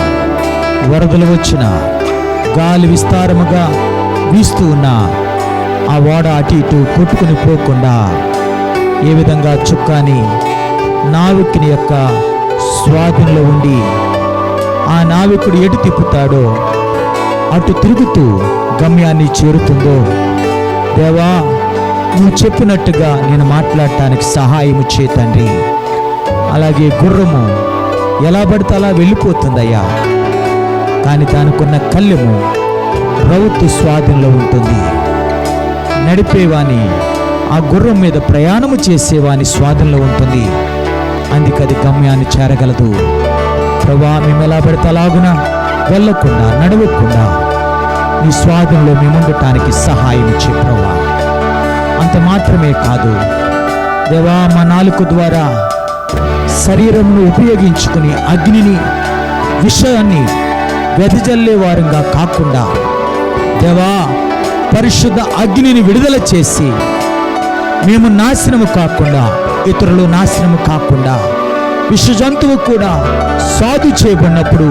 వరదలు వచ్చినా, గాలి విస్తారముగా వీస్తూ ఉన్నా ఆ ఓడ అటు ఇటు కొట్టుకుని పోకుండా ఏ విధంగా చుక్కాని నావికుని యొక్క స్వాధీనంలో ఉండి ఆ నావికుడు ఎటు తిప్పుతాడో అటు తిరుగుతూ గమ్యాన్ని చేరుతుందో, దేవా నువ్వు చెప్పినట్టుగా నేను మాట్లాడటానికి సహాయము చే తండ్రి. అలాగే గుర్రము ఎలా పడితే అలా వెళ్ళిపోతుందయ్యా, కానీ దానికున్న కళ్ళెము రౌతు స్వాధీనంలో ఉంటుంది. నడిపేవాని, ఆ గుర్రం మీద ప్రయాణము చేసేవాని స్వాధీనంలో ఉంటుంది. అందుకది గమ్యాన్ని చేరగలదు. ప్రభా, మేము ఎలా పడితే అలాగున వెళ్ళకుండా, నడవకుండా నీ స్వాధీనంలో మేము ఉండటానికి సహాయం చే ప్రభా. అంత మాత్రమే కాదు దేవా, మా నాలుక ద్వారా శరీరమును ఉపయోగించుకుని అగ్నిని, విషయాన్ని వెదజల్లే వారంగా కాకుండా దేవా పరిశుద్ధ అగ్నిని విడుదల చేసి మేము నాశనము కాకుండా, ఇతరులు నాశనము కాకుండా, విశ్వ జంతువు కూడా సాధు చేయబడినప్పుడు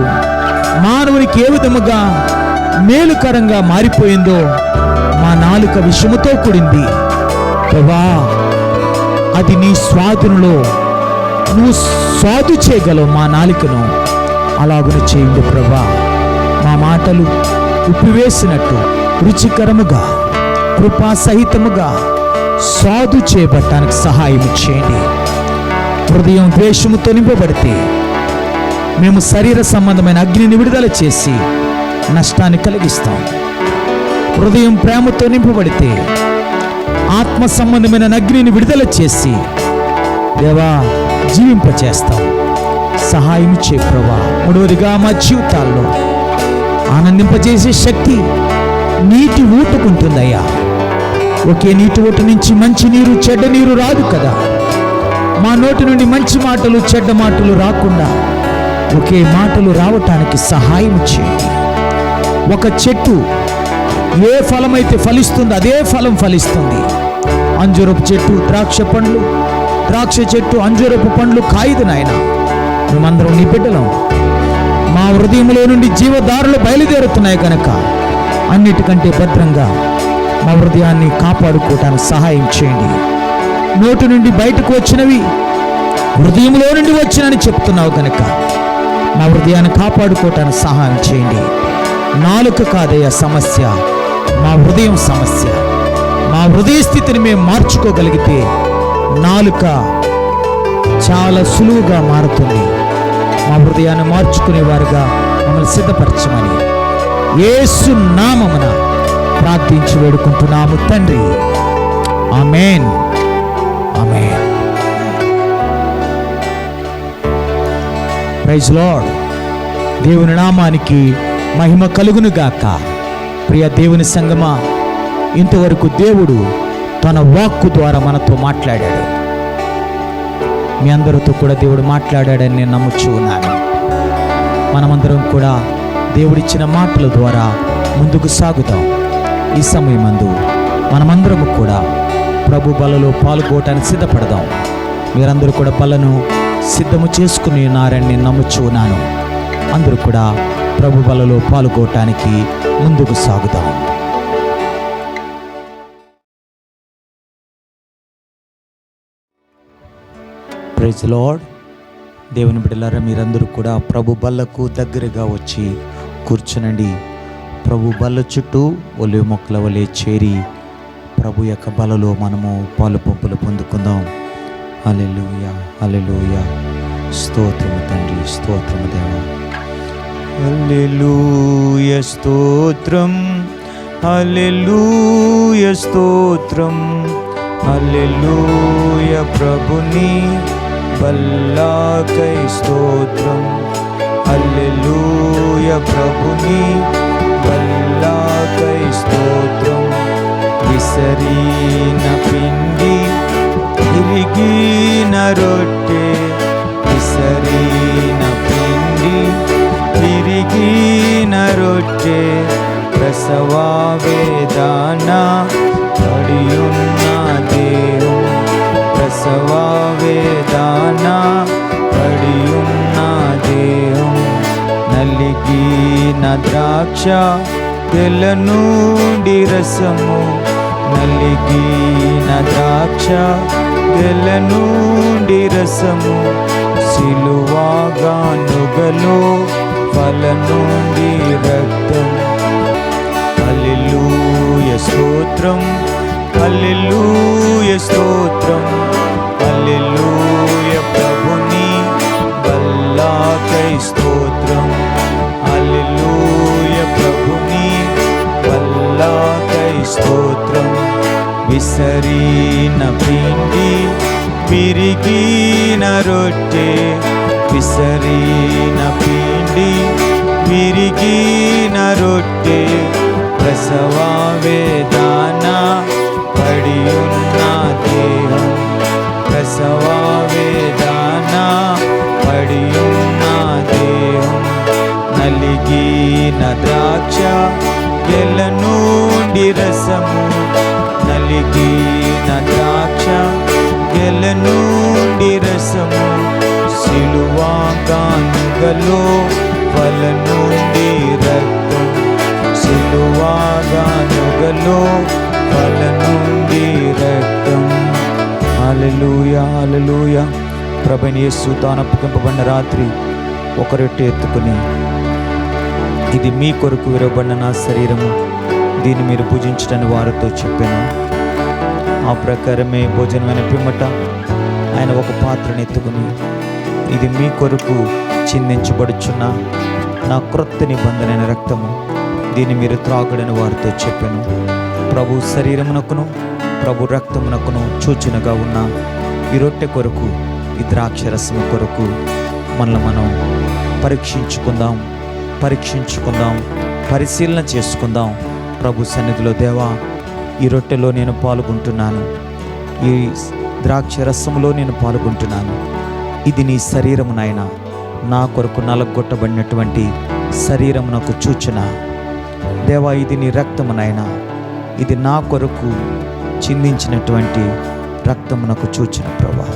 మానవునికి ఏ విధముగా మేలుకరంగా మారిపోయిందో మా నాలుక విషముతో కూడింది. ప్రభా, అది నీ స్వాధీనంలో నువ్వు సాధు చేయగలవు. మా నాలుకను అలాగున చేయండి ప్రభా. మా మాటలు ఉప్పివేసినట్టు రుచికరముగా, కృపాసహితముగా సాధు చేయబడటానికి సహాయం చేయండి. హృదయం ద్వేషముతో నింపబడితే మేము శరీర సంబంధమైన అగ్నిని విడుదల చేసి నష్టాన్ని కలిగిస్తాం. హృదయం ప్రేమతో నింపబడితే ఆత్మ సంబంధమైన అగ్నిని విడుదల చేసి దేవా జీవింపచేస్తాం. సహాయం చే ప్రభా. మూడవదిగా మా జీవితాల్లో ఆనందింపజేసే శక్తి నీటి ఊటుకుంటుందయ్యా. ఒకే నీటి ఊట నుంచి మంచి నీరు, చెడ్డ నీరు రాదు కదా. మా నోటి నుండి మంచి మాటలు, చెడ్డ మాటలు రాకుండా ఒకే మాటలు రావటానికి సహాయం చేయండి. ఒక చెట్టు ఏ ఫలమైతే ఫలిస్తుందో అదే ఫలం ఫలిస్తుంది. అంజూరపు చెట్టు ద్రాక్ష పండ్లు, ద్రాక్ష చెట్టు అంజూరపు పండ్లు కాయదు నాయన. మేమందరం నీ బిడ్డలం. మా హృదయంలో నుండి జీవదారులు బయలుదేరుతున్నాయి కనుక అన్నిటికంటే భద్రంగా మా హృదయాన్ని కాపాడుకోవటానికి సహాయం చేయండి. నోటి నుండి బయటకు వచ్చినవి హృదయంలో నుండి వచ్చినని చెప్తున్నావు కనుక మా హృదయాన్ని కాపాడుకోవటానికి సహాయం చేయండి. నాలుక కాదయ్యా సమస్య, మా హృదయం సమస్య. మా హృదయ స్థితిని మేము మార్చుకోగలిగితే నాలుక చాలా సులువుగా మారుతుంది. మా హృదయాన్ని మార్చుకునేవారుగా మమ్మల్ని సిద్ధపరచమని యేసు నామమున ప్రార్థించి వేడుకుంటున్నాము తండ్రి. ఆమేన్, ఆమేన్. Praise lord. దేవుని నామానికి మహిమ కలుగును గాక. ప్రియ దేవుని సంగమా, ఇంతవరకు దేవుడు తన వాక్కు ద్వారా మనతో మాట్లాడాడు. మీ అందరితో కూడా దేవుడు మాట్లాడాడని నేను నమ్ముచూ ఉన్నాను. మనమందరం కూడా దేవుడిచ్చిన మాటల ద్వారా ముందుకు సాగుతాం. ఈ సమయమందు మనమందరము కూడా ప్రభు బలలో పాల్గొనడానికి సిద్ధపడదాం. మీరందరూ కూడా బలను సిద్ధము చేసుకుని ఉన్నారని నేను నమ్ముచున్నాను. అందరూ కూడా ప్రభు బలలో పాల్గొనడానికి ముందుకు సాగుదాం. Praise lord. దేవుని బిడ్డలారా, మీరందరూ కూడా ప్రభు బల్లకు దగ్గరగా వచ్చి కూర్చునండి. ప్రభు బల్ల చుట్టూ ఒలివ మొక్కల వలె చేరి ప్రభు యొక్క బలలో మనము పాలు పంపులు పొందుకుందాం. హల్లెలూయా, హల్లెలూయా. స్తోత్రము తండ్రి, స్తోత్రము దేవా. హల్లెలూయా, స్తోత్రం. హల్లెలూయా, స్తోత్రం. హల్లెలూయా, ప్రభుని బల్లాకై స్తోత్రం. హల్లెలూయా, ప్రభుని బల్లాకై స్తోత్రం. విసరిన పిండి విరిగిన రొట్టె, విసరిన పిండి విరిగిన రొట్టె, ప్రసవ వేదన పడియున్న దేహం, ప్రసవ వేదన పడియున్న దేహం. నలిగిన ద్రాక్ష గెలనుండి రసము, నలిగిన ద్రాక్ష గెలనుండి రసము. సిలువగా నుగలో ఫల నుండి రక్తం. హల్లెలూయా, స్తోత్రం. హల్లెలూయా, స్తోత్రం. హల్లెలూయా, ప్రభుని బల్లాకై స్తోత్రం. హల్లెలూయా, ప్రభుని బల్లాకై స్తోత్రం. విసరిన పిండి విరిగిన రొట్టె, విసరిన పిండి విరిగిన రొట్టె, ప్రసవ వేదన పడియున్న దేహం, ప్రసవ వేదన పడియున్న దేహం. నలిగిన ద్రాక్ష గెలనుండి రసము, నలిగిన ద్రాక్ష గెలనుండి రసము. సిలువగా నుగలో ఫల నుండి రక్తం, సిలువగా నుగలో ఫల నుండి రక్తం. హల్లెలూయా, హల్లెలూయా. ప్రభువైన యేసు తాను అప్పగింపబడిన రాత్రి ఒక రొట్టె ఎత్తుకుని, ఇది మీ కొరకు విరవబడిన నా శరీరము, దీన్ని మీరు పూజించటని వారితో చెప్పాను. ఆ ప్రకారమే భోజనమైన పిమ్మట ఆయన ఒక పాత్రను ఎత్తుకుని, ఇది మీ కొరకు చిందించబడుచున్న నా క్రొత్త నిబంధనైన రక్తము, దీన్ని మీరు త్రాగుడని వారితో చెప్పాను. ప్రభు శరీరమునకును ప్రభు రక్తమునకును సూచనగా ఉన్న ఈ రొట్టె కొరకు, ఈ ద్రాక్షరసము కొరకు మనల్ని మనం పరీక్షించుకుందాం, పరిశీలన చేసుకుందాం. ప్రభు సన్నిధిలో, దేవా, ఈ రొట్టెలో నేను పాల్గొంటున్నాను, ఈ ద్రాక్ష రసములో నేను పాల్గొంటున్నాను. ఇది నీ శరీరము నాయనా, నా కొరకు నలగొట్టబడినటువంటి శరీరమునకు సూచన. దేవా, ఇది నీ రక్తము నాయనా, ఇది నా కొరకు చిందించినటువంటి రక్తమునకు సూచన. ప్రభా,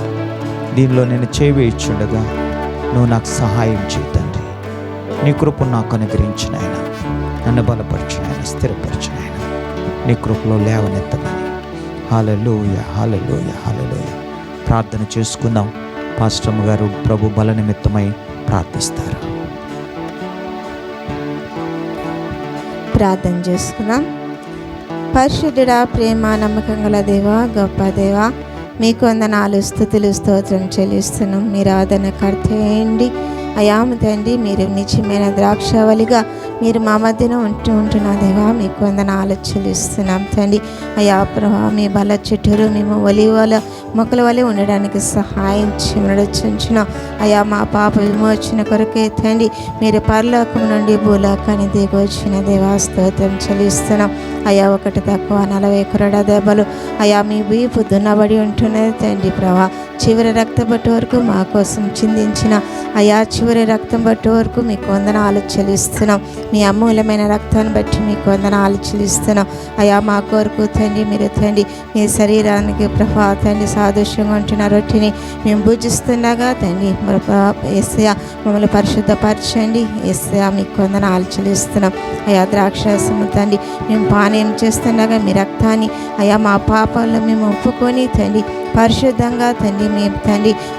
దీనిలో నేను చేవేయిచుండగా నువ్వు నాకు సహాయం చేయి తండ్రి. నీ కృపను నాకు అనుగ్రహించిన ఆయన, నన్ను బలపరిచిన ఆయన, స్థిరపరిచిన ఆయన, నీ కృపలో లేవనెత్తమని. హల్లెలూయా, హల్లెలూయా, హల్లెలూయా. ప్రార్థన చేసుకుందాం. పాస్టర్ గారు ప్రభు బల నిమిత్తమై ప్రార్థిస్తారు. ప్రార్థన చేసుకుందాం. పరిశుద్ధుడా, ప్రేమ, నమ్మకం గల దేవా, గొప్ప దేవా, మీకు వందనాలు, స్తుతులు, స్తోత్రం చెల్లిస్తున్నాం. మీరు ఆదరణకర్త అయ్యండి అయ్యా తండ్రి. మీరు నిజమైన ద్రాక్షవలిగా మీరు మా మధ్యన ఉంటున్న దేవా, మీకు వందనాలు చెల్లిస్తున్నాం తండ్రి. అయ్యా ప్రభా, మీ బల చుట్టూరు మేము ఒలివల మొక్కల వలె ఉండడానికి సహాయం చేయమని అయ్యా, మా పాప విమోచన కొరకే తండ్రి మీరు పరలోకం నుండి భూలోకాన్ని దిగి వచ్చిన దేవా, స్తోత్రం చెల్లిస్తున్నాం. అయ్యా, ఒకటి తక్కువ 40 కొరడా దెబ్బలు అయ్యా మీ వీపు దున్నబడి ఉంటున్నది తండ్రి ప్రభా. చివరి రక్తం బట్టి వరకు మా కోసం చిందించిన అయా చివరి రక్తం బట్టి వరకు మీకు వందనాలు చెల్లిస్తున్నాం. మీ అమూల్యమైన రక్తాన్ని బట్టి మీకు వందనాలు చెల్లిస్తున్నాం. అయా మా కొరకు తండ్రి మీరు తండ్రి మీ శరీరానికి ప్రభా తండ్రి సాదృశ్యంగా ఉంటున్న రొట్టెని మేము పూజిస్తుండగా తండ్రి యేసయ్య మమ్మల్ని పరిశుద్ధపరచండి. యేసయ్య మీకు వందనాలు చెల్లిస్తున్నాం. అయా ద్రాక్షరసము తండ్రి మేము పానీయం చేస్తుండగా మీ రక్తాన్ని అయా మా పాపాల్లో మేము ఒప్పుకొని తండ్రి పరిశుద్ధంగా తండ్రి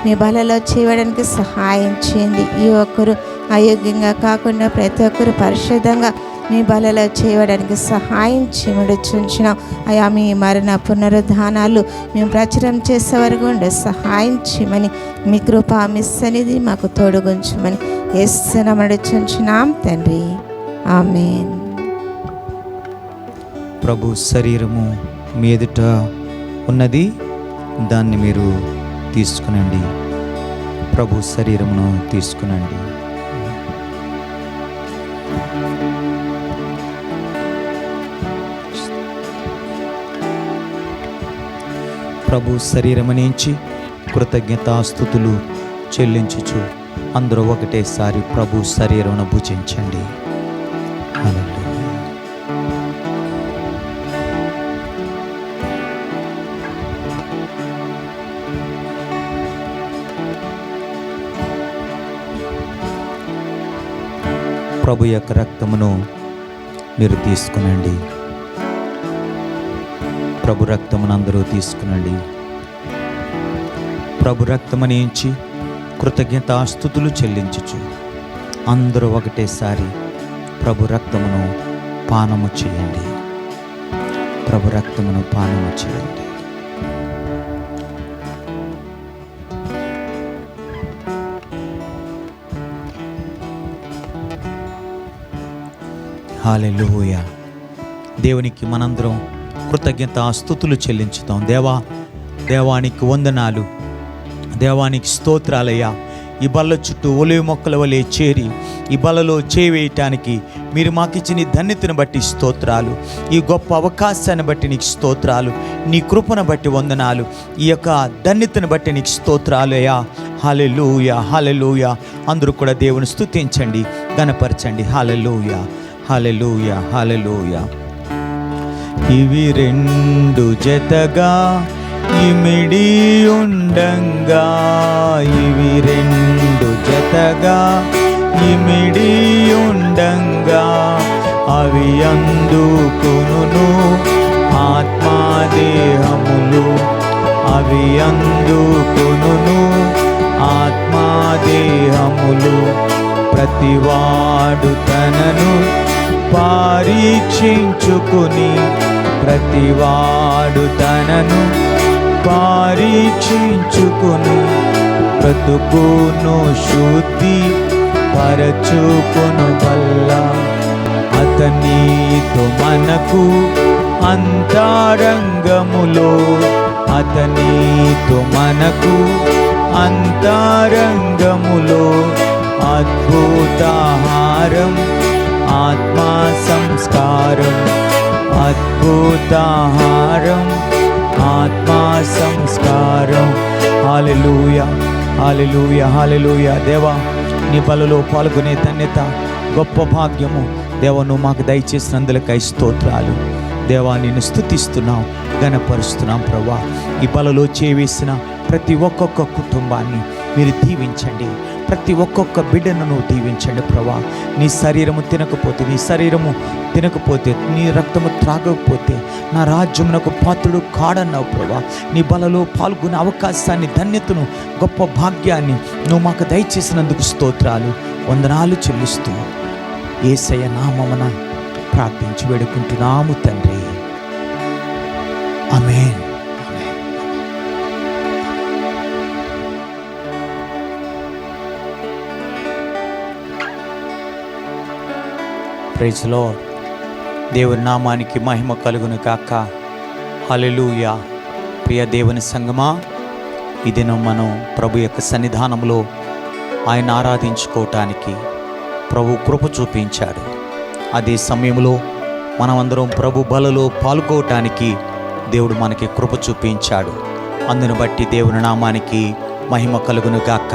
మీ బలలో చేయడానికి సహాయం చేయండి. ఈ ఒక్కరు అయోగ్యంగా కాకుండా ప్రతి ఒక్కరు పరిశుద్ధంగా మీ బలలో చేయడానికి సహాయం చేయమడుచుంచిన అయా మీ మరణ పునరుద్ధానాలు మేము ప్రచురం చేసే వరకు ఉండే సహాయం చేయమని మీ కృప మీ సన్నిధి మాకు తోడుగుంచమని యేసునామమున తండ్రి ఆమేన్. ప్రభు శరీరము మీ ఎదుట ఉన్నది, దాన్ని మీరు తీసుకునండి. ప్రభు శరీరమును తీసుకునండి. ప్రభు శరీరము నుంచి కృతజ్ఞతాస్తుతులు చెల్లించుచు అందరూ ఒకటేసారి ప్రభు శరీరమును భుజించండి. హల్లెలూయా. ప్రభు యొక్క రక్తమును మీరు తీసుకునండి. ప్రభు రక్తమును అందరూ తీసుకునండి. ప్రభు రక్తము నుంచి కృతజ్ఞతాస్తుతులు చెల్లించుచు అందరూ ఒకటేసారి ప్రభు రక్తమును పానము చేయండి. ప్రభు రక్తమును పానము చేయండి. హల్లెలూయా. దేవునికి మనందరం కృతజ్ఞతాస్తుతులు చెల్లించుతాం. దేవానికి వందనాలు, దేవానికి స్తోత్రాలయ్యా. ఈ బల్ల చుట్టూ ఒలివ మొక్కల వలె చేరి ఈ బలలో చేయవేయటానికి మీరు మాకిచ్చిన ధన్యతను బట్టి స్తోత్రాలు. ఈ గొప్ప అవకాశాన్ని బట్టి నీకు స్తోత్రాలు. నీ కృపను బట్టి వందనాలు. ఈ యొక్క ధన్యతను బట్టి నీకు స్తోత్రాలు అయ్యా. హల్లెలూయా, హల్లెలూయా. అందరూ కూడా దేవుని స్తుతించండి, గణపరచండి. హల్లెలూయా, హల్లెలూయా, హల్లెలూయా. ఇవి రెండు జతగా ఇమిడి ఉండంగా, ఇవి రెండు జతగా ఇమిడి ఉండంగా, అవి అందుకొనును ఆత్మాదేహములు, అవి అందుకొనును ఆత్మాదేహములు. ప్రతివాడు తనను పరీక్షించుకుని, ప్రతివాడు తనను పరీక్షించుకుని, బ్రతుకును శుద్ధి పరచుకొను వల్ల, అతనితో మనకు అంతరంగములో, అతనితో మనకు అంతరంగములో అద్భుతాహారం ఆత్మా సంస్కారం, అద్భుతాహారం ఆత్మా సంస్కారం. హల్లెలూయా, హల్లెలూయా, హల్లెలూయా. దేవా నీ బలలో పాల్గొనే ధన్యత గొప్ప భాగ్యము దేవా నువ్వు మాకు దయచేసినందులకై స్తోత్రాలు. దేవా నిన్ను స్తుతిస్తున్నాం, ఘనపరుస్తున్నాం. ప్రభా ఈ బలలో చేవేసిన ప్రతి ఒక్కొక్క కుటుంబాన్ని మీరు దీవించండి. ప్రతి ఒక్కొక్క బిడ్డను నువ్వు దీవించండి ప్రభా. నీ శరీరము తినకపోతే నీ రక్తము త్రాగకపోతే నా రాజ్యమునకు పాత్రుడు కాడన్నావు ప్రభా. నీ బలలో పాల్గొనే అవకాశాన్ని, ధన్యతను, గొప్ప భాగ్యాన్ని నువ్వు మాకు దయచేసినందుకు స్తోత్రాలు, వందనాలు చెల్లిస్తూ యేసయ్య నామమున ప్రార్థించి వేడుకుంటున్నాము తండ్రి. ఆమేన్. Praise lord. దేవుని నామానికి మహిమ కలుగును గాక. హల్లెలూయా. ప్రియ దేవుని సంగమా, ఈ దినం మనం ప్రభు యొక్క సన్నిధానంలో ఆయన ఆరాధించుకోవటానికి ప్రభు కృప చూపించాడు. అదే సమయంలో మనమందరం ప్రభు బలలో పాల్గొనటానికి దేవుడు మనకి కృప చూపించాడు. అందును బట్టి దేవుని నామానికి మహిమ కలుగును గాక.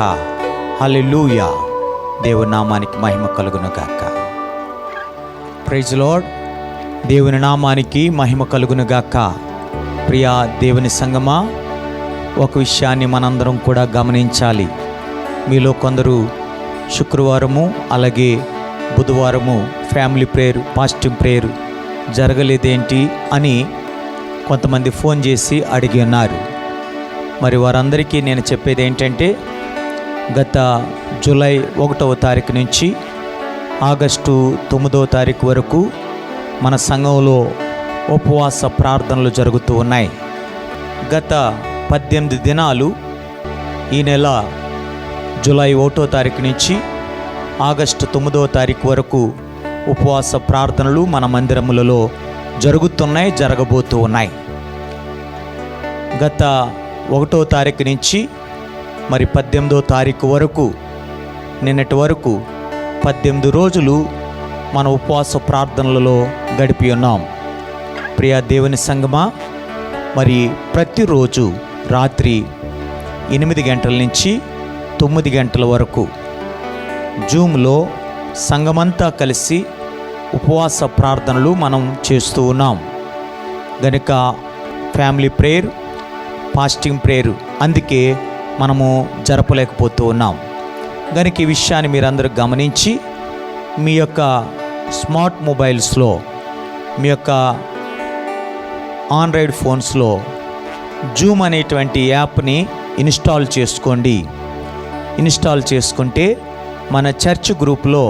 హల్లెలూయా. దేవుని నామానికి మహిమ కలుగును గాక. Praise lord. దేవుని నామానికి మహిమ కలుగును గాక. ప్రియా దేవుని సంగమా, ఒక విషయాన్ని మనందరం కూడా గమనించాలి. మీలో కొందరు శుక్రవారము అలాగే బుధవారము ఫ్యామిలీ ప్రేయర్, ఫాస్టింగ్ ప్రేయర్ జరగలేదేంటి అని కొంతమంది ఫోన్ చేసి అడిగి ఉన్నారు. మరి వారందరికీ నేను చెప్పేది ఏంటంటే, గత జూలై 1వ తారీఖు నుంచి ఆగస్టు 9వ తారీఖు వరకు మన సంఘంలో ఉపవాస ప్రార్థనలు జరుగుతూ ఉన్నాయి. గత 18 దినాలు ఈ నెల జూలై 1వ తారీఖు నుంచి ఆగస్టు 9వ తారీఖు వరకు ఉపవాస ప్రార్థనలు మన మందిరములలో జరుగుతున్నాయి, జరగబోతూ ఉన్నాయి. గత 1వ తారీఖు నుంచి మరి 18వ తారీఖు వరకు, నిన్నటి వరకు 18 రోజులు మన ఉపవాస ప్రార్థనలలో గడిపి ఉన్నాం. ప్రియా దేవుని సంగమా, మరి ప్రతిరోజు రాత్రి 8 గంటల నుంచి 9 గంటల వరకు జూమ్లో సంఘమంతా కలిసి ఉపవాస ప్రార్థనలు మనం చేస్తూ ఉన్నాం. గనుక ఫ్యామిలీ ప్రేయర్, ఫాస్టింగ్ ప్రేయర్ అందుకే మనము జరపలేకపోతూ ఉన్నాం. గనుక ఈ విషయాన్ని మీరందరూ గమనించి మీ యొక్క స్మార్ట్ మొబైల్స్లో, మీ యొక్క ఆండ్రాయిడ్ ఫోన్స్లో జూమ్ అనేటువంటి యాప్ని ఇన్స్టాల్ చేసుకోండి. ఇన్స్టాల్ చేసుకుంటే మన చర్చ్ గ్రూప్లో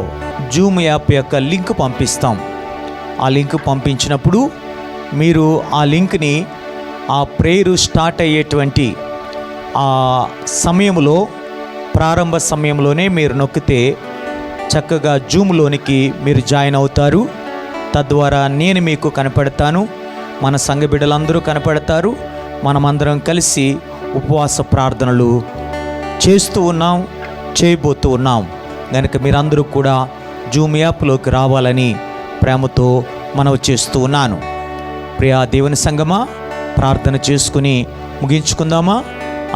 జూమ్ యాప్ యొక్క లింక్ పంపిస్తాం. ఆ లింక్ పంపించినప్పుడు మీరు ఆ లింక్ని ఆ ప్రేయర్ స్టార్ట్ అయ్యేటువంటి ఆ సమయంలో, ప్రారంభ సమయంలోనే మీరు నొక్కితే చక్కగా జూమ్లోనికి మీరు జాయిన్ అవుతారు. తద్వారా నేను మీకు కనపడతాను, మన సంఘ బిడ్డలందరూ కనపడతారు. మనమందరం కలిసి ఉపవాస ప్రార్థనలు చేస్తూ ఉన్నాం, చేయబోతూ ఉన్నాం. కనుక మీరందరూ కూడా జూమ్ యాప్లోకి రావాలని ప్రేమతో మనవి చేస్తూ ఉన్నాను. ప్రియా దేవుని సంగమా, ప్రార్థన చేసుకుని ముగించుకుందామా?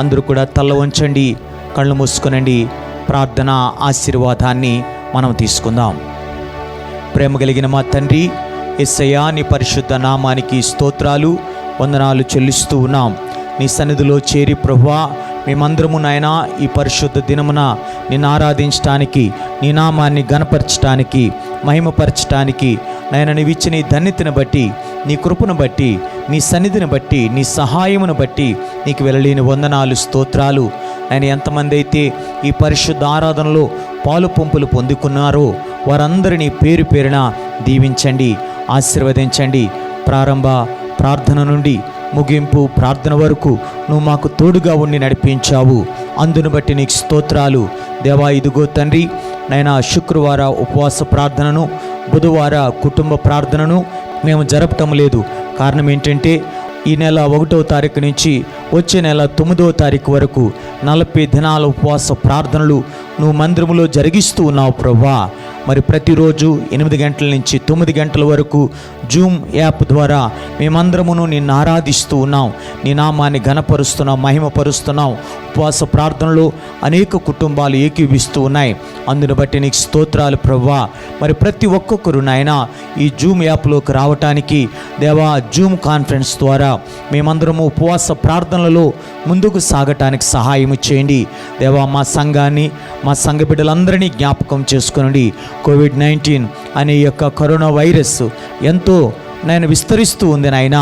అందరూ కూడా తల్ల వంచండి, కళ్ళు మూసుకునండి. ప్రార్థన ఆశీర్వాదాన్ని మనం తీసుకుందాం. ప్రేమ కలిగిన మా తండ్రి యేసయ్యా, నీ పరిశుద్ధ నామానికి స్తోత్రాలు, వందనాలు చెల్లిస్తూ ఉన్నాం. నీ సన్నిధిలో చేరి ప్రభువా, మేమందరము నాయనా ఈ పరిశుద్ధ దినమున నిన్ను ఆరాధించటానికి, నీ నామాన్ని గణపరచటానికి, మహిమపరచటానికి నాయన నీవు ఇచ్చిన నీ ధన్యతను బట్టి, నీ కృపను బట్టి, నీ సన్నిధిని బట్టి, నీ సహాయమును బట్టి నీకు వెళ్ళలేని వందనాలు, స్తోత్రాలు. ఆయన ఎంతమంది అయితే ఈ పరిశుద్ధ ఆరాధనలో పాలు పంపులు పొందుకున్నారో వారందరినీ పేరు పేరున దీవించండి, ఆశీర్వదించండి. ప్రారంభ ప్రార్థన నుండి ముగింపు ప్రార్థన వరకు నువ్వు మాకు తోడుగా ఉండి నడిపించావు. అందును బట్టి నీకు స్తోత్రాలు దేవా. ఇదిగో తండ్రి నైనా శుక్రవార ఉపవాస ప్రార్థనను, బుధవార కుటుంబ ప్రార్థనను మేము జరపటం లేదు. కారణం ఏంటంటే ఈ నెల 1వ తారీఖు నుంచి వచ్చే నెల 9వ తారీఖు వరకు 40 దినాల ఉపవాస ప్రార్థనలు నువ్వు మందిరంలో జరిగిస్తూ ఉన్నావు ప్రభువా. మరి ప్రతిరోజు 8 గంటల నుంచి 9 గంటల వరకు జూమ్ యాప్ ద్వారా మేమందరమును నిన్ను ఆరాధిస్తూ ఉన్నాం, నీ నామాన్ని ఘనపరుస్తున్నాం, మహిమపరుస్తున్నాం. ఉపవాస ప్రార్థనలో అనేక కుటుంబాలు ఏకీవిస్తూ ఉన్నాయి. అందును బట్టి నీకు స్తోత్రాలు ప్రభువా. మరి ప్రతి ఒక్కొక్కరు నాయనా ఈ జూమ్ యాప్లోకి రావటానికి దేవా, జూమ్ కాన్ఫరెన్స్ ద్వారా మేమందరము ఉపవాస ప్రార్థనలలో ముందుకు సాగటానికి సహాయం చేయండి దేవా. మా సంఘాన్ని, మా సంఘ బిడ్డలందరినీ జ్ఞాపకం చేసుకునండి. కోవిడ్-19 అనే యొక్క కరోనా వైరస్ ఎంతో నాయన విస్తరిస్తూ ఉంది నాయన.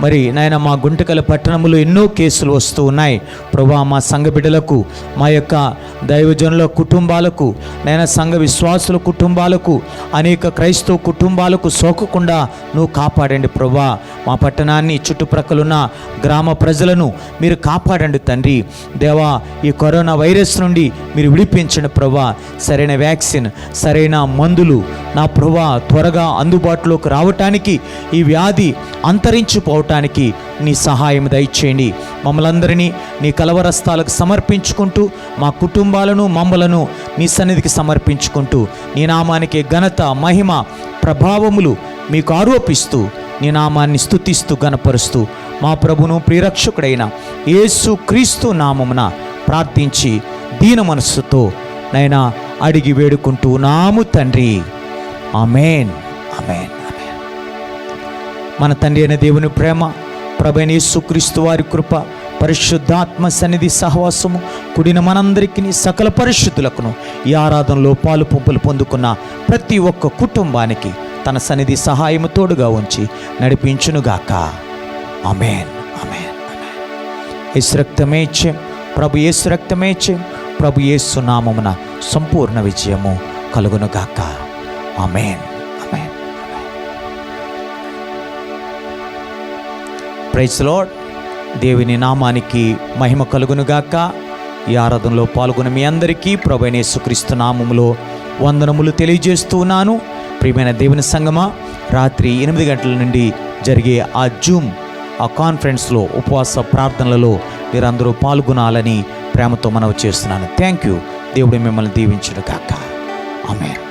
మరి నాయన మా గుంటకల పట్టణంలో ఎన్నో కేసులు వస్తూ ఉన్నాయి ప్రభువా. మా సంఘ బిడ్డలకు, మా యొక్క దైవజనుల కుటుంబాలకు, నాయన సంఘ విశ్వాసుల కుటుంబాలకు, అనేక క్రైస్తవ కుటుంబాలకు సోకకుండా నువ్వు కాపాడండి ప్రభువా. మా పట్టణాన్ని, చుట్టుప్రక్కలున్న గ్రామ ప్రజలను మీరు కాపాడండి తండ్రి దేవా. ఈ కరోనా వైరస్ నుండి మీరు విడిపించండి ప్రభువా. సరైన వ్యాక్సిన్, సరైన మందులు నా ప్రభువా త్వరగా అందుబాటులోకి రావటానికి, ఈ వ్యాధి అంతరించిపోవటానికి నీ సహాయం దయచేయండి. మమ్మలందరినీ నీ కలవరస్తాలకు సమర్పించుకుంటూ, మా కుటుంబాలను, మమ్మలను నీ సన్నిధికి సమర్పించుకుంటూ, నీ నామానికి ఘనత, మహిమ, ప్రభావములు మీకు ఆరోపిస్తూ, నీ నామాన్ని స్తుతిస్తూ, గణపరుస్తూ మా ప్రభును ప్రియరక్షకుడైన యేసు క్రీస్తు నామమున ప్రార్థించి దీన మనస్సుతో నైనా అడిగి వేడుకుంటున్నాము తండ్రి. ఆమేన్, ఆమేన్, ఆమేన్. మన తండ్రి అయిన దేవుని ప్రేమ, ప్రభువైన యేసుక్రీస్తు వారి కృప, పరిశుద్ధాత్మ సన్నిధి సహవాసము కూడిన మనందరికీ సకల పరిశుద్ధులకును ఈ ఆరాధనలో పాలు పంపులు పొందుకున్న ప్రతి ఒక్క కుటుంబానికి తన సన్నిధి సహాయము తోడుగా ఉంచి నడిపించునుగాక. ఆమేన్, ఆమేన్, ఆమేన్. యేసు రక్తమే ఇచ్చాం, ప్రభు యేసు రక్తమే ఇచ్చాం, ప్రభు యేసు నామమున సంపూర్ణ విజయము కలుగునుగాక. ఆమేన్, ఆమేన్, ఆమేన్. Praise lord. దేవుని నామానికి మహిమ కలుగునుగాక. ఈ ఆరాధనలో పాల్గొన్న మీ అందరికీ ప్రభువైన యేసుక్రీస్తు నామములో వందనములు తెలియజేస్తూ ఉన్నాను. ప్రియమైన దేవుని సంగమా, రాత్రి 8 గంటల నుండి జరిగే ఆ జూమ్ కాన్ఫరెన్స్లో ఉపవాస ప్రార్థనలలో మీరందరూ పాల్గొనాలని ప్రేమతో మనవి చేస్తున్నాను. Thank you. దేవుడు మిమ్మల్ని దీవించునుగాక. ఆమేన్.